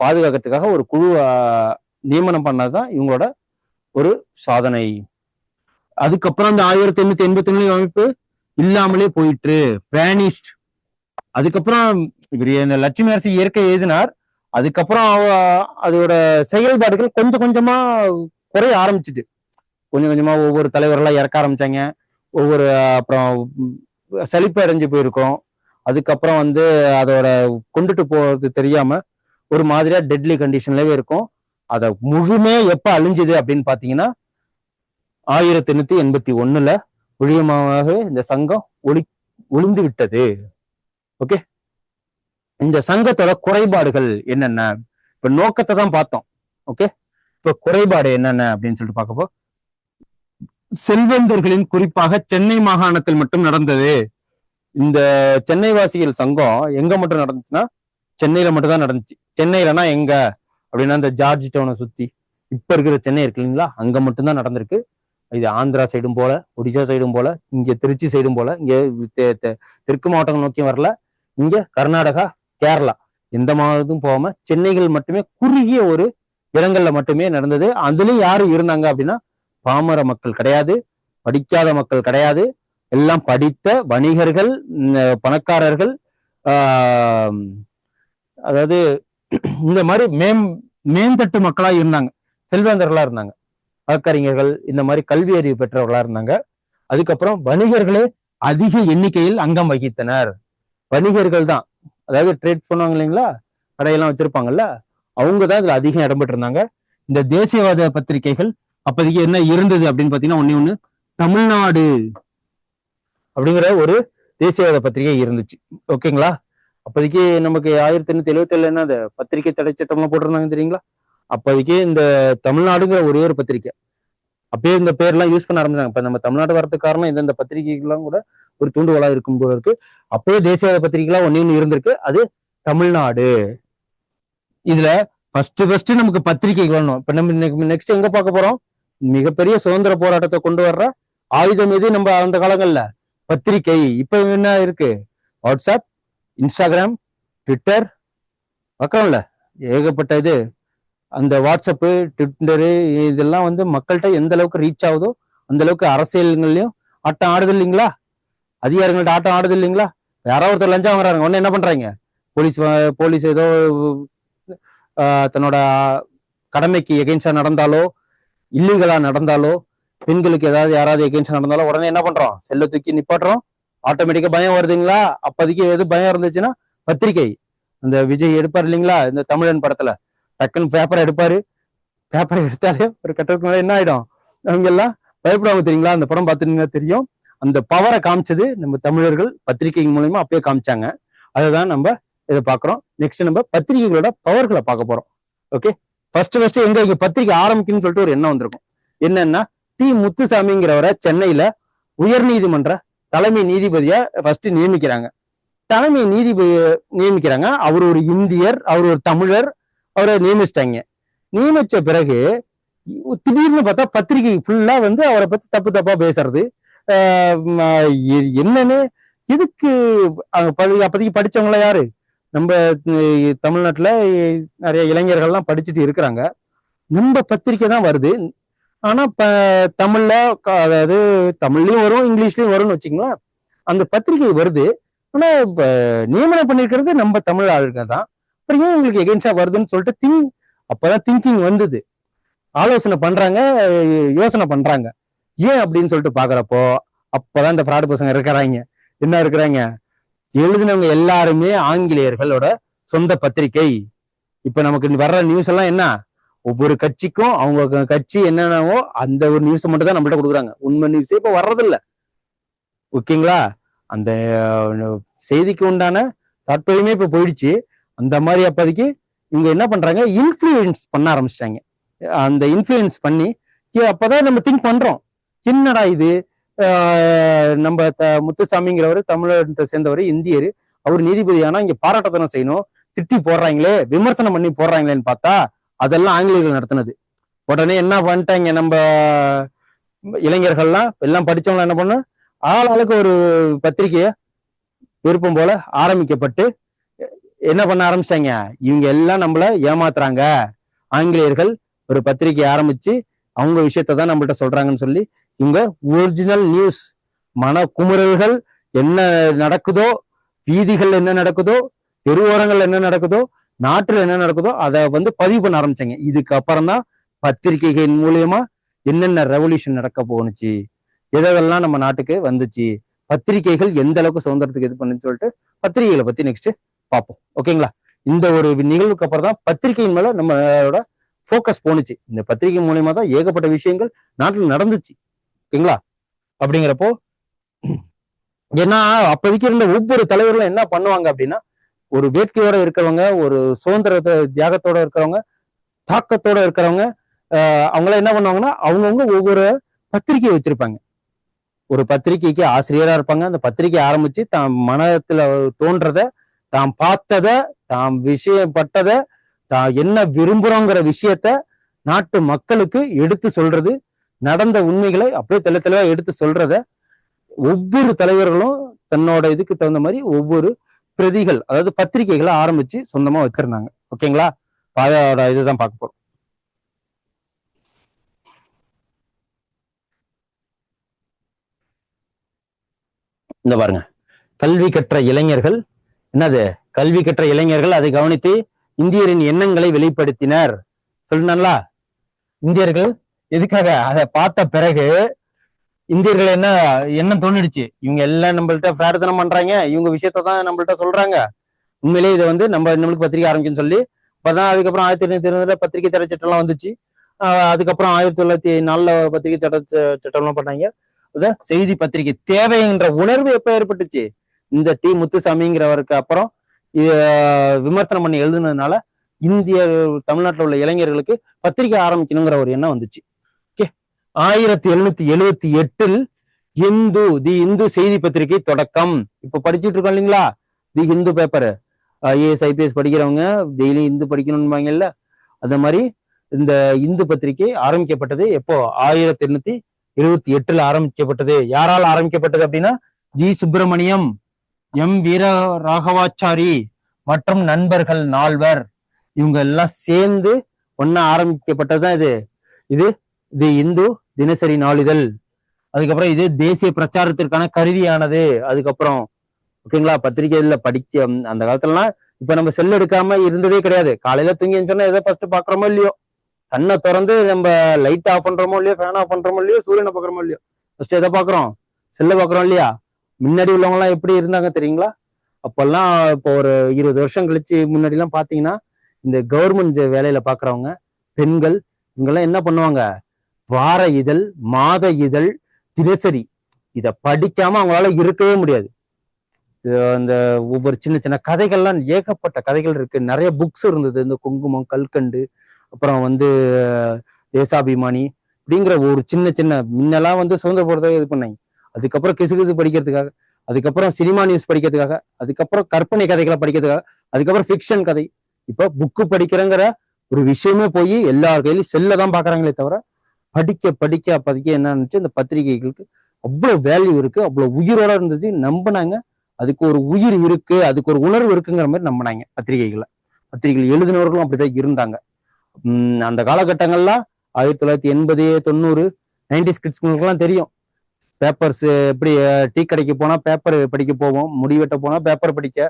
Speaker 1: பாதுகாக்கிறதுக்காக ஒரு குழு நியமனம் பண்ணதுதான் இவங்களோட ஒரு சாதனை. அதுக்கப்புறம் அந்த 1887 அமைப்பு இல்லாமலே போயிட்டு வேனிஸ்ட். அதுக்கப்புறம் இவர் லட்சுமி அரசு இயற்கை எழுதினார். அதுக்கப்புறம் அதோட செயல்பாடுகள் கொஞ்சம் கொஞ்சமா குறைய ஆரம்பிச்சுட்டு கொஞ்சம் கொஞ்சமா ஒவ்வொரு தலைவர்களா இறக்க ஆரம்பிச்சாங்க. ஒவ்வொரு அப்புறம் சலிப்பு அடைஞ்சு போயிருக்கோம். அதுக்கப்புறம் அதோட கொண்டுட்டு போறது தெரியாம ஒரு மாதிரியா டெட்லி கண்டிஷன்லவே இருக்கும். அதை முழுமையா எப்ப அழிஞ்சுது அப்படின்னு பாத்தீங்கன்னா 1881 ஒழியமாகவே இந்த சங்கம் ஒளிந்து விட்டது. ஓகே, இந்த சங்கத்தோட குறைபாடுகள் என்னென்ன? இப்ப நோக்கத்தை தான் பார்த்தோம். ஓகே, இப்ப குறைபாடு என்னென்ன அப்படின்னு சொல்லிட்டு பார்க்கப்போ செல்வந்தர்களின் குறிப்பாக சென்னை மாகாணத்தில் மட்டும் நடந்தது. இந்த சென்னை வாசிகள் சங்கம் எங்க மட்டும் நடந்துச்சுன்னா சென்னையில மட்டும் தான் நடந்துச்சு. சென்னையிலனா எங்க அப்படின்னா இந்த ஜார்ஜ் டவுனை சுத்தி இப்ப இருக்கிற சென்னை இருக்கு இல்லைங்களா, அங்க மட்டும்தான் நடந்திருக்கு. இது ஆந்திரா சைடும் போல, ஒடிசா சைடும் போல, இங்க திருச்சி சைடும் போல, இங்க தெற்கு மாவட்டங்கள் நோக்கியும் வரல. இங்க கர்நாடகா, கேரளா எந்த மாவட்டத்தும் போகாம சென்னைகள் மட்டுமே குறுகிய ஒரு இடங்கள்ல மட்டுமே நடந்தது. அதுலயும் யாரு இருந்தாங்க அப்படின்னா பாமர மக்கள் கிடையாது, படிக்காத மக்கள் கிடையாது, எல்லாம் படித்த வணிகர்கள், பணக்காரர்கள், அதாவது இந்த மாதிரி மேந்தட்டு மக்களா இருந்தாங்க, செல்வந்தர்களா இருந்தாங்க, வழக்கறிஞர்கள், இந்த மாதிரி கல்வி அறிவு பெற்றவர்களா இருந்தாங்க. அதுக்கப்புறம் வணிகர்களே அதிக எண்ணிக்கையில் அங்கம் வகித்தனர். வணிகர்கள் தான், அதாவது ட்ரேட் பண்ணுவாங்க இல்லைங்களா, கடையெல்லாம் வச்சிருப்பாங்கல்ல, அவங்க தான் இதுல அதிகம் இடம்பெற்று இருந்தாங்க. இந்த தேசியவாத பத்திரிகைகள் அப்போதைக்கு என்ன இருந்தது அப்படின்னு பாத்தீங்கன்னா ஒண்ணு தமிழ்நாடு அப்படிங்கிற ஒரு தேசியவாத பத்திரிகை இருந்துச்சு. ஓகேங்களா, அப்போதைக்கு நமக்கு 1877 என்ன பத்திரிகை தடை சட்டம்லாம் போட்டிருந்தாங்க தெரியுங்களா. அப்போதைக்கு இந்த தமிழ்நாடுங்கிற ஒரே ஒரு பத்திரிகை, அப்பயே இந்த பேர்லாம் யூஸ் பண்ண ஆரம்பிச்சாங்க. இப்ப நம்ம தமிழ்நாடு வரதுக்கு காரணம் இந்த பத்திரிகைகள்லாம் கூட ஒரு தூண்டுகோலா இருக்கும் போல இருக்கு. அப்பயே தேசியவாத பத்திரிகைலாம் ஒன்னு இருந்திருக்கு, அது தமிழ்நாடு. இதுல ஃபர்ஸ்ட் நமக்கு பத்திரிகைகள் வரணும். இப்ப நம்ம நெக்ஸ்ட் எங்க பார்க்க போறோம்? மிகப்பெரிய சுதந்திர போராட்டத்தை கொண்டு வர்ற ஆயுதம் எது நம்ம அந்த காலங்கள்ல? பத்திரிகை. இப்ப என்ன இருக்கு? வாட்ஸ்அப், இன்ஸ்டாகிராம், ட்விட்டர், பார்க்கலாம்ல, ஏகப்பட்ட இது. அந்த வாட்ஸ்அப்பு, ட்விட்டரு இதெல்லாம் மக்கள்கிட்ட எந்த அளவுக்கு ரீச் ஆகுதோ அந்த அளவுக்கு அரசியல்கள்லயும் ஆட்டம் ஆடுது இல்லைங்களா, அதிகாரிகள்ட்ட ஆட்டம் ஆடுது இல்லைங்களா. யாராவது ஒருத்தர் லஞ்சம் வாங்குறாங்க, உடனே என்ன பண்றாங்க, போலீஸ் ஏதோ தன்னோட கடமைக்கு எகென்ஸ்டா நடந்தாலோ, இல்லீகலா நடந்தாலோ, பெண்களுக்கு ஏதாவது யாராவது எகென்ஸ்டா நடந்தாலோ உடனே என்ன பண்றோம், செல்ல தூக்கி நிப்பாட்டுறோம். ஆட்டோமேட்டிக்கா பயம் வருதுங்களா. அப்போதைக்கு எது பயம் இருந்துச்சுன்னா பத்திரிகை. அந்த விஜய் எடுப்பார் இல்லைங்களா இந்த தமிழன் படத்துல, டக்குன்னு பேப்பரை எடுப்பாரு. பேப்பரை எடுத்தாலே ஒரு கட்டத்துக்கு மேல என்ன ஆயிடும், அவங்க எல்லாம் பயப்படுவாங்க தெரியுங்களா. அந்த படம் பார்த்துட்டீங்கன்னா தெரியும். அந்த பவரை காமிச்சது நம்ம தமிழர்கள் பத்திரிகை மூலயமா அப்பயே காமிச்சாங்க. அதுதான் நம்ம இதை பாக்குறோம். நெக்ஸ்ட் நம்ம பத்திரிகைகளோட பவர்களை பார்க்க போறோம். ஓகே, ஃபர்ஸ்ட் எங்க இங்க பத்திரிகை ஆரம்பிக்குன்னு சொல்லிட்டு ஒரு எண்ணம் வந்திருக்கும். என்னன்னா, டி முத்துசாமிங்கிறவரை சென்னையில உயர் நீதிமன்ற தலைமை நீதிபதியா ஃபர்ஸ்ட் நியமிக்கிறாங்க. தலைமை நீதிபதி நியமிக்கிறாங்க. அவர் ஒரு இந்தியர், அவர் ஒரு தமிழர், அவரை நியமிச்சிட்டாங்க. நியமிச்ச பிறகு திடீர்னு பார்த்தா பத்திரிகை ஃபுல்லா அவரை பத்தி தப்பு தப்பா பேசுறது. என்னன்னு இதுக்கு அப்போதைக்கு படிச்சவங்கள யாரு, நம்ம தமிழ்நாட்டுல நிறைய இளைஞர்கள்லாம் படிச்சுட்டு இருக்கிறாங்க. நம்ம பத்திரிக்கை தான் வருது. ஆனா தமிழ்ல, அதாவது தமிழ்லயும் வரும், இங்கிலீஷ்லயும் வரும்னு வச்சுங்களேன். அந்த பத்திரிகை வருது. ஆனா இப்ப நியமனம் பண்ணிருக்கிறது நம்ம தமிழ் ஆளுங்க தான். அப்புறம் ஏன் உங்களுக்கு எகென்ஸ்டா வருதுன்னு சொல்லிட்டு அப்பதான் திங்கிங் வந்தது. ஆலோசனை பண்றாங்க, யோசனை பண்றாங்க. ஏன் அப்படின்னு சொல்லிட்டு பாக்குறப்போ அப்பதான் இந்த ஃப்ராடு பசங்க இருக்கிறாங்க. என்ன இருக்கிறாங்க, எழுதினவங்க எல்லாருமே ஆங்கிலேயர்களோட சொந்த பத்திரிகை. இப்ப நமக்கு வர்ற நியூஸ் எல்லாம் என்ன, ஒவ்வொரு கட்சிக்கும் அவங்க கட்சி என்னென்னவோ அந்த ஒரு நியூஸ் மட்டும் தான் நம்மள்ட்ட கொடுக்குறாங்க. உண்மை நியூஸே இப்ப வர்றதில்ல. ஓகேங்களா, அந்த செய்திக்கு உண்டான தாற்பயமே இப்ப போயிடுச்சு. அந்த மாதிரி அப்போதைக்கு இவங்க என்ன பண்றாங்க, இன்ஃப்ளூயன்ஸ் பண்ண ஆரம்பிச்சிட்டாங்க. அந்த இன்ஃப்ளூயன்ஸ் பண்ணி அப்பதான் நம்ம திங்க் பண்றோம், என்னடா இது, நம்ம முத்துசாமிங்கிறவர் தமிழகத்தை சேர்ந்தவர், இந்தியர், அவர் நீதிபதி ஆனா இங்க பாராட்டத்தனை செய்யணும், திட்டி போடுறாங்களே, விமர்சனம் பண்ணி போடுறாங்களேன்னு பார்த்தா அதெல்லாம் ஆங்கிலேயர்கள் நடத்தினது. உடனே என்ன பண்ணிட்டாங்க, நம்ம இளைஞர்கள்லாம் எல்லாம் படிச்சவங்க என்ன பண்ண, ஆளாளுக்கு ஒரு பத்திரிகைய விருப்பம் போல ஆரம்பிக்கப்பட்டு என்ன பண்ண ஆரம்பிச்சிட்டாங்க, இவங்க எல்லாம் நம்மள ஏமாத்துறாங்க, ஆங்கிலேயர்கள் ஒரு பத்திரிகை ஆரம்பிச்சு அவங்க விஷயத்தான் நம்மள்ட்ட சொல்றாங்கன்னு சொல்லி இவங்க ஒரிஜினல் நியூஸ், மன குமுறல்கள் என்ன நடக்குதோ, வீதிகள் என்ன நடக்குதோ, தெருவோரங்கள் என்ன நடக்குதோ, நாட்டில் என்ன நடக்குதோ அதை பதிவு பண்ண ஆரம்பிச்சாங்க. இதுக்கு அப்புறம் தான் பத்திரிகைகள் மூலியமா என்னென்ன ரெவல்யூஷன் நடக்க போனுச்சு, எதெல்லாம் நம்ம நாட்டுக்கு வந்துச்சு, பத்திரிகைகள் எந்த அளவுக்கு சுதந்திரத்துக்கு இது பண்ணுன்னு சொல்லிட்டு பத்திரிகைகளை பத்தி நெக்ஸ்ட் பார்ப்போம். ஓகேங்களா? இந்த ஒரு நிகழ்வுக்கு அப்புறம் தான் பத்திரிகையின் மேல நம்மளோட போக்கஸ் போனுச்சு. இந்த பத்திரிகை மூலியமா தான் ஏகப்பட்ட விஷயங்கள் நாட்டில் நடந்துச்சு. ஓகேங்களா? அப்படிங்கிறப்போ ஏன்னா அப்போதைக்கு இருந்த ஒவ்வொரு தலைவர்களும் என்ன பண்ணுவாங்க அப்படின்னா, ஒரு வேட்கையோட இருக்கிறவங்க, ஒரு சுதந்திர தியாகத்தோட இருக்கிறவங்க, தாக்கத்தோட இருக்கிறவங்க, அவங்களாம் என்ன பண்ணுவாங்கன்னா அவங்கவுங்க ஒவ்வொரு பத்திரிகை வச்சிருப்பாங்க. ஒரு பத்திரிகைக்கு ஆசிரியரா இருப்பாங்க. அந்த பத்திரிகை ஆரம்பிச்சு தாம் மனத்துல தோன்றத, தாம் பார்த்தத, தாம் விஷயப்பட்டத, தான் என்ன விரும்புறோங்கிற விஷயத்த நாட்டு மக்களுக்கு எடுத்து சொல்றது, நடந்த உண்மைகளை அப்படியே தெளிவா தெளிவா எடுத்து சொல்றத ஒவ்வொரு தலைவர்களும் தன்னோட இதுக்கு தகுந்த மாதிரி ஒவ்வொரு பிரதிகள், அதாவது பத்திரிகைகளை ஆரம்பிச்சு சொந்தமா வச்சிருந்தாங்க. ஓகேங்களா? அதோட இதுதான் பார்க்க போறோம். இந்த பாருங்க, கல்வி கற்ற இளைஞர்கள், என்னது கல்வி கற்ற இளைஞர்கள் அதை கவனித்து இந்தியரின் எண்ணங்களை வெளிப்படுத்தினர் சொல்லுங்களா. இந்தியர்கள் எதுக்காக அதை பார்த்த பிறகு இந்தியர்கள் என்ன எண்ணம் தோணிடுச்சு, இவங்க எல்லாம் நம்மள்ட்ட பிரார்த்தனம் பண்றாங்க, இவங்க விஷயத்தான் நம்மள்ட்ட சொல்றாங்க, உண்மையிலேயே இதை நம்மளுக்கு பத்திரிகை ஆரம்பிக்குன்னு சொல்லி அப்பதான் அதுக்கப்புறம் 1920 பத்திரிகை தடை சட்டம் எல்லாம் வந்துச்சு. அதுக்கப்புறம் 1904 பத்திரிகை சட்டம் எல்லாம் பண்ணாங்க. செய்தி பத்திரிகை தேவைன்ற உணர்வு எப்ப ஏற்பட்டுச்சு, இந்த டி முத்துசாமிங்கிறவருக்கு அப்புறம் விமர்சனம் பண்ணி எழுதுனதுனால இந்திய தமிழ்நாட்டில் உள்ள இளைஞர்களுக்கு பத்திரிகை ஆரம்பிக்கணுங்கிற ஒரு எண்ணம் வந்துச்சு. ஓகே, 1778 தி இந்து செய்தி பத்திரிகை தொடக்கம். இப்ப படிச்சுட்டு இருக்கோம் இல்லைங்களா, தி ஹிந்து பேப்பர். ஐஏஎஸ் ஐபிஎஸ் படிக்கிறவங்க டெய்லி இந்து படிக்கணும்பாங்கல்ல, அந்த மாதிரி இந்த இந்து பத்திரிகை ஆரம்பிக்கப்பட்டது எப்போ, 1878 ஆரம்பிக்கப்பட்டது. யாரால் ஆரம்பிக்கப்பட்டது அப்படின்னா, ஜி சுப்பிரமணியம், எம் வீர ராகவாச்சாரி மற்றும் நண்பர்கள் 4 இவங்க எல்லாம் சேர்ந்து ஒன்னா ஆரம்பிக்கப்பட்டதுதான் இது இது இந்து தினசரி நாளிதழ். அதுக்கப்புறம் இது தேசிய பிரச்சாரத்திற்கான கருவியானது. அதுக்கப்புறம் ஓகேங்களா, பத்திரிகைல படிக்க அந்த காலத்துலலாம் இப்ப நம்ம செல் எடுக்காம இருந்ததே கிடையாது. காலையில தூங்கி சொன்னா எதை ஃபர்ஸ்ட் பாக்குறோமோ இல்லையோ, கண்ணை திறந்து நம்ம லைட் ஆஃப் பண்றோமோ இல்லையோ, ஃபேன் ஆஃப் பண்றோமோ இல்லையோ, சூரியனை பாக்குறோமோ இல்லையோ, ஃபர்ஸ்ட் எதை பாக்குறோம், செல்ல பாக்குறோம் இல்லையா. முன்னாடி உள்ளவங்க எல்லாம் எப்படி இருந்தாங்க தெரியுங்களா, அப்பெல்லாம் இப்போ ஒரு 20 வருஷம் கழிச்சு முன்னாடி எல்லாம் பாத்தீங்கன்னா, இந்த கவர்மெண்ட் வேலையில பாக்குறவங்க பெண்கள் இவங்கெல்லாம் என்ன பண்ணுவாங்க, வார இதழ், மாத இதழ், தினசரி இத படிக்காம அவங்களால இருக்கவே முடியாது. அந்த ஒவ்வொரு சின்ன சின்ன கதைகள்லாம் ஏகப்பட்ட கதைகள் இருக்கு, நிறைய புக்ஸ் இருந்தது. இந்த குங்குமம், கல்கண்டு, அப்புறம் தேசாபிமானி அப்படிங்கிற ஒரு சின்ன சின்ன முன்னெல்லாம் சுதந்திர போறதை இது பண்ணாங்க. அதுக்கப்புறம் கிசு படிக்கிறதுக்காக, அதுக்கப்புறம் சினிமா நியூஸ் படிக்கிறதுக்காக, அதுக்கப்புறம் கற்பனை கதைகளை படிக்கிறதுக்காக, அதுக்கப்புறம் ஃபிக்ஷன் கதை. இப்போ புக்கு படிக்கிறங்கிற ஒரு விஷயமே போய் எல்லார் கையிலும் செல்ல தான் பாக்குறாங்களே தவிர, படிக்க படிக்க அப்போதைக்கு என்ன இருந்துச்சு, இந்த பத்திரிகைகளுக்கு அவ்வளவு வேல்யூ இருக்கு, அவ்வளவு உயிரோட இருந்துச்சு, நம்பினாங்க. அதுக்கு ஒரு உயிர் இருக்கு, அதுக்கு ஒரு உணர்வு இருக்குங்கிற மாதிரி நம்பினாங்க பத்திரிகைகள் எழுதினவர்களும் அப்படிதான் இருந்தாங்க. அந்த காலகட்டங்கள்லாம் 1980 90 90s கிட்ஸ்களுக்கெல்லாம் தெரியும். பேப்பர்ஸ் எப்படி, டீ கடைக்கு போனா பேப்பர் படிக்க போவோம், முடிவெட்ட போனா பேப்பர் படிக்க,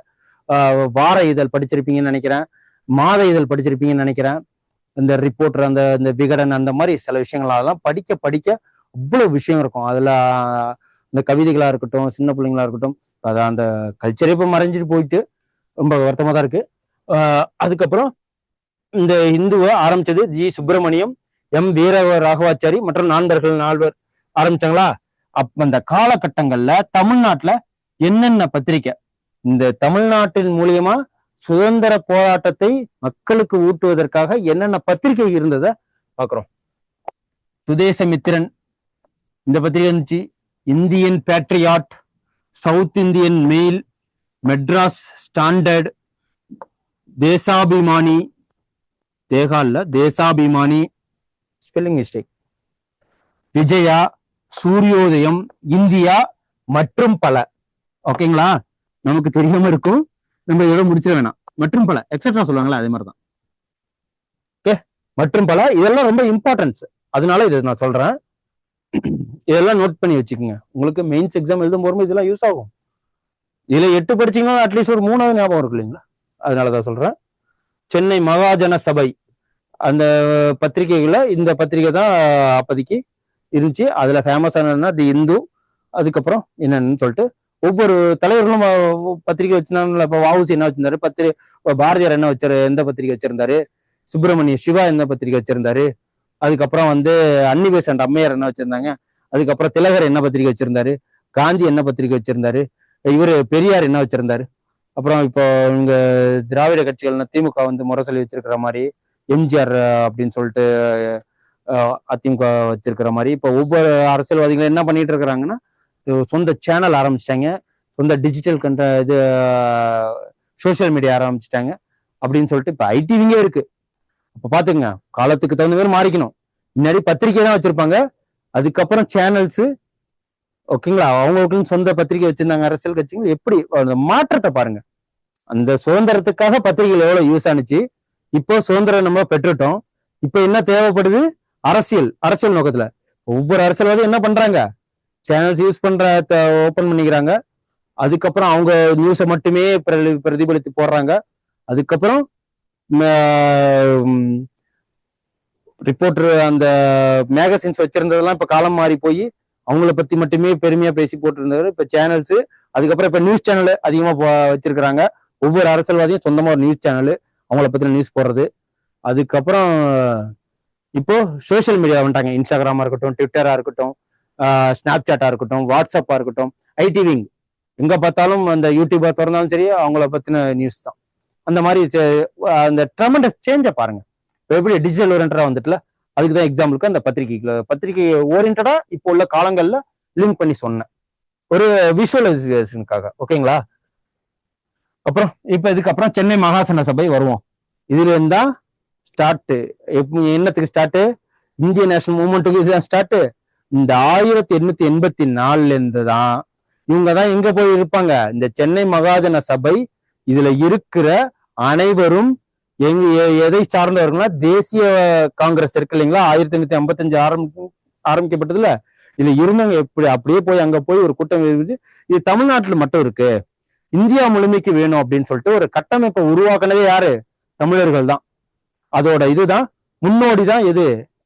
Speaker 1: வார இதழ் படிச்சிருப்பீங்கன்னு நினைக்கிறேன், மாத இதழ் படிச்சிருப்பீங்கன்னு நினைக்கிறேன், இந்த ரிப்போர்ட்டர், இந்த விகடன், அந்த மாதிரி சில விஷயங்களாலாம் படிக்க படிக்க அவ்வளவு விஷயம் இருக்கும். அதுல இந்த கவிதைகளா இருக்கட்டும், சின்ன பிள்ளைங்களா இருக்கட்டும், அதான் அந்த கல்ச்சரே இப்ப மறைஞ்சிட்டு போயிட்டு ரொம்ப வருத்தமா தான் இருக்கு. அதுக்கப்புறம் இந்த இந்துவை ஆரம்பிச்சது ஜி சுப்பிரமணியம், எம் வீர ராகவாச்சாரி மற்றும் நண்பர்கள் 4 ஆரம்பிச்சாங்களா. அப்ப அந்த காலகட்டங்கள்ல தமிழ்நாட்டுல என்னென்ன பத்திரிக்கை, இந்த தமிழ்நாட்டின் மூலியமா சுதந்திர போராட்டத்தை மக்களுக்கு ஊட்டுவதற்காக என்னென்ன பத்திரிகை இருந்ததை பாக்குறோம். சுதேசமித்திரன் இந்த பத்திரிகை இருந்துச்சு, Indian Patriot, South Indian Mail, Madras Standard, Deshabhimani, Deshabhimani, spelling mistake, Vijaya, Suryodayam, India மற்றும் பல. ஓகேங்களா, நமக்கு தெரியாம இருக்கும், நம்ம இதோட முடிச்சிட வேணாம். மற்றும் பல எக்ஸெட்ரா சொல்லுவாங்களா, அதே மாதிரிதான். ஓகே, மற்றும் பல இதெல்லாம் ரொம்ப இம்பார்ட்டன்ஸ், அதனால இதை நான் சொல்றேன். இதெல்லாம் நோட் பண்ணி வச்சுக்கோங்க, உங்களுக்கு மெயின்ஸ் எக்ஸாம் எழுதும் போது இதெல்லாம் யூஸ் ஆகும். இதுல 8 படிச்சீங்கன்னா அட்லீஸ்ட் ஒரு 3வது ஞாபகம் இருக்கு இல்லைங்களா, அதனாலதான் சொல்றேன். சென்னை மகாஜன சபை அந்த பத்திரிகைகளை இந்த பத்திரிகை தான் அப்போதைக்கு இருந்துச்சு. அதுல ஃபேமஸ் ஆனதுன்னா தி இந்து. அதுக்கப்புறம் என்னன்னு சொல்லிட்டு ஒவ்வொரு தலைவர்களும் பத்திரிகை வச்சிருந்தாங்க. இப்போ வஉசி என்ன வச்சிருந்தாரு, பாரதியார் என்ன எந்த பத்திரிகை வச்சிருந்தாரு, சுப்பிரமணிய சிவா என்ன பத்திரிகை வச்சிருந்தாரு, அதுக்கப்புறம் அன்னி பெசன்ட் அம்மையார் என்ன வச்சிருந்தாங்க, அதுக்கப்புறம் திலகர் என்ன பத்திரிகை வச்சிருந்தாரு, காந்தி என்ன பத்திரிகை வச்சிருந்தாரு, இவரு பெரியார் என்ன வச்சிருந்தாரு, அப்புறம் இப்போ இங்க திராவிட கட்சிகள் திமுக முரசொலி வச்சிருக்கிற மாதிரி, எம்ஜிஆர் அப்படின்னு சொல்லிட்டு அதிமுக வச்சிருக்கிற மாதிரி இப்போ ஒவ்வொரு அரசியல்வாதிகளும் என்ன பண்ணிட்டு இருக்கிறாங்கன்னா சொந்த சேனல் ஆரம்பிச்சிட்டாங்க, சொந்த டிஜிட்டல் சோசியல் மீடியா ஆரம்பிச்சிட்டாங்க அப்படின்னு சொல்லிட்டு இப்போ ஐடிவிங்கே இருக்கு. அப்ப பாத்துங்க, காலத்துக்கு தகுந்த மாதிரி மாறிக்கணும். முன்னாடி பத்திரிகை தான் வச்சிருப்பாங்க, அதுக்கப்புறம் சேனல்ஸ். ஓகேங்களா, அவங்களுக்குன்னு சொந்த பத்திரிகை வச்சிருந்தாங்க அரசியல் கட்சிகள். எப்படி அந்த மாற்றத்தை பாருங்க. அந்த சுதந்திரத்துக்காக பத்திரிகைகள் எவ்வளவு யூஸ் ஆனிச்சு. இப்போ சுதந்திரம் நம்ம பெற்றுட்டோம், இப்ப என்ன தேவைப்படுது, அரசியல் நோக்கத்துல ஒவ்வொரு அரசியல்வாதியும் என்ன பண்றாங்க, சேனல்ஸ் யூஸ் பண்ற ஓபன் பண்ணிக்கிறாங்க. அதுக்கப்புறம் அவங்க நியூஸை மட்டுமே பிரதிபலித்து போடுறாங்க. அதுக்கப்புறம் ரிப்போர்ட்டர் அந்த மேகசின்ஸ் வச்சிருந்ததெல்லாம் இப்ப காலம் மாறி போய் அவங்கள பத்தி மட்டுமே பெருமையா பேசி போட்டிருந்தாரு. இப்ப சேனல்ஸ், அதுக்கப்புறம் இப்ப நியூஸ் சேனல் அதிகமா வச்சிருக்கிறாங்க. ஒவ்வொரு அரசியல்வாதியும் சொந்தமா ஒரு நியூஸ் சேனல், அவங்கள பத்தின நியூஸ் போடுறது. அதுக்கப்புறம் இப்போ சோசியல் மீடியா வந்துட்டாங்க. இன்ஸ்டாகிராமா இருக்கட்டும், ட்விட்டரா இருக்கட்டும், ஸ்னாப் சாட்டா இருக்கட்டும், வாட்ஸ்அப்பா இருக்கட்டும், ஐடிவிங், எங்க பார்த்தாலும் அந்த யூடியூபா திறந்தாலும் சரி அவங்கள பத்தின நியூஸ் தான். அந்த மாதிரி அந்த ட்ரெமெண்டஸ் சேஞ்சை பாருங்க. எப்படி டிஜிட்டல் ஓரியன்டா வந்துட்டுல, அதுக்கு தான் எக்ஸாம்பிளுக்கு அந்த பத்திரிகை ஓரியன்டா இப்போ உள்ள காலங்கள்ல லிங்க் பண்ணி சொன்னேன், ஒரு விஷுவலைசேஷனுக்காக. ஓகேங்களா, அப்புறம் இப்ப இதுக்கப்புறம் சென்னை மகாசன சபை வருவோம். இதுல இருந்தா ஸ்டார்ட். என்னத்துக்கு ஸ்டார்ட், இந்திய நேஷனல் மூவ்மெண்ட்டுக்கு இதுதான் ஸ்டார்ட். இந்த 1884 இருந்து தான் இவங்க தான் எங்க போய் இருப்பாங்க, இந்த சென்னை மகாஜன சபை. இதுல இருக்கிற அனைவரும் எதை சார்ந்தவர்கள்னா தேசிய காங்கிரஸ் இருக்கு இல்லைங்களா, 1855 ஆரம்பிக்கப்பட்டதுல இதுல இருந்தவங்க எப்படி அப்படியே போய் அங்க போய் ஒரு கூட்டம் இருந்து, இது தமிழ்நாட்டுல மட்டும் இருக்கு, இந்தியா முழுமைக்கு வேணும் அப்படின்னு சொல்லிட்டு ஒரு கட்டமைப்பை உருவாக்குனதே யாரு, தமிழர்கள் தான். அதோட இதுதான் முன்னோடி தான், எது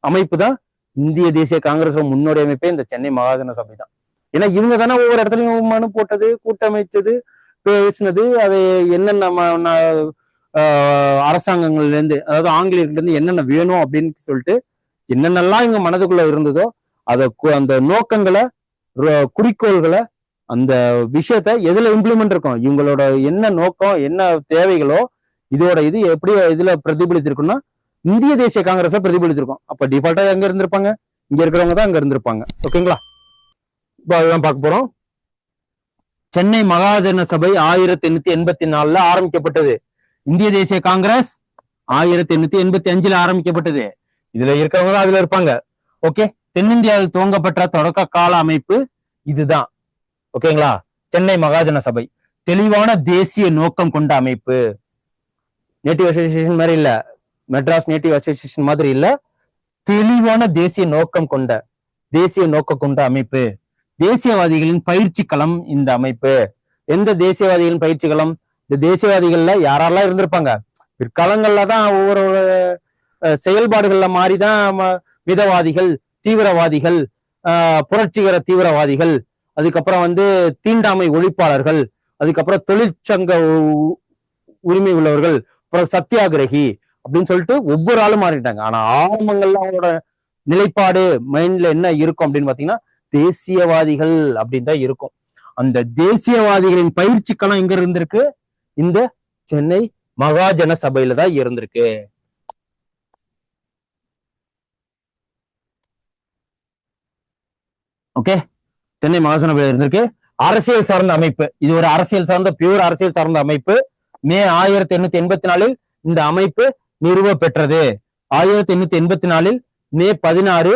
Speaker 1: அமைப்பு தான் இந்திய தேசிய காங்கிரஸ் முன்னோடி அமைப்பே இந்த சென்னை மகாஜன சபை தான். ஏன்னா இவங்க தானே ஒவ்வொரு இடத்துலயும் மனு போட்டது, கூட்டமைச்சது, பேசினது, அதை என்னென்ன அரசாங்கங்கள்ல இருந்து, அதாவது ஆங்கிலேயர்ல இருந்து என்னென்ன வேணும் அப்படின்னு சொல்லிட்டு என்னென்னலாம் இவங்க மனதுக்குள்ள இருந்ததோ அதை அந்த நோக்கங்களை, குறிக்கோள்களை, அந்த விஷயத்த எதுல இம்ப்ளிமெண்ட் இருக்கும், இவங்களோட என்ன நோக்கம், என்ன தேவைகளோ இதோட இது எப்படி இதுல பிரதிபலித்திருக்குன்னா இந்திய தேசிய காங்கிரஸ்ல பிரதிபலித்திருக்கும். அப்ப டிஃபால்ட்டா எங்க இருந்திருப்பாங்க, இங்க இருக்கிறவங்க தான் அங்க இருந்திருப்பாங்க. ஓகேங்களா, இப்போ அதுதான் பார்க்க போறோம். சென்னை மகாஜன சபை 1884 ஆரம்பிக்கப்பட்டது. இந்திய தேசிய காங்கிரஸ் 1885 ஆரம்பிக்கப்பட்டது. இதுல இருக்கிறவங்க தான் அதுல இருப்பாங்க. ஓகே, தென்னிந்தியாவில் துவங்கப்பட்ட தொடக்க கால அமைப்பு இதுதான். ஓகேங்களா, சென்னை மகாஜன சபை தெளிவான தேசிய நோக்கம் கொண்ட அமைப்பு. நேட்டிவ் அசோசியேஷன் மாதிரி இல்ல, மெட்ராஸ் நேட்டிவ் அசோசியேஷன் மாதிரி இல்ல, தெளிவான தேசிய நோக்கம் கொண்ட அமைப்பு. தேசியவாதிகளின் பயிற்சி களம் இந்த அமைப்பு. எந்த தேசியவாதிகளின் பயிற்சி களம், இந்த தேசியவாதிகள்ல யாரெல்லாம் இருந்திருப்பாங்க, பிற்காலங்கள்ல தான் ஒவ்வொரு செயல்பாடுகள்ல மாறிதான் மிதவாதிகள், தீவிரவாதிகள், புரட்சிகர தீவிரவாதிகள், அதுக்கப்புறம் தீண்டாமை ஒழிப்பாளர்கள், அதுக்கப்புறம் தொழிற்சங்க உரிமை உள்ளவர்கள், அப்புறம் சத்தியாகிரகி அப்படின்னு சொல்லிட்டு ஒவ்வொரு ஆளும் மாறிட்டாங்க. ஆனா ஆரம்பங்கள்ல அவங்களோட நிலைப்பாடு மைண்ட்ல என்ன இருக்கும் அப்படின்னு பாத்தீங்கன்னா தேசியவாதிகள் அப்படின்னு தான் இருக்கும். அந்த தேசியவாதிகளின் பயிற்சி களம் எங்க இருந்திருக்கு, இந்த சென்னை மகாஜன சபையில தான் இருந்திருக்கு. ஓகே, சென்னை மகாஜன சபையில இருந்திருக்கு. அரசியல் சார்ந்த அமைப்பு, இது ஒரு அரசியல் சார்ந்த பியூர் அரசியல் சார்ந்த அமைப்பு. மே 1884 இந்த அமைப்பு நிறுவ பெற்றது. 1884 மே 16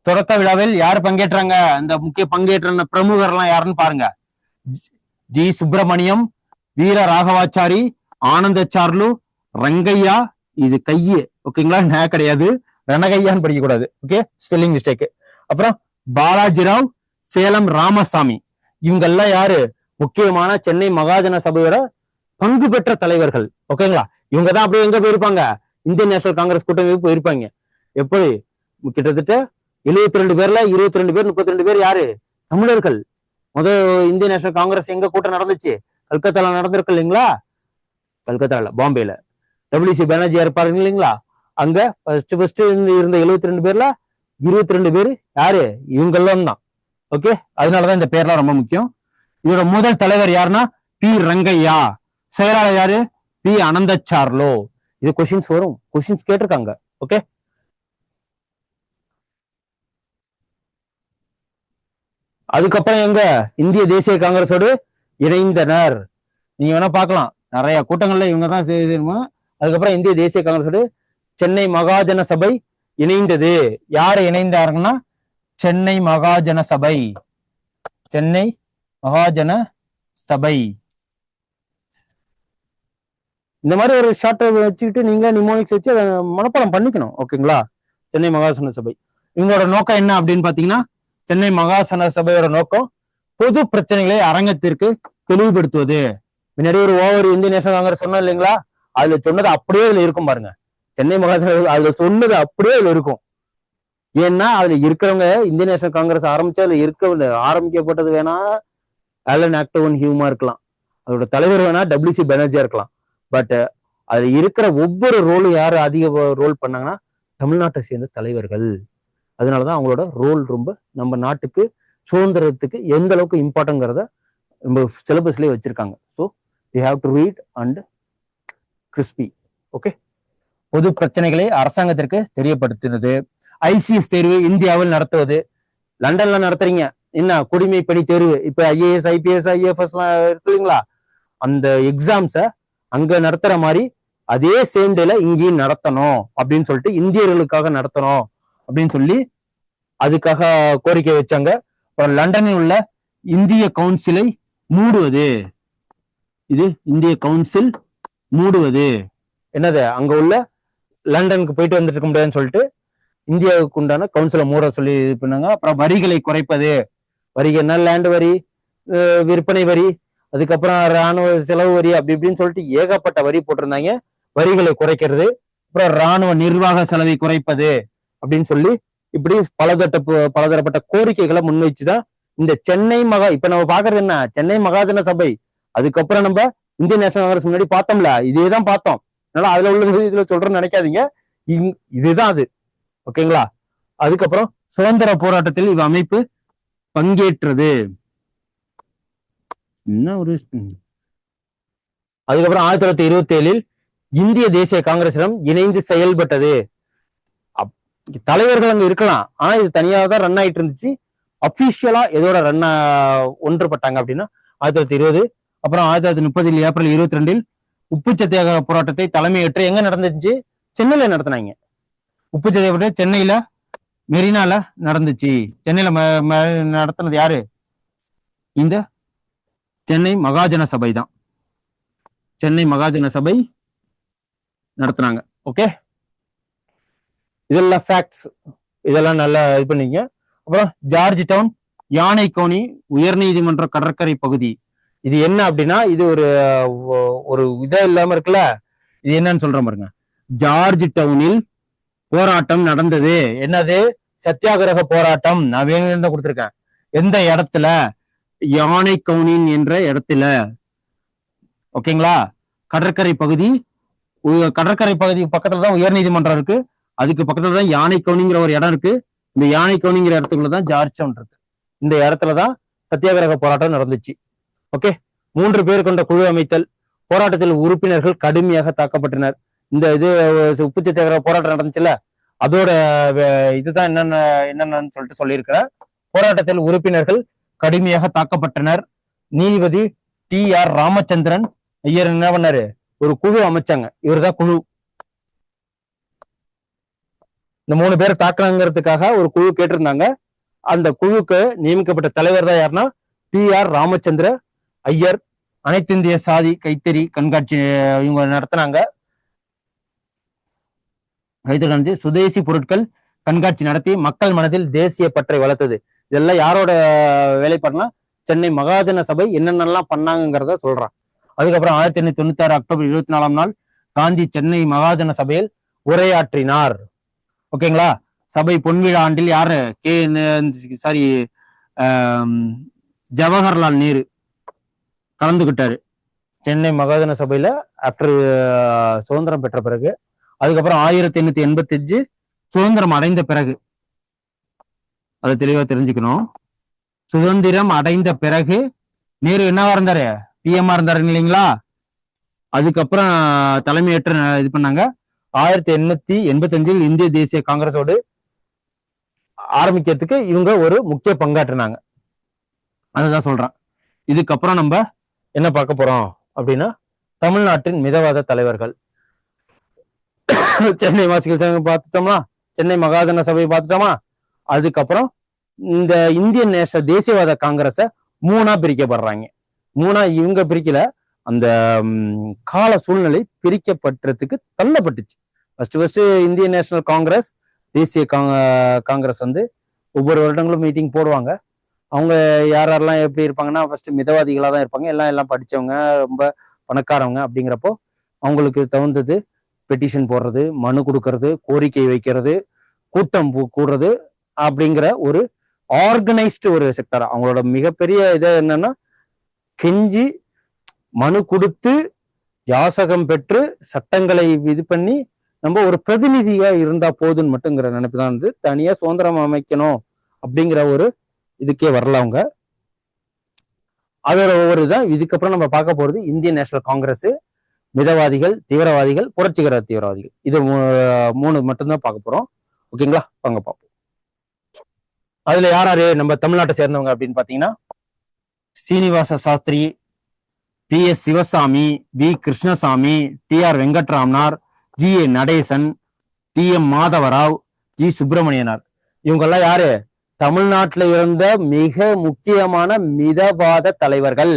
Speaker 1: தொடக்க விழாவில் யார் பங்கேற்றாங்க? இந்த முக்கிய பங்கேற்ற பிரமுகர்லாம் யாருன்னு பாருங்க. ஜி சுப்பிரமணியம், வீர ராகவாச்சாரி, ஆனந்த சார்லு, ரங்கையா. இது கையு, ஓகேங்களா, நே கிடையாது, ரணகையான்னு படிக்க கூடாது. Okay, spelling mistake. அப்புறம் பாலாஜிராவ், சேலம் ராமசாமி. இவங்க எல்லாம் யாரு? முக்கியமான சென்னை மகாஜன சபையோட பங்கு பெற்ற தலைவர்கள். ஓகேங்களா, இவங்க தான் அப்படியே எங்க போயிருப்பாங்க? இந்தியன் நேஷனல் காங்கிரஸ் கூட்டமைப்பு போயிருப்பாங்க. எப்படி? கிட்டத்தட்ட 72 பேர்ல 22 பேர் 32 பேர் யாரு? தமிழர்கள். முதல் இந்திய நேஷனல் காங்கிரஸ் எங்க கூட்டம் நடந்துச்சு? கல்கத்தால நடந்திருக்கு இல்லைங்களா? கல்கத்தால, பாம்பேல டபிள்யூசி பானர்ஜி இருப்பாரு இல்லைங்களா? அங்க ஃபர்ஸ்ட் இருந்த 72 பேர்ல 22 பேர் யாரு? இவங்கெல்லாம் தான். ஓகே, அதனாலதான் இந்த பேர்லாம் ரொம்ப முக்கியம். இதோட முதல் தலைவர் யாருன்னா பி ரங்கையா. செயலாளர் யாரு? பி அனந்த சார்லோ. இது கொஸ்டின்ஸ் வரும், கொஸ்டின்ஸ் கேட்டிருக்காங்க. ஓகே, அதுக்கப்புறம் எங்க இந்திய தேசிய காங்கிரஸோடு இணைந்தனர். நீங்க வேணா பார்க்கலாம், நிறைய கூட்டங்கள்ல இவங்க தான் செய்யணுமா. அதுக்கப்புறம் இந்திய தேசிய காங்கிரஸோடு சென்னை மகாஜன சபை இணைந்தது. யாரு இணைந்தாருன்னா சென்னை மகாஜன சபை. சென்னை மகாஜன சபை. இந்த மாதிரி ஒரு ஷார்ட் வச்சுக்கிட்டு நீங்க நிமோனிக்ஸ் வச்சு அதை மனப்பாடம் பண்ணிக்கணும். ஓகேங்களா, சென்னை மகாஜன சபை இவங்களோட நோக்கம் என்ன அப்படின்னு பாத்தீங்கன்னா, சென்னை மகாஜன சபையோட நோக்கம் பொது பிரச்சனைகளை அரங்கத்திற்கு தெளிவுபடுத்துவது. முன்னாடி ஒரு ஓவர் இந்திய நேஷனல் காங்கிரஸ் சொன்னோம் இல்லைங்களா? அதுல சொன்னது அப்படியே இதுல இருக்கும் பாருங்க. சென்னை மகாஜன அதுல சொன்னது அப்படியே இதுல இருக்கும். ஏன்னா அதுல இருக்கிறவங்க இந்தியன் நேஷனல் காங்கிரஸ் ஆரம்பிச்சா அதுல இருக்க ஆரம்பிக்கப்பட்டது வேணா ஆலன் ஆக்டோவன் ஹியூமா இருக்கலாம், அதோட தலைவர் வேணா டபிள்யூசி பானர்ஜியா இருக்கலாம். பட் அதுல இருக்கிற ஒவ்வொரு ரோலும் யாரு அதிக ரோல் பண்ணாங்கன்னா தமிழ்நாட்டை சேர்ந்த தலைவர்கள். அதனாலதான் அவங்களோட ரோல் ரொம்ப நம்ம நாட்டுக்கு சுதந்திரத்துக்கு எந்த அளவுக்கு இம்பார்ட்டன்ங்கிறத நம்ம சிலபஸ்லயே வச்சிருக்காங்க. So you have to read and crispy. Okay, பொது பிரச்சனைகளை அரசாங்கத்திற்கு தெரியப்படுத்தினது. ஐசிஎஸ் தேர்வு இந்தியாவில் நடத்துவது. லண்டன்ல நடத்துறீங்க என்ன? குடிமைப்பணி தேர்வு. இப்ப ஐஏஎஸ், ஐபிஎஸ், ஐஎஃப்எஸ் எல்லாம் இருக்கு இல்லைங்களா? அந்த எக்ஸாம்ஸ அங்க நடத்துற மாதிரி அதே சேம் டேல இங்கேயும் நடத்தணும் அப்படின்னு சொல்லிட்டு, இந்தியர்களுக்காக நடத்தணும் அப்படின்னு சொல்லி அதுக்காக கோரிக்கை வச்சாங்க. அப்புறம் லண்டனில் உள்ள இந்திய கவுன்சிலை மூடுவது. இது இந்திய கவுன்சில் மூடுவது என்னது? அங்க உள்ள லண்டனுக்கு போயிட்டு வந்துட்டு இருக்க முடியாதுன்னு சொல்லிட்டு இந்தியாவுக்கு உண்டான கவுன்சிலை மூட சொல்லி இது பண்ணாங்க. அப்புறம் வரிகளை குறைப்பது. வரிகள்னா லேண்ட் வரி, விற்பனை வரி, அதுக்கப்புறம் ராணுவ செலவு வரி, அப்படி இப்படின்னு சொல்லிட்டு ஏகப்பட்ட வரி போட்டிருந்தாங்க. வரிகளை குறைக்கிறது, அப்புறம் ராணுவ நிர்வாக செலவை குறைப்பது அப்படின்னு சொல்லி இப்படி பலதரப்பட்ட கோரிக்கைகளை முன்வைச்சுதான் இந்த சென்னை இப்ப நம்ம பாக்குறது என்ன? சென்னை மகாஜன சபை. அதுக்கப்புறம் நம்ம இந்தியன் நேஷனல் காங்கிரஸ் முன்னாடி பார்த்தோம்ல, இதேதான் பார்த்தோம். அதனால அதுல உள்ளது இதுல சொல்றேன்னு நினைக்காதீங்க, இதுதான் அது. ஓகேங்களா, அதுக்கப்புறம் சுதந்திர போராட்டத்தில் இவ் அமைப்பு பங்கேற்றது. என்ன ஒரு அதுக்கப்புறம் 1927 இந்திய தேசிய காங்கிரசிடம் இணைந்து செயல்பட்டது. தலைவர்கள் அங்க இருக்கலாம், ஆனா இது தனியாக தான் ரன் ஆயிட்டு இருந்துச்சு. அபிஷியலா எதோட ரன் ஒன்றுபட்டாங்க அப்படின்னா 1920. அப்புறம் 1930 ஏப்ரல் 22 உப்பு சத்தியாகிரக போராட்டத்தை தலைமையேற்று எங்க நடந்துச்சு? சென்னையில நடத்தினாங்க. உப்பு சத்தியாகிரகம் சென்னையில மெரினால நடந்துச்சு. சென்னையில நடத்தினது யாரு? இந்த சென்னை மகாஜன சபை தான். சென்னை மகாஜன சபை நடத்தினாங்க. ஓகே, இதெல்லாம் ஃபேக்ட்ஸ், இதெல்லாம் நல்லா இது பண்ணீங்க. அப்புறம் ஜார்ஜ் டவுன் யானைக்கோணி உயர்நீதிமன்ற கடற்கரை பகுதி. இது என்ன அப்படின்னா, இது ஒரு இதா இல்லாம இருக்குல்ல, இது என்னன்னு சொல்ற பாருங்க. ஜார்ஜ் டவுனில் போராட்டம் நடந்தது. என்னது? சத்தியாகிரக போராட்டம். நான் வேணும் தான் கொடுத்துருக்கேன். எந்த இடத்துல? யானைக்கவுனின் என்ற இடத்துல. ஓகேங்களா, கடற்கரை பகுதி. கடற்கரை பகுதி பக்கத்துலதான் உயர் நீதிமன்றம் இருக்கு. அதுக்கு பக்கத்துல தான் யானைக்கவுனிங்கிற ஒரு இடம் இருக்கு. இந்த யானைக்கவுனிங்கிற இடத்துக்குள்ளதான் ஜார்ஜ் டவுன் இருக்கு. இந்த இடத்துலதான் சத்தியாகிரக போராட்டம் நடந்துச்சு. ஓகே, 3 பேர் கொண்ட குழு அமைத்தல், போராட்டத்தில் உறுப்பினர்கள் கடுமையாக தாக்கப்பட்டனர். இந்த இது உப்பு சத்தியாகிரக போராட்டம் நடந்துச்சுல்ல, அதோட இதுதான் என்னென்னு சொல்லிட்டு சொல்லியிருக்கிறார். போராட்டத்தில் உறுப்பினர்கள் கடுமையாக தாக்கப்பட்டனர். நீதிபதி TR ராமச்சந்திரன் ஐயர் என்ன பண்ணாரு, ஒரு குழு அமைச்சாங்க. இவர்தான் குழு. இந்த 3 பேர் தாக்கணுங்கிறதுக்காக ஒரு குழு கேட்டிருந்தாங்க. அந்த குழுக்கு நியமிக்கப்பட்ட தலைவர் தான் யாருன்னா TR ராமச்சந்திர ஐயர். அனைத்து இந்திய சாதி கைத்தறி கண்காட்சி இவங்க நடத்தினாங்க. கைத்தறி சுதேசி பொருட்கள் கண்காட்சி நடத்தி மக்கள் மனதில் தேசிய பற்றை வளர்த்தது. இதெல்லாம் யாரோட வேலைப்பாடுனா சென்னை மகாஜன சபை என்னென்னலாம் பண்ணாங்கிறத சொல்றான். அதுக்கப்புறம் 1896 அக்டோபர் 24ஆம் நாள் காந்தி சென்னை மகாஜன சபையில் உரையாற்றினார். ஓகேங்களா. சபை பொன்விழா ஆண்டில் யாரு ஜவஹர்லால் நேரு கலந்துகிட்டாரு சென்னை மகாஜன சபையில ஆப்டர் சுதந்திரம் பெற்ற பிறகு. அதுக்கப்புறம் 1885 சுதந்திரம் அடைந்த பிறகு, அதை தெளிவா தெரிஞ்சுக்கணும். சுதந்திரம் அடைந்த பிறகு நேரு என்னவா இருந்தாரு, PM இருந்தாரு இல்லைங்களா. அதுக்கப்புறம் தலைமையேற்று இது பண்ணாங்க. 1885 இந்திய தேசிய காங்கிரஸோடு ஆரம்பிக்கிறதுக்கு இவங்க ஒரு முக்கிய பங்காற்றினாங்க. அதுதான் சொல்றேன். இதுக்கப்புறம் நம்ம என்ன பார்க்க போறோம் அப்படின்னா, தமிழ்நாட்டின் மிதவாத தலைவர்கள். சென்னை வாசிகள் சங்கம் பார்த்துட்டோமா, சென்னை மகாஜன சபையை பார்த்துட்டோமா. அதுக்கப்புறம் இந்த இந்தியன் நேஷனல் தேசியவாத காங்கிரஸ 3ஆ பிரிக்கப்படுறாங்க. 3ஆ இவங்க பிரிக்கல, அந்த கால சூழ்நிலை பிரிக்கப்பட்டதுக்கு தள்ளப்பட்டுச்சு. ஃபர்ஸ்ட் இந்தியன் நேஷனல் காங்கிரஸ், தேசிய காங்கிரஸ் ஒவ்வொரு வருடங்களும் மீட்டிங் போடுவாங்க. அவங்க யாரெல்லாம் எப்படி இருப்பாங்கன்னா, ஃபர்ஸ்ட் மிதவாதிகளா தான் இருப்பாங்க. எல்லாம் படிச்சவங்க, ரொம்ப பணக்காரவங்க. அப்படிங்கிறப்போ அவங்களுக்கு தகுந்தது பெட்டிஷன் போடுறது, மனு கொடுக்கறது, கோரிக்கை வைக்கிறது, கூட்டம் கூடுறது அப்படிங்கிற ஒரு ஆர்கனைஸ்டு ஒரு செக்டர். அவங்களோட மிகப்பெரிய இது என்னன்னா, கெஞ்சி மனு கொடுத்து யாசகம் பெற்று சட்டங்களை இது பண்ணி நம்ம ஒரு பிரதிநிதியா இருந்தா போதுன்னு மட்டுங்கிற நினைப்பு தான் தனியா சுதந்திரம் அமைக்கணும் அப்படிங்கிற ஒரு இதுக்கே வரல அவங்க. அதோட ஒவ்வொரு இதான் இதுக்கப்புறம் நம்ம பார்க்க போறது இந்தியன் நேஷனல் காங்கிரஸ், மிதவாதிகள், தீவிரவாதிகள், புரட்சிகர தீவிரவாதிகள். இது 3 மட்டும்தான் பார்க்க போறோம். ஓகேங்களா, வாங்க பார்ப்போம். அதுல யாரு நம்ம தமிழ்நாட்டை சேர்ந்தவங்க அப்படின்னு பாத்தீங்கன்னா, Srinivasa Shastri, PS Sivasamy, V Krishnasamy, TR வெங்கட்ராமனார், GA Natesan, TM Madhavrao, G Subramaniyanar. இவங்கெல்லாம் யாரு, தமிழ்நாட்டில் இருந்த மிக முக்கியமான மிதவாத தலைவர்கள்.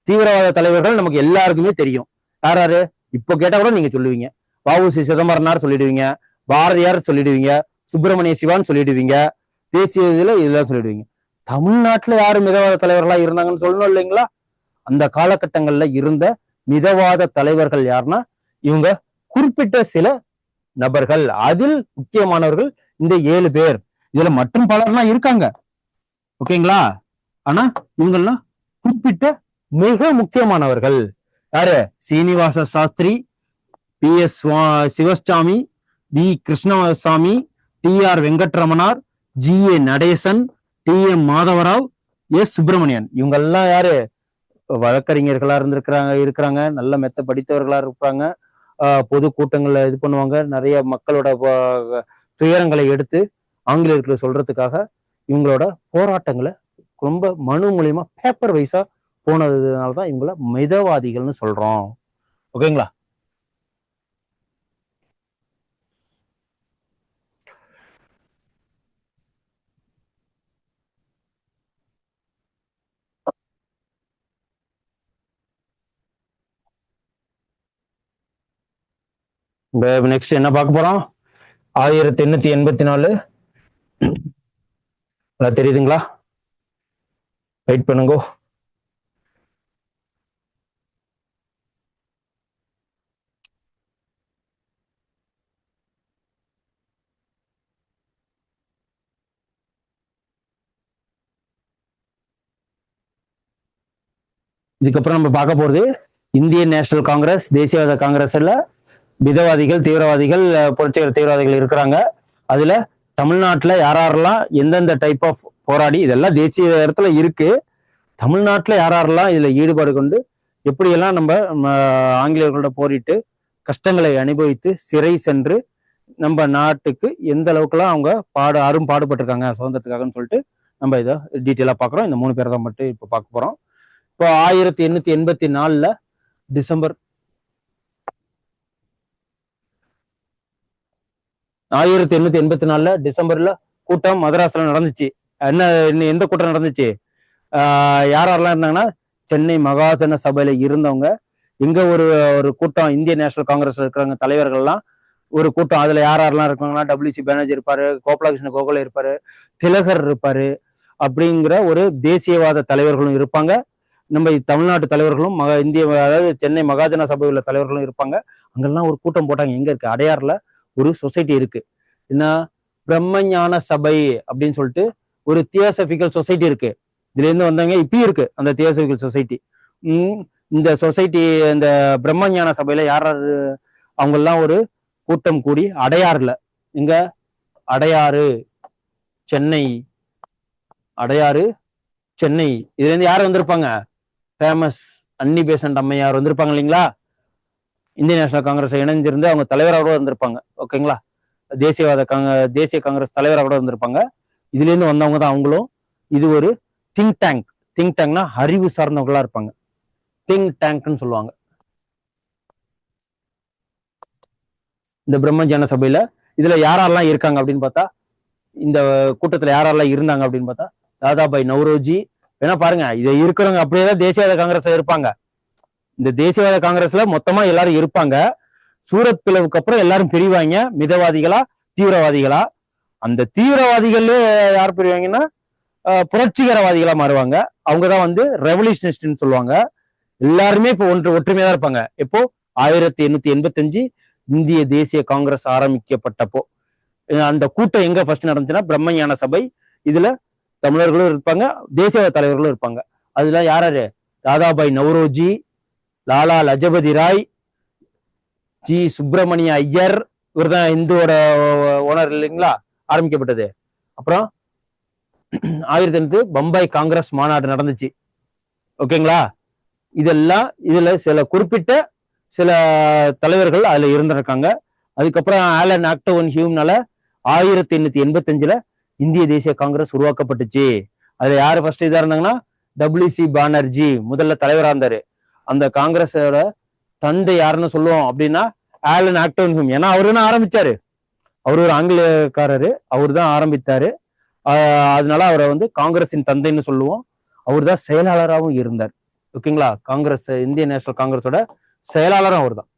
Speaker 1: தீவிரவாத தலைவர்கள் நமக்கு எல்லாருக்குமே தெரியும். யாரு இப்போ கேட்டா கூட நீங்க சொல்லுவீங்க. வ.உ.சி. சிதம்பரனார் சொல்லிடுவீங்க, பாரதியார் சொல்லிடுவீங்க, சுப்பிரமணிய சிவான்னு சொல்லிடுவீங்க, தேசிய இதெல்லாம் சொல்லிடுவீங்க. தமிழ்நாட்டுல யாரு மிதவாத தலைவர்களா இருந்தாங்கன்னு சொல்லணும் இல்லைங்களா. அந்த காலகட்டங்கள்ல இருந்த மிதவாத தலைவர்கள் யாருன்னா இவங்க குறிப்பிட்ட சில நபர்கள். அதில் முக்கியமானவர்கள் இந்த 7 பேர். இதுல மற்றும் பலர்லாம் இருக்காங்க. ஓகேங்களா. ஆனா இவங்கெல்லாம் குறிப்பிட்ட மிக முக்கியமானவர்கள். யாரு, Srinivasa Shastri, PS Sivasamy, V Krishnasamy, TR வெங்கட்ரமனார், GA Natesan, TM Madhavrao, S Subramanian. இவங்கெல்லாம் யாரு, வழக்கறிஞர்களா இருக்கிறாங்க, நல்ல மெத்த படித்தவர்களா இருப்பாங்க. பொது கூட்டங்கள்ல இது பண்ணுவாங்க. நிறைய மக்களோட துயரங்களை எடுத்து ஆங்கிலேயர்களை சொல்றதுக்காக இவங்களோட போராட்டங்களை ரொம்ப மனு மூலியமா பேப்பர் வைஸா போனதுனாலதான் இவங்கள மிதவாதிகள்னு சொல்றோம். ஓகேங்களா. நெக்ஸ்ட் என்ன பார்க்க போறோம், 1884. தெரியுதுங்களா, வெயிட் பண்ணுங்க. இதுக்கப்புறம் நம்ம பார்க்க போறது இந்தியன் நேஷனல் காங்கிரஸ், தேசியவாத காங்கிரஸ்ல மிதவாதிகள், தீவிரவாதிகள், புரட்சிகர தீவிரவாதிகள் இருக்கிறாங்க. அதுல தமிழ்நாட்டுல யாரெல்லாம் எந்தெந்த டைப் ஆஃப் போராடி, இதெல்லாம் தேசிய இடத்துல இருக்கு. தமிழ்நாட்டுல யாரெல்லாம் இதுல ஈடுபாடு கொண்டு எப்படியெல்லாம் நம்ம ஆங்கிலேயர்களோட போரிட்டு கஷ்டங்களை அனுபவித்து சிறை சென்று நம்ம நாட்டுக்கு எந்த அளவுக்குலாம் அவங்க பாடுபட்டிருக்காங்க சுதந்திரத்துக்காகன்னு சொல்லிட்டு நம்ம இதை டீட்டெயிலாக பார்க்குறோம். இந்த 3 பேரை தான் மட்டும் இப்போ பார்க்க போகிறோம். இப்போ 1884 டிசம்பர் 1884 டிசம்பர்ல கூட்டம் மதராஸ்ல நடந்துச்சு. எந்த கூட்டம் நடந்துச்சு? யாரெல்லாம் இருந்தாங்கன்னா சென்னை மகாஜன சபையில இருந்தவங்க, இங்க ஒரு கூட்டம் இந்திய நேஷனல் காங்கிரஸ்ல இருக்கிறவங்க தலைவர்கள்லாம் ஒரு கூட்டம். அதுல யாரெல்லாம் இருக்காங்கன்னா WC பானர்ஜி இருப்பாரு, கோபாலகிருஷ்ண கோகலே இருப்பாரு, திலகர் இருப்பாரு, அப்படிங்கிற ஒரு தேசியவாத தலைவர்களும் இருப்பாங்க. நம்ம தமிழ்நாட்டு தலைவர்களும் அதாவது சென்னை மகாஜன சபை உள்ள தலைவர்களும் இருப்பாங்க. அங்கெல்லாம் ஒரு கூட்டம் போட்டாங்க. எங்க இருக்கு? அடையாறுல ஒரு சொசைட்டி இருக்கு. என்ன? பிரம்மஞான சபை அப்படின்னு சொல்லிட்டு ஒரு தியோசபிக்கல் சொசைட்டி இருக்கு. இதுல இருந்து வந்தவங்க இப்பயும் இருக்கு அந்த தியோசபிக்கல் சொசைட்டி. இந்த சொசைட்டி, இந்த பிரம்மஞான சபையில யாராரு அவங்க எல்லாம் ஒரு கூட்டம் கூடி அடையாறுல, இங்க அடையாறு சென்னை, அடையாறு சென்னை, இதுல இருந்து யார் வந்திருப்பாங்க? ஃபேமஸ் அன்னி பெசன்ட் அம்மையார் வந்திருப்பாங்க இல்லைங்களா? இந்திய நேஷனல் காங்கிரஸ் இணைஞ்சிருந்து அவங்க தலைவராக கூட வந்திருப்பாங்க. ஓகேங்களா? தேசிய காங்கிரஸ் தலைவராக கூட வந்திருப்பாங்க. இதுல இருந்து வந்தவங்க தான் அவங்களும். இது ஒரு திங்க் டேங்க். திங்க் டேங்க்னா அறிவு சார்ந்தவங்களா இருப்பாங்க. திங்க் டேங்க்னு சொல்லுவாங்க. இந்த பிரம்மஞான சபையில இதுல யாரெல்லாம் இருக்காங்க அப்படின்னு பார்த்தா, இந்த கூட்டத்துல யாரெல்லாம் இருந்தாங்க அப்படின்னு பார்த்தா, தாதாபாய் நவ்ரோஜி. வேணா பாருங்க, இதை இருக்கிறவங்க அப்படியே தேசியவாத காங்கிரஸ்ல இருப்பாங்க. இந்த தேசியவாத காங்கிரஸ்ல மொத்தமா எல்லாரும் இருப்பாங்க. சூரத் பிளவுக்கு அப்புறம் எல்லாரும் பிரிவாங்க. மிதவாதிகளா தீவிரவாதிகளா? அந்த தீவிரவாதிகளே யார் பிரிவாங்கன்னா புரட்சிகரவாதிகளா மாறுவாங்க. அவங்கதான் வந்து ரெவல்யூஷனிஸ்ட்னு சொல்லுவாங்க. எல்லாருமே இப்போ ஒற்றுமையா தான் இருப்பாங்க. இப்போ 1885 இந்திய தேசிய காங்கிரஸ் ஆரம்பிக்கப்பட்டப்போ அந்த கூட்டம் எங்க ஃபர்ஸ்ட் நடந்துச்சுன்னா பிரம்மஞான சபை. இதுல தமிழர்களும் இருப்பாங்க, தேசிய தலைவர்களும் இருப்பாங்க. அதுல யாராரு? தாதாபாய் நவ்ரோஜி, லாலா லஜபதி ராய், ஜி சுப்பிரமணிய ஐயர், இவர் தான் இந்துவோட ஓனர் இல்லைங்களா, ஆரம்பிக்கப்பட்டது. அப்புறம் 1800 பம்பாய் காங்கிரஸ் மாநாடு நடந்துச்சு. ஓகேங்களா? இதெல்லாம் இதுல சில குறிப்பிட்ட சில தலைவர்கள் அதுல இருந்திருக்காங்க. அதுக்கப்புறம் ஆலன் ஆக்டோவன் ஹியூம்னால 1885 இந்திய தேசிய காங்கிரஸ் உருவாக்கப்பட்டுச்சு. அதுல யாரு ஃபர்ஸ்ட் இதா இருந்தாங்கன்னா WC பானர்ஜி முதல்ல தலைவரா இருந்தாரு. அந்த காங்கிரஸோட தந்தை யாருன்னு சொல்லுவோம் அப்படின்னா ஆலன் ஆக்டோவன் ஹியூம். ஏன்னா அவரு தான் ஆரம்பிச்சாரு. அவர் ஒரு ஆங்கிலேயக்காரரு, அவர் தான் ஆரம்பித்தாரு. அதனால அவரை வந்து காங்கிரஸின் தந்தைன்னு சொல்லுவோம். அவர் தான் செயலாளராகவும் இருந்தார். ஓகேங்களா? காங்கிரஸ், இந்திய நேஷனல் காங்கிரஸோட செயலாளரும் அவர் தான்.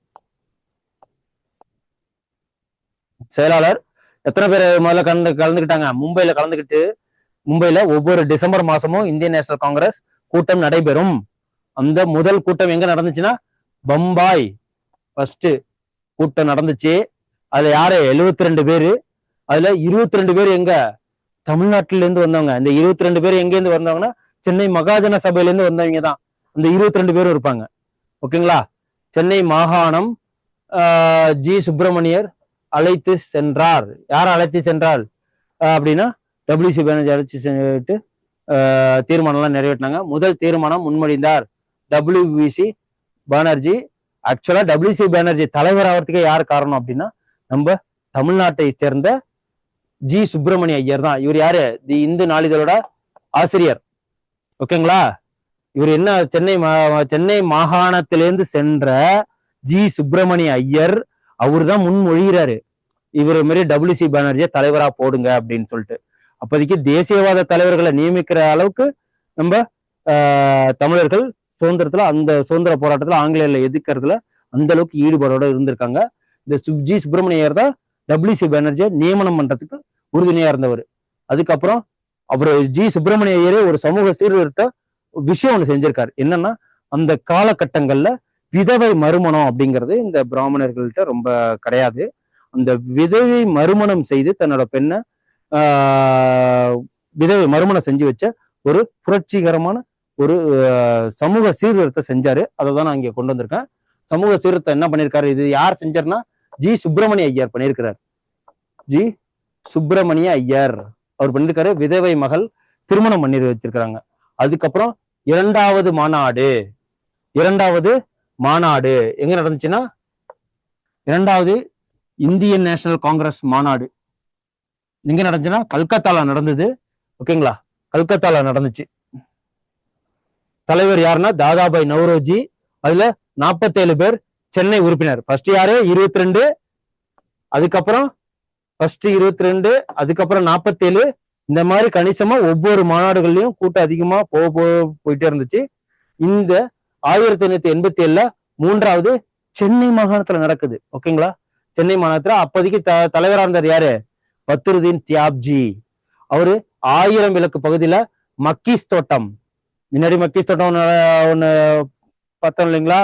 Speaker 1: செயலாளர் எத்தனை பேர் முதல்ல கலந்துக்கிட்டாங்க? மும்பையில ஒவ்வொரு டிசம்பர் மாசமும் இந்திய நேஷனல் காங்கிரஸ் கூட்டம் நடைபெறும். அந்த முதல் கூட்டம் எங்க நடந்துச்சுன்னா பம்பாய் ஃபர்ஸ்ட் கூட்டம் நடந்துச்சு. அதுல யாரு? 72 பேரு. அதுல 22 பேர் எங்க? தமிழ்நாட்டில இருந்து வந்தவங்க. இந்த 22 பேர் எங்க இருந்து வந்தவங்கன்னா சென்னை மகாஜன சபையில இருந்து வந்தவங்க தான் அந்த 22 பேரும் இருப்பாங்க. ஓகேங்களா? சென்னை மாகாணம் ஜி சுப்பிரமணியர் அழைத்து சென்றார். யார் அழைத்து சென்றார் அப்படின்னா WC பானர்ஜி அழைத்து சென்றுட்டு தீர்மானம்லாம் நிறைவேற்றினாங்க. முதல் தீர்மானம் முன்மொழிந்தார் WC பானர்ஜி. ஆக்சுவலா WC பானர்ஜி தலைவர் ஆகிறதுக்கே யார் காரணம் அப்படின்னா நம்ம தமிழ்நாட்டை சேர்ந்த ஜி சுப்பிரமணிய ஐயர் தான். இவர் யாரு? தி இந்து நாளிதழோட ஆசிரியர். ஓகேங்களா? இவர் என்ன சென்னை மாகாணத்திலிருந்து சென்ற ஜி சுப்பிரமணிய ஐயர் அவர் தான் முன்மொழிகிறாரு. இவர் மாரி WC பானர்ஜியை தலைவரா போடுங்க அப்படின்னு சொல்லிட்டு. அப்போதைக்கு தேசியவாத தலைவர்களை நியமிக்கிற அளவுக்கு நம்ம தமிழர்கள் அந்த சுதந்திர போராட்டத்துல ஆங்கிலேயர்ல எதிர்க்கிறதுல அந்த அளவுக்கு ஈடுபாடோட இருந்திருக்காங்க. இந்த ஜி சுப்பிரமணியர் தான் WC பானர்ஜியை நியமனம் பண்றதுக்கு உறுதுணையா இருந்தவர். அதுக்கப்புறம் அவர் ஜி சுப்பிரமணிய ஐயரே ஒரு சமூக சீர்திருத்த விஷயம் ஒண்ணு செஞ்சிருக்காரு. என்னன்னா அந்த காலகட்டங்கள்ல விதவை மறுமணம் அப்படிங்கிறது இந்த பிராமணர்கள்ட்ட ரொம்ப கிடையாது. அந்த விதவை மறுமணம் செய்து தன்னோட பெண்ணை விதவை மறுமணம் செஞ்சு வச்ச ஒரு புரட்சிகரமான ஒரு சமூக சீர்திருத்தத்தை செஞ்சாரு. அதை தான் நான் இங்க கொண்டு வந்திருக்கேன். சமூக சீர்திருத்தம் என்ன பண்ணிருக்காரு? இது யார் செஞ்சாருன்னா ஜி சுப்பிரமணிய ஐயர் பண்ணியிருக்கிறார். ஜி சுப்பிரமணிய ஐயர் அவர் பண்ணிருக்காரு. விதவை மகள் திருமணம் பண்ணி வச்சிருக்கிறாங்க. அதுக்கப்புறம் 2வது மாநாடு இரண்டாவது மாநாடு எங்க நடந்துச்சுன்னா, இரண்டாவது இந்தியன் நேஷனல் காங்கிரஸ் மாநாடு எங்க நடந்துச்சுன்னா கல்கத்தால நடந்தது. ஓகேங்களா, கல்கத்தால நடந்துச்சு. தலைவர் யாருன்னா தாதாபாய் நவ்ரோஜி. அதுல 47 பேர் சென்னை உறுப்பினர். ஃபர்ஸ்ட் யாரு 22, அதுக்கப்புறம் ஃபர்ஸ்ட் 22, அதுக்கப்புறம் 47. இந்த மாதிரி கணிசமா ஒவ்வொரு மாநாடுகள்லயும் கூட்டம் அதிகமா போயிட்டே இருந்துச்சு. இந்த 1887ல மூன்றாவது சென்னை மாகாணத்துல நடக்குது. ஓகேங்களா, சென்னை மாகாணத்துல அப்போதைக்கு தலைவரா இருந்தார் யாரு, பத்ருதீன் தியாப்ஜி. அவரு 1000 விளக்கு பகுதியில மக்கீஸ் தோட்டம், முன்னாடி மக்கீஸ் தோட்டம் ஒண்ணு பார்த்தோம் இல்லைங்களா,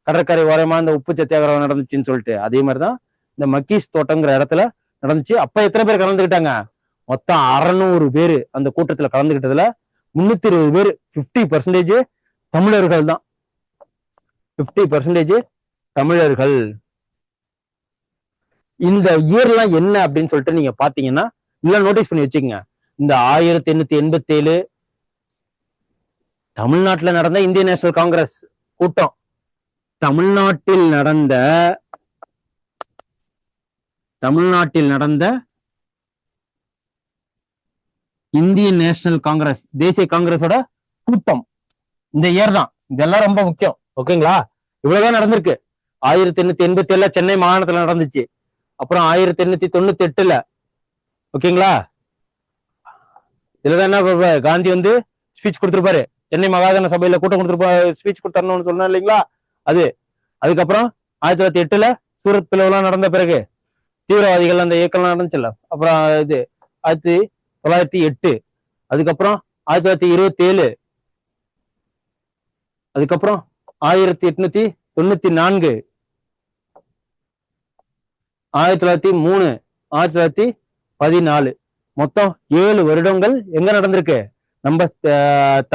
Speaker 1: கடற்கரை ஓரமா இந்த உப்பு சத்தியாகிரகம் நடந்துச்சுன்னு சொல்லிட்டு, அதே மாதிரிதான் இந்த மக்கீஸ் தோட்டம்ங்கிற இடத்துல நடந்துச்சு. அப்ப எத்தனை பேர் கலந்துக்கிட்டாங்க, மொத்தம் 600 பேரு அந்த கூட்டத்துல கலந்துகிட்டதுல 320 பேர் 50% தமிழர்கள் தான். 50% தமிழர்கள். இந்த இயர்லாம் என்ன அப்படின்னு சொல்லிட்டு நீங்க பாத்தீங்கன்னா, இல்ல நோட்டீஸ் பண்ணி வச்சுக்கோங்க. இந்த 1887 தமிழ்நாட்டில் நடந்த இந்தியன் நேஷனல் காங்கிரஸ் கூட்டம். தமிழ்நாட்டில் நடந்த இந்தியன் நேஷனல் காங்கிரஸ், தேசிய காங்கிரஸோட கூட்டம் இந்த இயர் தான். இதெல்லாம் ரொம்ப முக்கியம். ஓகேங்களா, இவ்வளவுதான் நடந்திருக்கு. 1887 சென்னை மாகாணத்துல நடந்துச்சு. அப்புறம் 1898, ஓகேங்களா, இதுலதான் என்ன காந்தி வந்து ஸ்பீச் கொடுத்திருப்பாரு, சென்னை மாகாண சபையில கூட்டம் கொடுத்திருப்பாரு, ஸ்பீச் கொடுத்தாருன்னு சொன்னா இல்லைங்களா அது. அதுக்கப்புறம் 1908 சூரத் பிளவுலாம் நடந்த பிறகு தீவிரவாதிகள் அந்த இயக்கம்லாம் நடந்துச்சுல்ல. அப்புறம் இது 1908, அதுக்கப்புறம் 1927, அதுக்கப்புறம் 1894, 1903, 1914, மொத்தம் 7 வருடங்கள் எங்க நடந்திருக்கு, நம்ம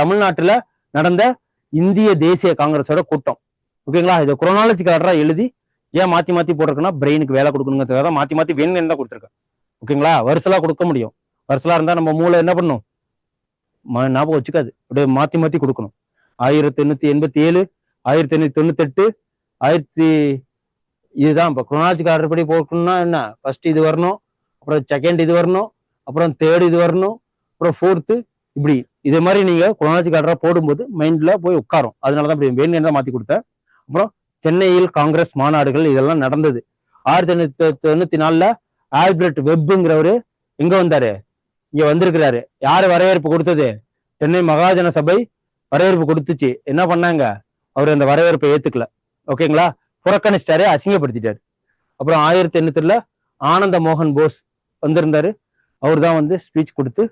Speaker 1: தமிழ்நாட்டுல நடந்த இந்திய தேசிய காங்கிரஸோட கூட்டம். ஓகேங்களா, இதை குரோனாலஜிக்கலா எழுதி ஏன் மாத்தி மாத்தி போட்டிருக்குன்னா, பிரெயினுக்கு வேலை கொடுக்கணுங்கிறதுக்காக மாத்தி மாத்தி வேணும்னு தான் கொடுத்துருக்கேன். ஓகேங்களா, வருஷலா கொடுக்க முடியும், வருஷலா இருந்தா நம்ம மூளை என்ன பண்ணும், ஞாபகம் வச்சுக்காது, அப்படியே மாத்தி மாத்தி கொடுக்கணும். 1887, 1898, இதுதான் இப்ப குரோனாலஜிக்கல் ஆர்டர் படி போக்கணும்னா என்ன, ஃபர்ஸ்ட் இது வரணும், அப்புறம் செகண்ட் இது வரணும், அப்புறம் தேர்ட் இது வரணும், அப்புறம் ஃபோர்த்து, இப்படி இதே மாதிரி நீங்க குரோனாலஜிக்கல் ஆர்டரா போடும்போது மைண்ட்ல போய் உட்காரும். அதனாலதான் இப்படி வேணும் தான் மாத்தி கொடுத்தேன். அப்புறம் சென்னையில் காங்கிரஸ் மாநாடுகள் இதெல்லாம் நடந்தது. 1894 ஆல்பர்ட் வெப்புங்கிறவரு எங்க வந்தாரு, இங்க வந்திருக்கிறாரு. யாரு வரவேற்பு கொடுத்தது, சென்னை மகாஜன சபை வரவேற்பு கொடுத்துச்சு. என்ன பண்ணாங்க, அவர் அந்த வரவேற்பை ஏத்துக்கல. ஓகேங்களா, புறக்கணிச்சிட்டாரு, அசிங்கப்படுத்திட்டாரு. அப்புறம் 1808 ஆனந்த மோகன் போஸ் வந்திருந்தாரு. அவர் தான் வந்து ஸ்பீச் கொடுத்து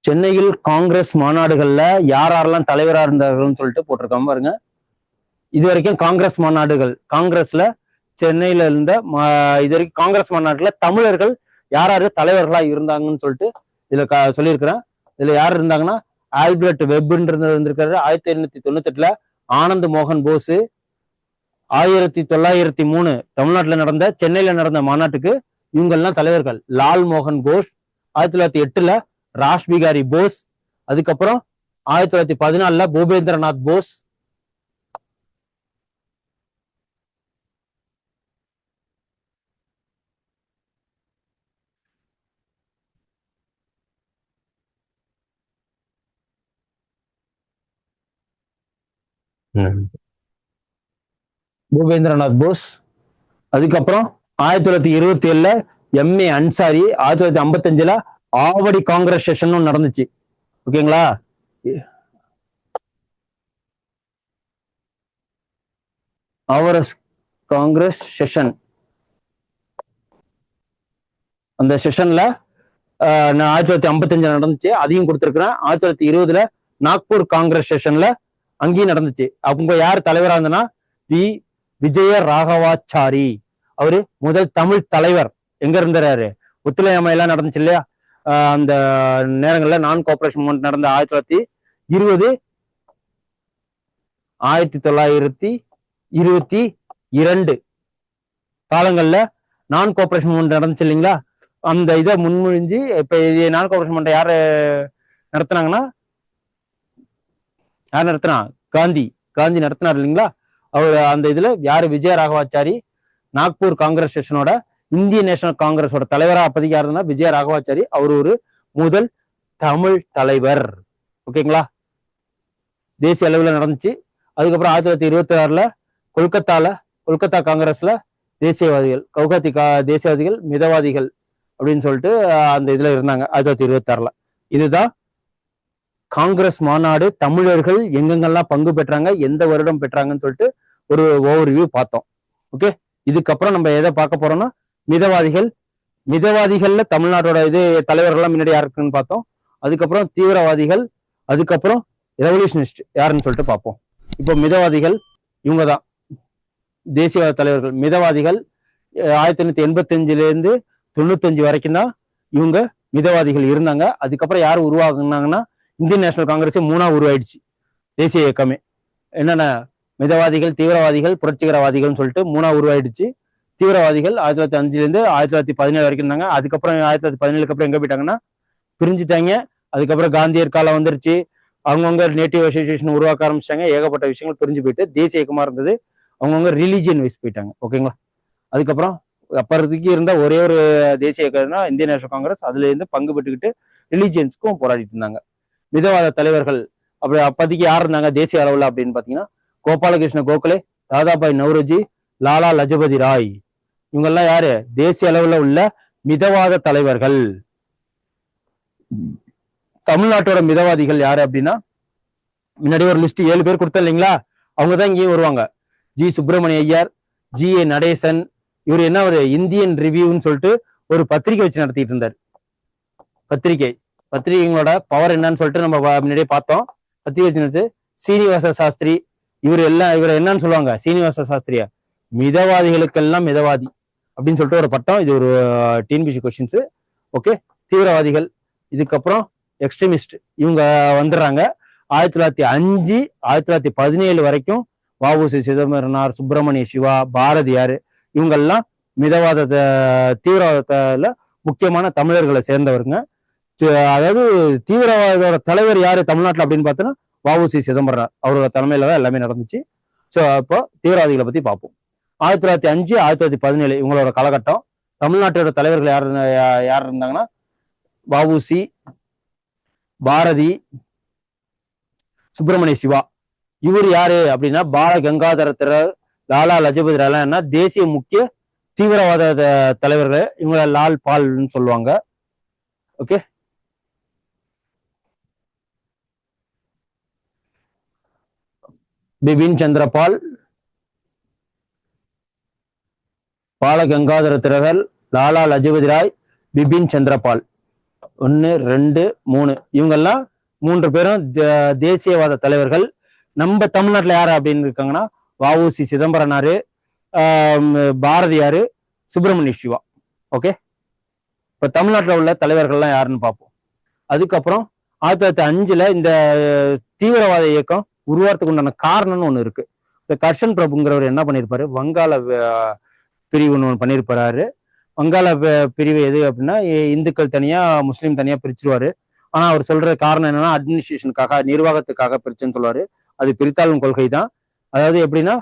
Speaker 1: சென்னையில் காங்கிரஸ் மாநாடுகள்ல யாரெல்லாம் தலைவரா இருந்தார்கள்னு சொல்லிட்டு போட்டிருக்காம பாருங்க. இது வரைக்கும் காங்கிரஸ் மாநாடுகள், காங்கிரஸ்ல சென்னையில இருந்த இது வரைக்கும் காங்கிரஸ் மாநாட்டுல தமிழர்கள் யாராரு தலைவர்களா இருந்தாங்கன்னு சொல்லிட்டு இதுல சொல்லியிருக்கிறேன். இதுல யார் இருந்தாங்கன்னா, ஆல்பர்ட் வெப்ன்றது இருந்திருக்காரு 1898, ஆனந்த் மோகன் போஸ் 1903 தமிழ்நாட்டுல நடந்த சென்னையில நடந்த மாநாட்டுக்கு இவங்கெல்லாம் தலைவர்கள். லால் மோகன் கோஷ் 1908 ராஷ் பிகாரி போஸ், அதுக்கப்புறம் 1914 பூபேந்திரநாத் போஸ், பூபேந்திரநாத் போஸ், அதுக்கப்புறம் 1927 எம்ஏ அன்சாரி, 1955 ஆவடி காங்கிரஸ் செஷன் நடந்துச்சு. ஓகேங்களா, ஆவரஸ் காங்கிரஸ் செஷன், அந்த செஷன்ல 1955 நடந்துச்சு, அதையும் கொடுத்திருக்கிறேன். 1920 நாக்பூர் காங்கிரஸ் செஷன்ல அங்கேயும் நடந்துச்சு. அவங்க யார் தலைவரா இருந்தனா, வி விஜய ராகவாச்சாரி. அவரு முதல் தமிழ் தலைவர். எங்க இருந்தாரு, ஒத்துழையாமை எல்லாம் நடந்துச்சு இல்லையா, அந்த நேரங்கள்ல நான் கோஆபரேஷன் மூவ்மெண்ட் நடந்த 1920, 1927 2 காலங்கள்ல நான் கோஆபரேஷன் மூவ்மெண்ட் நடந்துச்சு இல்லைங்களா? அந்த இதை முன்மொழிஞ்சு இப்ப நான் கோஆபரேஷன் மூவ்மெண்ட் யாரு நடத்துனாங்கன்னா, யார் நடத்தினா? காந்தி நடத்தினார் இல்லைங்களா? அவர் அந்த இதுல யாரு? விஜய ராகவாச்சாரி, நாக்பூர் காங்கிரஸ் ஸ்டேஷனோட இந்திய நேஷனல் காங்கிரஸோட தலைவரா அப்போதைக்கு யாருன்னா விஜய ராகவாச்சாரி. அவர் ஒரு முதல் தமிழ் தலைவர். ஓகேங்களா? தேசிய அளவில் நடந்துச்சு. அதுக்கப்புறம் 1926 கொல்கத்தா காங்கிரஸ்ல தேசியவாதிகள், தேசியவாதிகள், மிதவாதிகள் அப்படின்னு சொல்லிட்டு அந்த இதுல இருந்தாங்க 1926. இதுதான் காங்கிரஸ் மாநாடு. தமிழர்கள் எங்கெங்கெல்லாம் பங்கு பெற்றாங்க, எந்த வருடம் பெற்றாங்கன்னு சொல்லிட்டு ஒரு ஓவர்வியூ பார்த்தோம். ஓகே, இதுக்கப்புறம் நம்ம எதை பார்க்க போறோம்னா மிதவாதிகள்ல தமிழ்நாட்டோட இது தலைவர்கள்லாம் முன்னாடி யாருக்குன்னு பார்த்தோம். அதுக்கப்புறம் தீவிரவாதிகள், அதுக்கப்புறம் ரெவல்யூஷனிஸ்ட் யாருன்னு சொல்லிட்டு பார்ப்போம். இப்போ மிதவாதிகள் இவங்க தான் தேசியவாத தலைவர்கள். மிதவாதிகள் 1985 95 வரைக்கும் தான் இவங்க மிதவாதிகள் இருந்தாங்க. அதுக்கப்புறம் யார் உருவாக்குனாங்கன்னா இந்தியன் நேஷனல் காங்கிரஸே 3ஆ உருவாயிடுச்சு. தேசிய இயக்கமே என்னென்ன மிதவாதிகள், தீவிரவாதிகள், புரட்சிகரவாதிகள்னு சொல்லிட்டு 3ஆ உருவாயிடுச்சு. தீவிரவாதிகள் 1905 1917 வரைக்கும் இருந்தாங்க. அதுக்கப்புறம் 1917 அப்புறம் எங்க போயிட்டாங்கன்னா பிரிஞ்சுட்டாங்க. அதுக்கப்புறம் காந்தியர் காலம் வந்துருச்சு. அவங்கவுங்க நேட்டிவ் அசோசியேஷன் உருவாக்க ஆரம்பிச்சிட்டாங்க. ஏகப்பட்ட விஷயங்கள் பிரிஞ்சு போயிட்டு தேசிய இயக்கமா இருந்தது அவங்கவுங்க ரிலீஜியன் வைஸ் போயிட்டாங்க. ஓகேங்களா? அதுக்கப்புறம் அப்பறதுக்கு இருந்த ஒரே ஒரு தேசிய இயக்கம்னா இந்தியன் நேஷனல் காங்கிரஸ். அதுல இருந்து பங்கு பெற்றுக்கிட்டு ரிலீஜியன்ஸ்க்கும் போராடிட்டு இருந்தாங்க. மிதவாத தலைவர்கள் அப்போதைக்கு யார் இருந்தாங்க தேசிய அளவுல அப்படின்னு பாத்தீங்கன்னா கோபாலகிருஷ்ண கோகலே, தாதாபாய் நவ்ரோஜி, லாலா லஜபதி ராய். இவங்கெல்லாம் யாரு? தேசிய அளவுல உள்ள மிதவாத தலைவர்கள். தமிழ்நாட்டோட மிதவாதிகள் யாரு அப்படின்னா முன்னாடி ஒரு லிஸ்ட் 7 பேர் கொடுத்த இல்லைங்களா? அவங்கதான் இங்கேயும் வருவாங்க. ஜி சுப்பிரமணிய ஐயர், ஜி.ஏ. நடேசன். இவர் என்ன ஒரு இந்தியன் ரிவ்யூன்னு சொல்லிட்டு ஒரு பத்திரிகை வச்சு நடத்திட்டு இருந்தார். பத்திரிகைங்களோட பவர் என்னன்னு சொல்லிட்டு நம்ம முன்னாடியே பார்த்தோம். பத்திரிகை வச்சு சீனிவாச சாஸ்திரி. இவர் என்னன்னு சொல்லுவாங்க? சீனிவாச சாஸ்திரியா மிதவாதிகளுக்கெல்லாம் மிதவாதி அப்படின்னு சொல்லிட்டு ஒரு பட்டம். இது ஒரு டிஎன்பிஎஸ்சி கொஸ்டின்ஸ். ஓகே, தீவிரவாதிகள். இதுக்கப்புறம் எக்ஸ்ட்ரீமிஸ்ட் இவங்க வந்துடுறாங்க. 1905 1917 வரைக்கும் வ.உ.சி. சிதம்பரனார், சுப்பிரமணிய சிவா, பாரதியார் இவங்கெல்லாம் மிதவாத தீவிரவாதத்துல முக்கியமான தமிழர்களை சேர்ந்தவருங்க. அதாவது தீவிரவாதத்தோட தலைவர் யாரு தமிழ்நாட்டில் அப்படின்னு பார்த்தோன்னா வ.உ.சி. சிதம்பரனார். அவரோட தலைமையில தான் எல்லாமே நடந்துச்சு. ஸோ அப்போ தீவிரவாதிகளை பத்தி பார்ப்போம். 1905 1917 இவங்களோட காலகட்டம். தமிழ்நாட்டோட தலைவர்கள் யார் இருந்தாங்கன்னா வ.உ.சி., பாரதி, சுப்பிரமணிய சிவா. இவர் யாரு அப்படின்னா பால கங்காதர திலகர், லாலா லஜபதி ராய் என்ன தேசிய முக்கிய தீவிரவாத தலைவர்கள். இவங்க லால் பால்னு சொல்லுவாங்க. ஓகே, பிபின் சந்திரபால், பால கங்காதர திலகர், லாலா லஜபதி ராய், பிபின் சந்திரபால். 1 2 3 இவங்கெல்லாம் 3 பேரும் தேசியவாத தலைவர்கள். நம்ம தமிழ்நாட்டில் யாரு அப்படின்னு இருக்காங்கன்னா வ.உ.சி. சிதம்பரனாரு, பாரதியாரு, சுப்பிரமணிய சிவா. ஓகே, இப்ப தமிழ்நாட்டில் உள்ள தலைவர்கள்லாம் யாருன்னு பார்ப்போம். அதுக்கப்புறம் 1905 இந்த தீவிரவாத இயக்கம் உருவாகிறதுக்கு உண்டான காரணம்னு ஒண்ணு இருக்கு. இந்த கர்ஷன் பிரபுங்கிறவர் என்ன பண்ணியிருப்பாரு? வங்காள பிரிவுன்னு ஒன்று பண்ணியிருப்பாரு. வங்காள பிரிவு எது அப்படின்னா இந்துக்கள் தனியா முஸ்லீம் தனியா பிரிச்சிருவாரு. ஆனா அவர் சொல்ற காரணம் என்னன்னா அட்மினிஸ்ட்ரேஷனுக்காக, நிர்வாகத்துக்காக பிரிச்சுன்னு சொல்லுவாரு. அது பிரித்தாளும் கொள்கை தான். அதாவது எப்படின்னா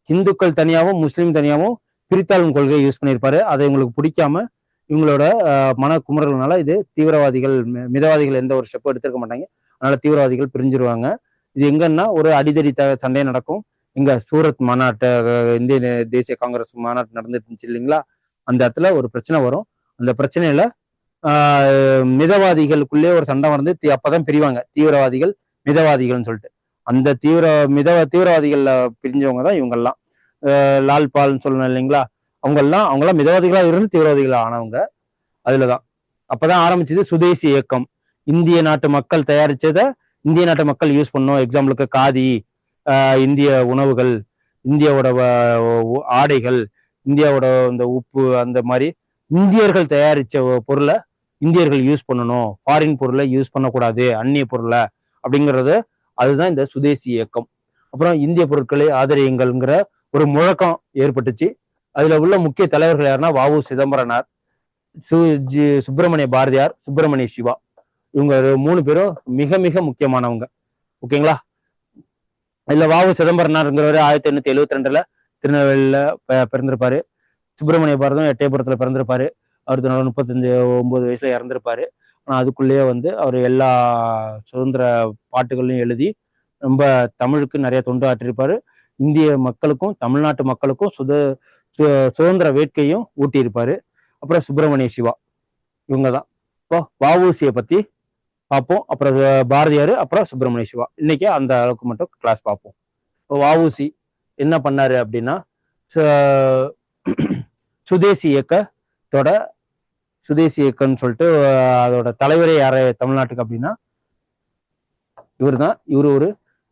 Speaker 1: இந்துக்கள் தனியாவும் முஸ்லீம் தனியாவும் பிரித்தாளும் கொள்கையை யூஸ் பண்ணியிருப்பாரு. அதை இவங்களுக்கு பிடிக்காம இவங்களோட மன குமுறல்னால இது தீவிரவாதிகள், மிதவாதிகள் எந்த ஒரு ஸ்டெப்பும் எடுத்திருக்க மாட்டாங்க. அதனால தீவிரவாதிகள் பிரிஞ்சிருவாங்க. இது எங்கன்னா ஒரு அடிதடி சண்டை நடக்கும். இங்க சூரத் மாநாட்டு இந்திய தேசிய காங்கிரஸ் மாநாட்டு நடந்துட்டு இருந்துச்சு இல்லைங்களா? அந்த இடத்துல ஒரு பிரச்சனை வரும். அந்த பிரச்சனையில மிதவாதிகளுக்குள்ளே ஒரு சண்டை வந்து அப்பதான் பிரிவாங்க, தீவிரவாதிகள் மிதவாதிகள்னு சொல்லிட்டு. அந்த தீவிரவாதிகள்ல பிரிஞ்சவங்க தான் இவங்கெல்லாம். லால் பால்னு சொல்லணும் இல்லைங்களா? அவங்கெல்லாம் மிதவாதிகளா இருந்து தீவிரவாதிகளா ஆனவங்க. அதுலதான் அப்பதான் ஆரம்பிச்சது சுதேசி இயக்கம். இந்திய நாட்டு மக்கள் தயாரிச்சதை இந்திய நாட்டு மக்கள் யூஸ் பண்ணோம். எக்ஸாம்பிளுக்கு காதி, இந்திய உணவுகள், இந்தியாவோட ஆடைகள், இந்தியாவோட இந்த உப்பு, அந்த மாதிரி இந்தியர்கள் தயாரிச்ச பொருளை இந்தியர்கள் யூஸ் பண்ணணும், ஃபாரின் பொருளை யூஸ் பண்ணக்கூடாது, அந்நிய பொருளை அப்படிங்கிறது. அதுதான் இந்த சுதேசி இயக்கம். அப்புறம் இந்திய பொருட்களை ஆதரியுங்கள்ங்கிற ஒரு முழக்கம் ஏற்பட்டுச்சு. அதுல உள்ள முக்கிய தலைவர்கள் யாருன்னா வ.உ. சிதம்பரனார், சுப்பிரமணிய பாரதியார், சுப்பிரமணிய சிவா. இவங்க 3 பேரும் மிக மிக முக்கியமானவங்க. ஓகேங்களா? இதுல வ.உ. சிதம்பரனார்ங்கிறவர் 1872 திருநெல்வேலியில பிறந்திருப்பாரு. சுப்பிரமணிய பாரதம் எட்டயபுரத்துல பிறந்திருப்பாரு. அவர் 39 வயசுல இறந்திருப்பாரு. ஆனா அதுக்குள்ளேயே வந்து அவர் எல்லா சுதந்திர பாட்டுகளையும் எழுதி ரொம்ப தமிழுக்கு நிறைய தொண்டு ஆற்றியிருப்பாரு. இந்திய மக்களுக்கும் தமிழ்நாட்டு மக்களுக்கும் சுதந்திர வேட்கையும் ஊட்டியிருப்பாரு. அப்புறம் சுப்பிரமணிய சிவா, இவங்க தான். இப்போ வ.உ.சியை பத்தி பார்ப்போம். அப்புறம் பாரதியார், அப்புறம் சுப்பிரமணிய சிவா. இன்னைக்கு அந்த அளவுக்கு மட்டும் கிளாஸ் பார்ப்போம். இப்போ வ.உ.சி என்ன பண்ணாரு அப்படின்னா, சுதேசி இயக்கத்தோட சுதேசி இயக்கம்னு சொல்லிட்டு அதோட தலைவரே யாரு தமிழ்நாட்டுக்கு அப்படின்னா இவர் தான். இவர் ஒரு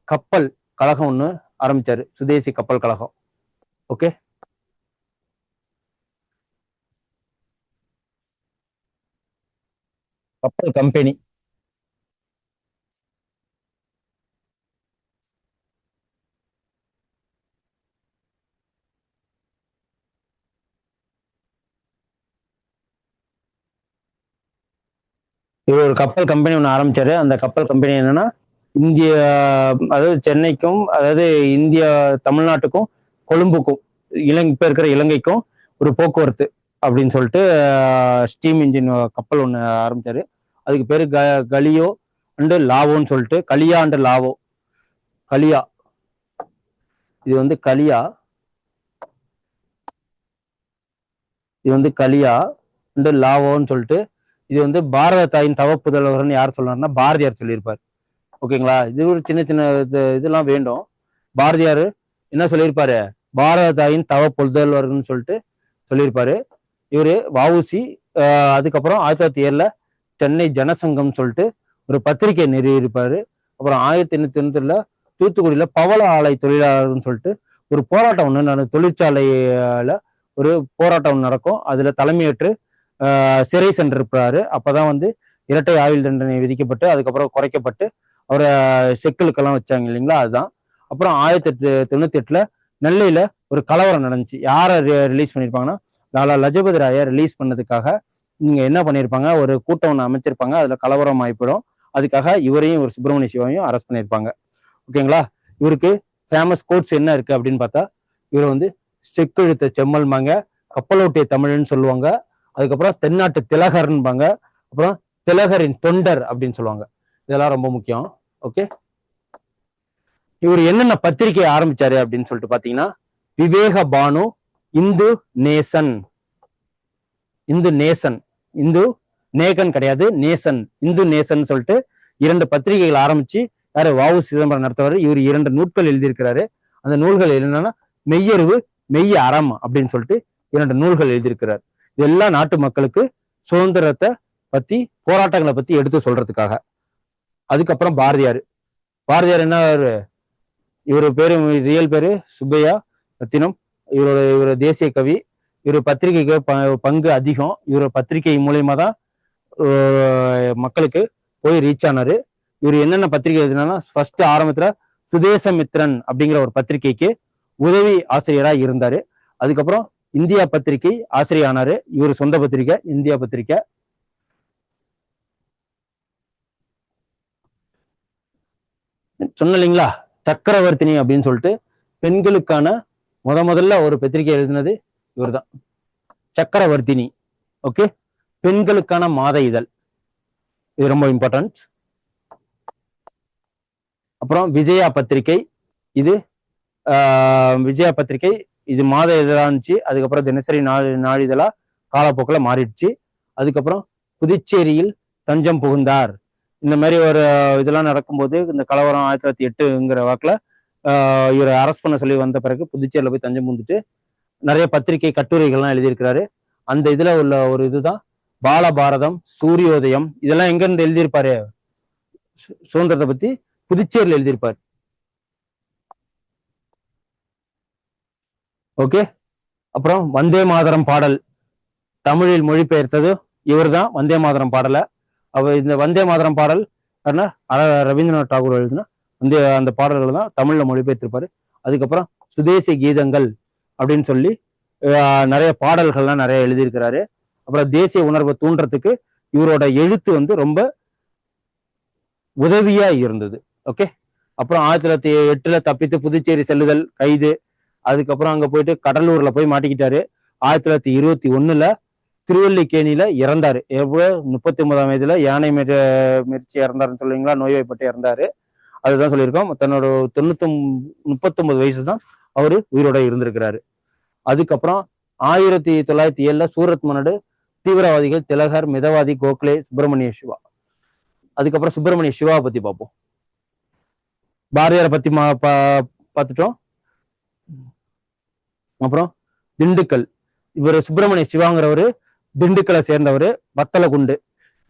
Speaker 1: கப்பல் கழகம் ஒன்று ஆரம்பிச்சாரு, சுதேசி கப்பல் கழகம். ஓகே, கப்பல் கம்பெனி. இவர் ஒரு கப்பல் கம்பெனி ஒன்று ஆரம்பிச்சாரு. அந்த கப்பல் கம்பெனி என்னன்னா இந்திய, அதாவது சென்னைக்கும், அதாவது இந்தியா தமிழ்நாட்டுக்கும் கொழும்புக்கும் இப்ப இருக்கிற இலங்கைக்கும் ஒரு போக்குவரத்து அப்படின்னு சொல்லிட்டு ஸ்டீம் இன்ஜின் கப்பல் ஒன்று ஆரம்பிச்சாரு. அதுக்கு பேரு கலியோ அண்டு லாவோன்னு சொல்லிட்டு, கலியா அண்டு லாவோ. கலியா, இது வந்து கலியா, இது வந்து கலியா அண்டு லாவோன்னு சொல்லிட்டு, இது வந்து பாரத தாயின் தவப்புதல்வர்னு யார் சொன்னார்னா பாரதியார் சொல்லியிருப்பார். ஓகேங்களா? இது ஒரு சின்ன சின்ன இதெல்லாம் வேண்டும். பாரதியார் என்ன சொல்லியிருப்பாரு, பாரத தாயின் தவ புதல்வர்னு சொல்லிட்டு சொல்லியிருப்பாரு. இவரு வ.உ.சி அதுக்கப்புறம் 1907 சென்னை ஜனசங்கம் சொல்லிட்டு ஒரு பத்திரிகை நிறுவியிருப்பாரு. அப்புறம் 1892 தூத்துக்குடியில பவள ஆலை தொழிலாளர்னு சொல்லிட்டு ஒரு போராட்டம் ஒன்று தொழிற்சாலையில ஒரு போராட்டம் நடக்கும். அதுல தலைமையேற்று சிறை சென்றிருப்பாரு. அப்பதான் வந்து இரட்டை ஆயுள் தண்டனை விதிக்கப்பட்டு அதுக்கப்புறம் குறைக்கப்பட்டு அவரை செக்கிலுக்கெல்லாம் வச்சாங்க இல்லைங்களா, அதுதான். அப்புறம் 1898 நெல்லையில ஒரு கலவரம் நடந்துச்சு. யாரை ரிலீஸ் பண்ணியிருப்பாங்கன்னா லாலா லஜபதி ராயை ரிலீஸ் பண்ணதுக்காக நீங்க என்ன பண்ணியிருப்பாங்க, ஒரு கூட்டம் ஒன்று அமைச்சிருப்பாங்க. அதுல கலவரம் ஆயிப்படும். அதுக்காக இவரையும் ஒரு சுப்பிரமணிய சிவாவையும் அரெஸ்ட் பண்ணியிருப்பாங்க. ஓகேங்களா? இவருக்கு ஃபேமஸ் கோட்ஸ் என்ன இருக்கு அப்படின்னு பார்த்தா, இவர் வந்து செக்கெழுத்த செம்மல்மாங்க, கப்பலோட்டிய தமிழ்னு சொல்லுவாங்க. அதுக்கப்புறம் தென்னாட்டு திலகர்ன்பாங்க. அப்புறம் திலகரின் தொண்டர் அப்படின்னு சொல்லுவாங்க. இதெல்லாம் ரொம்ப முக்கியம். ஓகே, இவர் என்னென்ன பத்திரிகை ஆரம்பிச்சாரு அப்படின்னு சொல்லிட்டு பாத்தீங்கன்னா, விவேக பானு, இந்து நேசன், இந்து நேசன், இந்து நேகன் கிடையாது, நேசன், இந்து நேசன் சொல்லிட்டு 2 பத்திரிகைகள் ஆரம்பிச்சு யாரு வ.உ. சிதம்பரம் நடத்துவாரு. இவர் 2 நூல்கள் எழுதியிருக்கிறாரு. அந்த நூல்கள் என்னன்னா மெய்யறிவு, மெய்ய அறம் அப்படின்னு சொல்லிட்டு 2 நூல்கள் எழுதியிருக்கிறார். இதெல்லாம் நாட்டு மக்களுக்கு சுதந்திரத்தை பத்தி, போராட்டங்களை பத்தி எடுத்து சொல்றதுக்காக. அதுக்கப்புறம் பாரதியார். பாரதியார் என்ன, இவரு பேரு, ரியல் பேரு சுப்பையா ரத்தினம். இவரோட தேசிய கவி. இவர் பத்திரிகைக்கு பங்கு அதிகம். இவரோட பத்திரிகை மூலியமா தான் மக்களுக்கு போய் ரீச் ஆனாரு. இவர் என்னென்ன பத்திரிகை எழுதினா, ஃபர்ஸ்ட் ஆரம்பத்துல சுதேசமித்ரன் அப்படிங்கிற ஒரு பத்திரிகைக்கு உதவி ஆசிரியராக இருந்தாரு. அதுக்கப்புறம் இந்தியா பத்திரிகை ஆசிரியர் ஆனாரு. இவர் சொந்த பத்திரிகை இந்தியா பத்திரிகை. சொன்னீங்களா, சக்கரவர்த்தினி அப்படின்னு சொல்லிட்டு பெண்களுக்கான முதல்ல ஒரு பத்திரிகை எழுதினது இவர் தான், சக்கரவர்த்தினி. ஓகே, பெண்களுக்கான மாத இதழ், இது ரொம்ப இம்பார்ட்டன்ட். அப்புறம் விஜயா பத்திரிகை, இது விஜயா பத்திரிகை இது மாத இதழா இருந்துச்சு. அதுக்கப்புறம் தினசரி நாளிதழா காலப்போக்கில் மாறிடுச்சு. அதுக்கப்புறம் புதுச்சேரியில் தஞ்சம் புகுந்தார், இந்த மாதிரி ஒரு இதெல்லாம் நடக்கும்போது, இந்த கலவரம் 1908ங்கிற வாக்குல இவரை அரெஸ்ட் பண்ண சொல்லி வந்த பிறகு புதுச்சேரியில போய் தஞ்சம் புகுந்துட்டு நிறைய பத்திரிகை கட்டுரைகள்லாம் எழுதியிருக்கிறாரு. அந்த இதுல உள்ள ஒரு இதுதான் பாலபாரதம், சூரியோதயம். இதெல்லாம் எங்க இருந்து எழுதியிருப்பாரு, சுதந்திரத்தை பத்தி புதுச்சேரியில் எழுதியிருப்பாரு. ஓகே, அப்புறம் வந்தே மாதரம் பாடல் தமிழில் மொழிபெயர்த்தது இவர் தான். வந்தே மாதரம் பாடலை இந்த வந்தே மாதரம் பாடல் ரவீந்திரநாத் டாகூர் எழுதினா அந்த பாடல்கள் தான் தமிழ்ல மொழிபெயர்த்திருப்பாரு. அதுக்கப்புறம் சுதேசி கீதங்கள் அப்படின்னு சொல்லி நிறைய பாடல்கள்லாம் நிறைய எழுதியிருக்கிறாரு. அப்புறம் தேசிய உணர்வை தூண்டுறதுக்கு இவரோட எழுத்து வந்து ரொம்ப உதவியா இருந்தது. ஓகே. அப்புறம் 1908 தப்பித்து புதுச்சேரி செல்லுதல், கைது. அதுக்கப்புறம் அங்க போயிட்டு கடலூர்ல போய் மாட்டிக்கிட்டாரு. 1921 திருவல்லிக்கேணியில இறந்தாரு. எவ்வளவு 39ஆம் வயதுல யானை மிதிச்சு இறந்தாருன்னு சொல்லுவீங்களா, நோய்வாய்ப்பட்டு இறந்தாரு. அதுதான் சொல்லியிருக்கோம். தன்னோட 39 வயசு தான் அவரு உயிரோட இருந்திருக்கிறாரு. அதுக்கப்புறம் 1907 சூரத் மாநாடு, தீவிரவாதிகள் திலகர், மிதவாதி கோகலே, சுப்பிரமணிய சிவா. அதுக்கப்புறம் சுப்பிரமணிய சிவாவை பத்தி பார்ப்போம். பாரதியாரை பத்தி பார்த்துட்டோம். அப்புறம் திண்டுக்கல், இவர் சுப்பிரமணிய சிவாங்கிறவரு திண்டுக்கலை சேர்ந்தவர், வத்தலகுண்டு.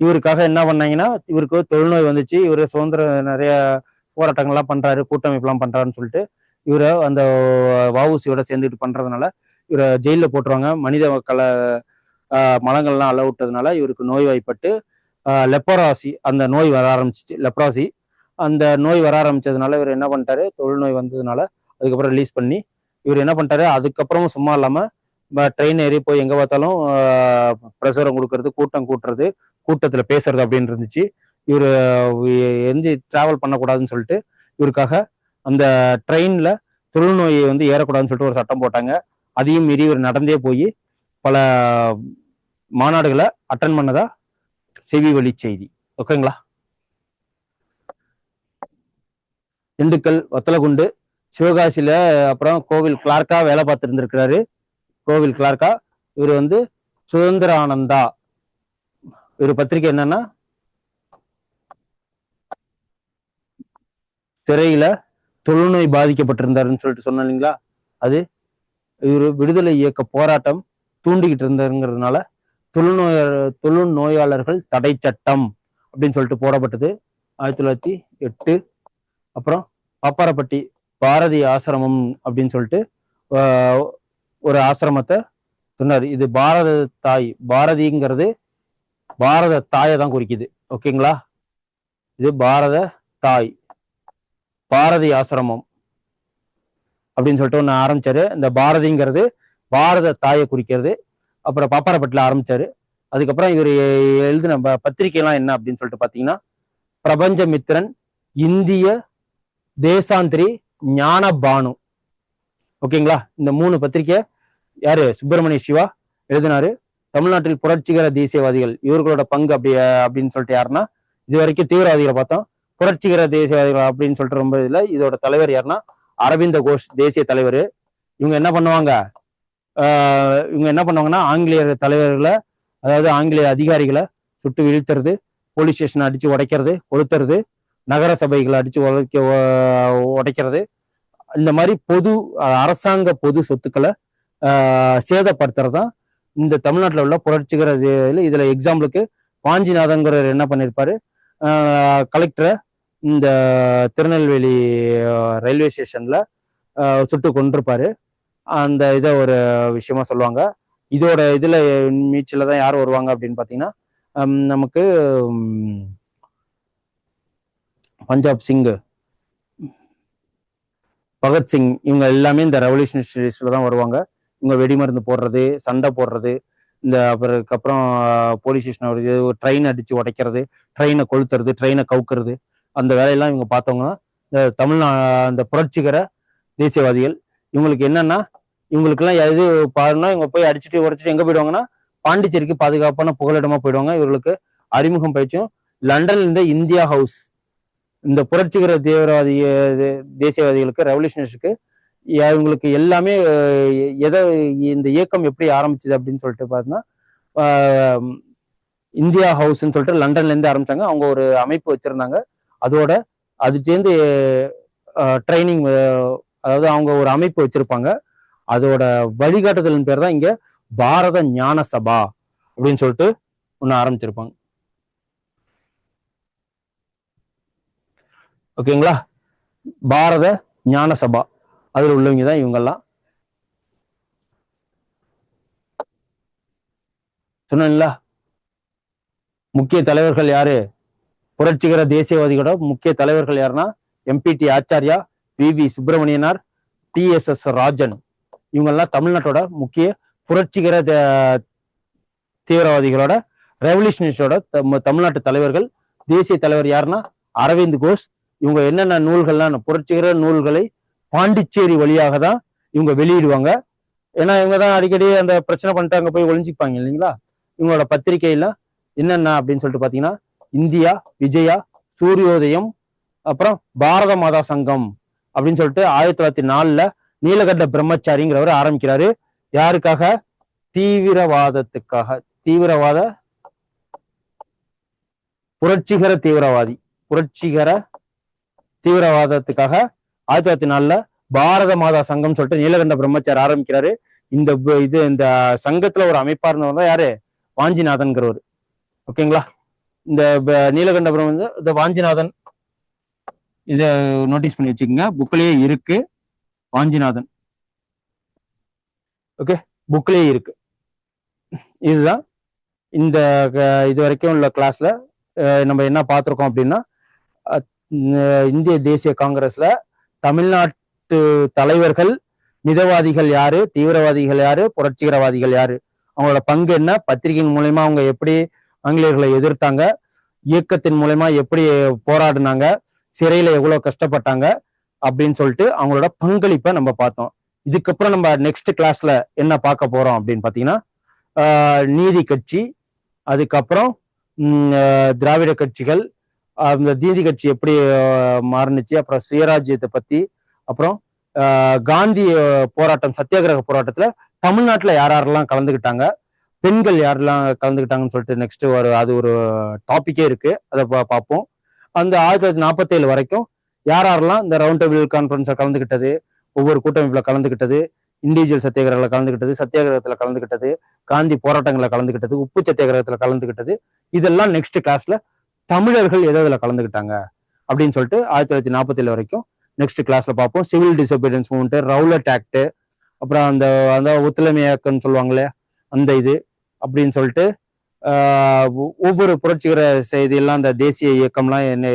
Speaker 1: இவருக்காக என்ன பண்ணாங்கன்னா, இவருக்கு தொழுநோய் வந்துச்சு. இவர் சுதந்திர நிறைய போராட்டங்கள்லாம் பண்றாரு, கூட்டமைப்புலாம் பண்றாருன்னு சொல்லிட்டு இவரை அந்த வஉசியோட சேர்ந்துட்டு பண்றதுனால இவரை ஜெயிலில் போட்டுருவாங்க. மனித மலங்கள்லாம் அள விட்டதுனால இவருக்கு நோய்வாய்ப்பட்டு லெப்பராசி அந்த நோய் வர ஆரம்பிச்சிச்சு. லெப்ராசி அந்த நோய் வர ஆரம்பிச்சதுனால இவர் என்ன பண்ணிட்டாரு, தொழுநோய் வந்ததுனால அதுக்கப்புறம் ரிலீஸ் பண்ணி இவர் என்ன பண்ணிட்டாரு, அதுக்கப்புறமும் சும்மா இல்லாம ட்ரெயின் ஏறி போய் எங்க பார்த்தாலும் பிரசுரம் கொடுக்கறது, கூட்டம் கூட்டுறது, கூட்டத்துல பேசுறது அப்படின்னு இருந்துச்சு. இவர் எந்த டிராவல் பண்ணக்கூடாதுன்னு சொல்லிட்டு இவருக்காக அந்த ட்ரெயின்ல தொழுநோயை வந்து ஏறக்கூடாதுன்னு சொல்லிட்டு ஒரு சட்டம் போட்டாங்க. அதையும் மீறி இவர் நடந்தே போய் பல மாநாடுகளை அட்டன் பண்ணதா செவி வழி செய்தி. ஓகேங்களா. திண்டுக்கல், வத்தலகுண்டு, சிவகாசியில அப்புறம் கோவில் கிளார்க்கா வேலை பார்த்து இருந்திருக்கிறாரு. கோவில் கிளார்க்கா. இவர் வந்து சுதந்திர ஆனந்தா, இவர் பத்திரிகை என்னன்னா திரையில தொழுநோய் பாதிக்கப்பட்டிருந்தாருன்னு சொல்லிட்டு சொன்னோம் இல்லைங்களா, அது இவர் விடுதலை இயக்க போராட்டம் தூண்டிக்கிட்டு இருந்தாருங்கிறதுனால தொழுநோயாளர்கள் தடை சட்டம் அப்படின்னு சொல்லிட்டு போடப்பட்டது 1908. அப்புறம் பாப்பாரப்பட்டி பாரதி ஆசிரமம் அப்படின்னு சொல்லிட்டு ஒரு ஆசிரமத்தை சொன்னார். இது பாரத தாய், பாரதிங்கிறது பாரத தாயை தான் குறிக்குது. ஓகேங்களா. இது பாரத தாய் பாரதி ஆசிரமம் அப்படின்னு சொல்லிட்டு ஒன்று ஆரம்பிச்சாரு. இந்த பாரதிங்கிறது பாரத தாயை குறிக்கிறது. அப்புறம் பாப்பாரப்பட்டில ஆரம்பிச்சாரு. அதுக்கப்புறம் இவர் எழுதின பத்திரிகைலாம் என்ன அப்படின்னு சொல்லிட்டு பார்த்தீங்கன்னா, பிரபஞ்சமித்திரன், இந்திய தேசாந்திரி, ஞான பானு. ஓகேங்களா. இந்த 3 பத்திரிகை யாரு, சுப்பிரமணிய சிவா எழுதினாரு. தமிழ்நாட்டில் புரட்சிகர தேசியவாதிகள், இவர்களோட பங்கு அப்படின்னு சொல்லிட்டு யாருன்னா, இது வரைக்கும் தீவிரவாதிகளை பார்த்தோம். புரட்சிகர தேசியவாதிகள் அப்படின்னு சொல்லிட்டு ரொம்ப இதுல இதோட தலைவர் யாருன்னா அரவிந்த கோஷ், தேசிய தலைவர். இவங்க என்ன பண்ணுவாங்கன்னா, ஆங்கிலேயர் தலைவர்களை, அதாவது ஆங்கிலேய அதிகாரிகளை சுட்டு வீழ்த்துறது, போலீஸ் ஸ்டேஷனை அடிச்சு உடைக்கிறது, கொளுத்துறது, நகர சபைகளை அடிச்சு உடைக்கிறது, இந்த மாதிரி அரசாங்க பொது சொத்துக்களை சேதப்படுத்துறதுதான் இந்த தமிழ்நாட்டில் உள்ள புரட்சிகர. இதுல எக்ஸாம்பிளுக்கு வாஞ்சிநாதன்கிறவர் என்ன பண்ணியிருப்பாரு, கலெக்டரை இந்த திருநெல்வேலி ரயில்வே ஸ்டேஷன்ல சுட்டு கொண்டிருப்பாரு. அந்த இதை ஒரு விஷயமா சொல்லுவாங்க. இதோட இதுல மீச்சில தான் யார் வருவாங்க அப்படின்னு பாத்தீங்கன்னா, நமக்கு பஞ்சாப் சிங், பகத்சிங், இவங்க எல்லாமே இந்த ரெவல்யூஷனரிஸ்ல தான் வருவாங்க. இவங்க வெடிமருந்து போடுறது, சண்டை போடுறது, இந்த அப்புறம் போலீஸ் ஸ்டேஷன் வருது, ட்ரெயின் அடிச்சு உடைக்கிறது, ட்ரெயினை கொளுத்துறது, ட்ரெயினை கவுக்குறது, அந்த வேலையெல்லாம் இவங்க பார்த்தவங்கன்னா இந்த இந்த புரட்சிகர தேசியவாதிகள். இவங்களுக்கு என்னன்னா, இவங்களுக்கெல்லாம் எது பாருன்னா, இவங்க போய் அடிச்சுட்டு உடைச்சிட்டு எங்க போயிடுவாங்கன்னா, பாண்டிச்சேரிக்கு பாதுகாப்பான புகலிடமா போயிடுவாங்க. இவர்களுக்கு அறிமுகம் பயிற்சியும் லண்டன்ல இருந்த இந்தியா ஹவுஸ், இந்த புரட்சிகர தீவிரவாதி தேசியவாதிகளுக்கு, ரெவல்யூஷனரிஸ்க்கு இவங்களுக்கு எல்லாமே எதை இந்த இயக்கம் எப்படி ஆரம்பிச்சது அப்படின்னு சொல்லிட்டு பார்த்தீங்கன்னா, இந்தியா ஹவுஸ்ன்னு சொல்லிட்டு லண்டன்ல இருந்து ஆரம்பிச்சாங்க. அவங்க ஒரு அமைப்பு வச்சிருந்தாங்க. அதோட அது சேர்ந்து ட்ரைனிங், அதாவது அவங்க ஒரு அமைப்பு வச்சிருப்பாங்க. அதோட வழிகாட்டுதலின் பேர் தான் இங்க பாரத ஞான சபா அப்படின்னு சொல்லிட்டு ஒண்ணு ஆரம்பிச்சிருப்பாங்க. ஓகேங்களா. பாரத ஞான சபா, அதுல உள்ளவங்க தான் இவங்கெல்லாம். சொன்னீங்களா, முக்கிய தலைவர்கள் யாரு, புரட்சிகர தேசியவாதிகளோட முக்கிய தலைவர்கள் யாருன்னா, எம்பிடி ஆச்சாரியா, வி சுப்பிரமணியனார், டிஎஸ்எஸ் ராஜன், இவங்கெல்லாம் தமிழ்நாட்டோட முக்கிய புரட்சிகர தீவிரவாதிகளோட ரெவல்யூஷனிஸ்டோட தமிழ்நாட்டு தலைவர்கள். தேசிய தலைவர் யாருன்னா அரவிந்த் கோஷ். இவங்க என்னென்ன நூல்கள்லாம் புரட்சிகர நூல்களை பாண்டிச்சேரி வழியாக தான் இவங்க வெளியிடுவாங்க. ஏன்னா இவங்க தான் அடிக்கடி அந்த பிரச்சனை பண்ணிட்டு அங்கே போய் ஒளிஞ்சிப்பாங்க இல்லைங்களா. இவங்களோட பத்திரிகையில என்னென்ன அப்படின்னு சொல்லிட்டு பார்த்தீங்கன்னா இந்தியா, விஜயா, சூரியோதயம், அப்புறம் பாரத மாதா சங்கம் அப்படின்னு சொல்லிட்டு 1904 நீலகண்ட பிரம்மச்சாரிங்கிறவர் ஆரம்பிக்கிறாரு. யாருக்காக? தீவிரவாதத்துக்காக. தீவிரவாத புரட்சிகர தீவிரவாதத்துக்காக 1904 பாரத மாதா சங்கம் சொல்லிட்டு நீலகண்ட பிரம்மச்சாரி ஆரம்பிக்கிறாரு. இந்த சங்கத்துல ஒரு அமைப்பா இருந்தவர் தான் யாரு? வாஞ்சிநாதன்கிறவர். ஓகேங்களா. இந்த நீலகண்ட இந்த வாஞ்சிநாதன் இத நோட்டீஸ் பண்ணி வச்சுக்கோங்க, புக்லயே இருக்கு. வாஞ்சிநாதன் ஓகே, புக்லயே இருக்கு. இதுதான் இந்த இது வரைக்கும் உள்ள கிளாஸ்ல நம்ம என்ன பார்த்துருக்கோம் அப்படின்னா, இந்திய தேசிய காங்கிரஸ்ல தமிழ்நாட்டு தலைவர்கள், மிதவாதிகள் யாரு, தீவிரவாதிகள் யாரு, புரட்சிகரவாதிகள் யாரு, அவங்களோட பங்கு என்ன, பத்திரிகையின் மூலயமா அவங்க எப்படி ஆங்கிலேயர்களை எதிர்த்தாங்க, இயக்கத்தின் மூலயமா எப்படி போராடினாங்க, சிறையில எவ்வளவு கஷ்டப்பட்டாங்க அப்படின்னு சொல்லிட்டு அவங்களோட பங்களிப்பை நம்ம பார்த்தோம். இதுக்கப்புறம் நம்ம நெக்ஸ்ட் கிளாஸ்ல என்ன பார்க்க போறோம் அப்படின்னு பாத்தீங்கன்னா, நீதி கட்சி, அதுக்கப்புறம் திராவிட கட்சிகள், அந்த நீதி கட்சி எப்படி மாறுனுச்சு, அப்புறம் சுயராஜ்யத்தை பத்தி, அப்புறம் காந்தி போராட்டம், சத்தியாகிரக போராட்டத்துல தமிழ்நாட்டுல யாரெல்லாம் கலந்துக்கிட்டாங்க, பெண்கள் யாரெல்லாம் கலந்துக்கிட்டாங்கன்னு சொல்லிட்டு நெக்ஸ்ட் அது ஒரு டாபிக்கே இருக்கு, அதை பார்ப்போம். அந்த 1947 வரைக்கும் யாரெல்லாம் இந்த ரவுண்ட் டேபிள் கான்ஃபரன்ஸ்ல கலந்துக்கிட்டது, ஒவ்வொரு கூட்டமைப்புல கலந்துக்கிட்டது, இண்டிவிஜுவல் சத்தியாகிரகத்துல கலந்துக்கிட்டது, சத்தியாகிரகத்துல கலந்துக்கிட்டது, காந்தி போராட்டங்களை கலந்துக்கிட்டது, உப்பு சத்தியாகிரகத்துல கலந்துக்கிட்டது, இதெல்லாம் நெக்ஸ்ட் கிளாஸ்ல தமிழர்கள் எதுல கலந்துக்கிட்டாங்க அப்படின்னு சொல்லிட்டு 1947 வரைக்கும் நெக்ஸ்ட் கிளாஸ்ல பார்ப்போம். Civil disobedience movement, Rowlatt act, அப்புறம் அந்த ஒத்துழைமை இயக்கம்னு சொல்லுவாங்களே அந்த இது அப்படின்னு சொல்லிட்டு ஒவ்வொரு புரட்சிகர செய்தியெல்லாம், அந்த தேசிய இயக்கம்லாம் என்ன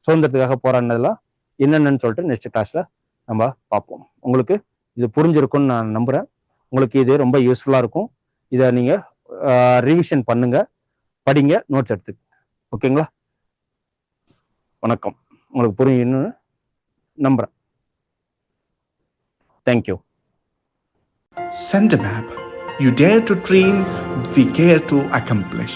Speaker 1: சுதந்திரத்துக்காக போராடினதெல்லாம் என்னென்னு சொல்லிட்டு நெக்ஸ்ட் கிளாஸ்ல நம்ம பார்ப்போம். உங்களுக்கு இது புரிஞ்சிருக்கும்னு நான் நம்புறேன். உங்களுக்கு இது ரொம்ப யூஸ்ஃபுல்லா இருக்கும். இதை நீங்க ரிவிஷன் பண்ணுங்க, படிங்க, நோட்ஸ் எடுத்து. ஓகேங்களா. வணக்கம். உங்களுக்கு புரியும்னு நம்புறேன். Thank you.
Speaker 2: Send a map. You dare to dream, we care to accomplish.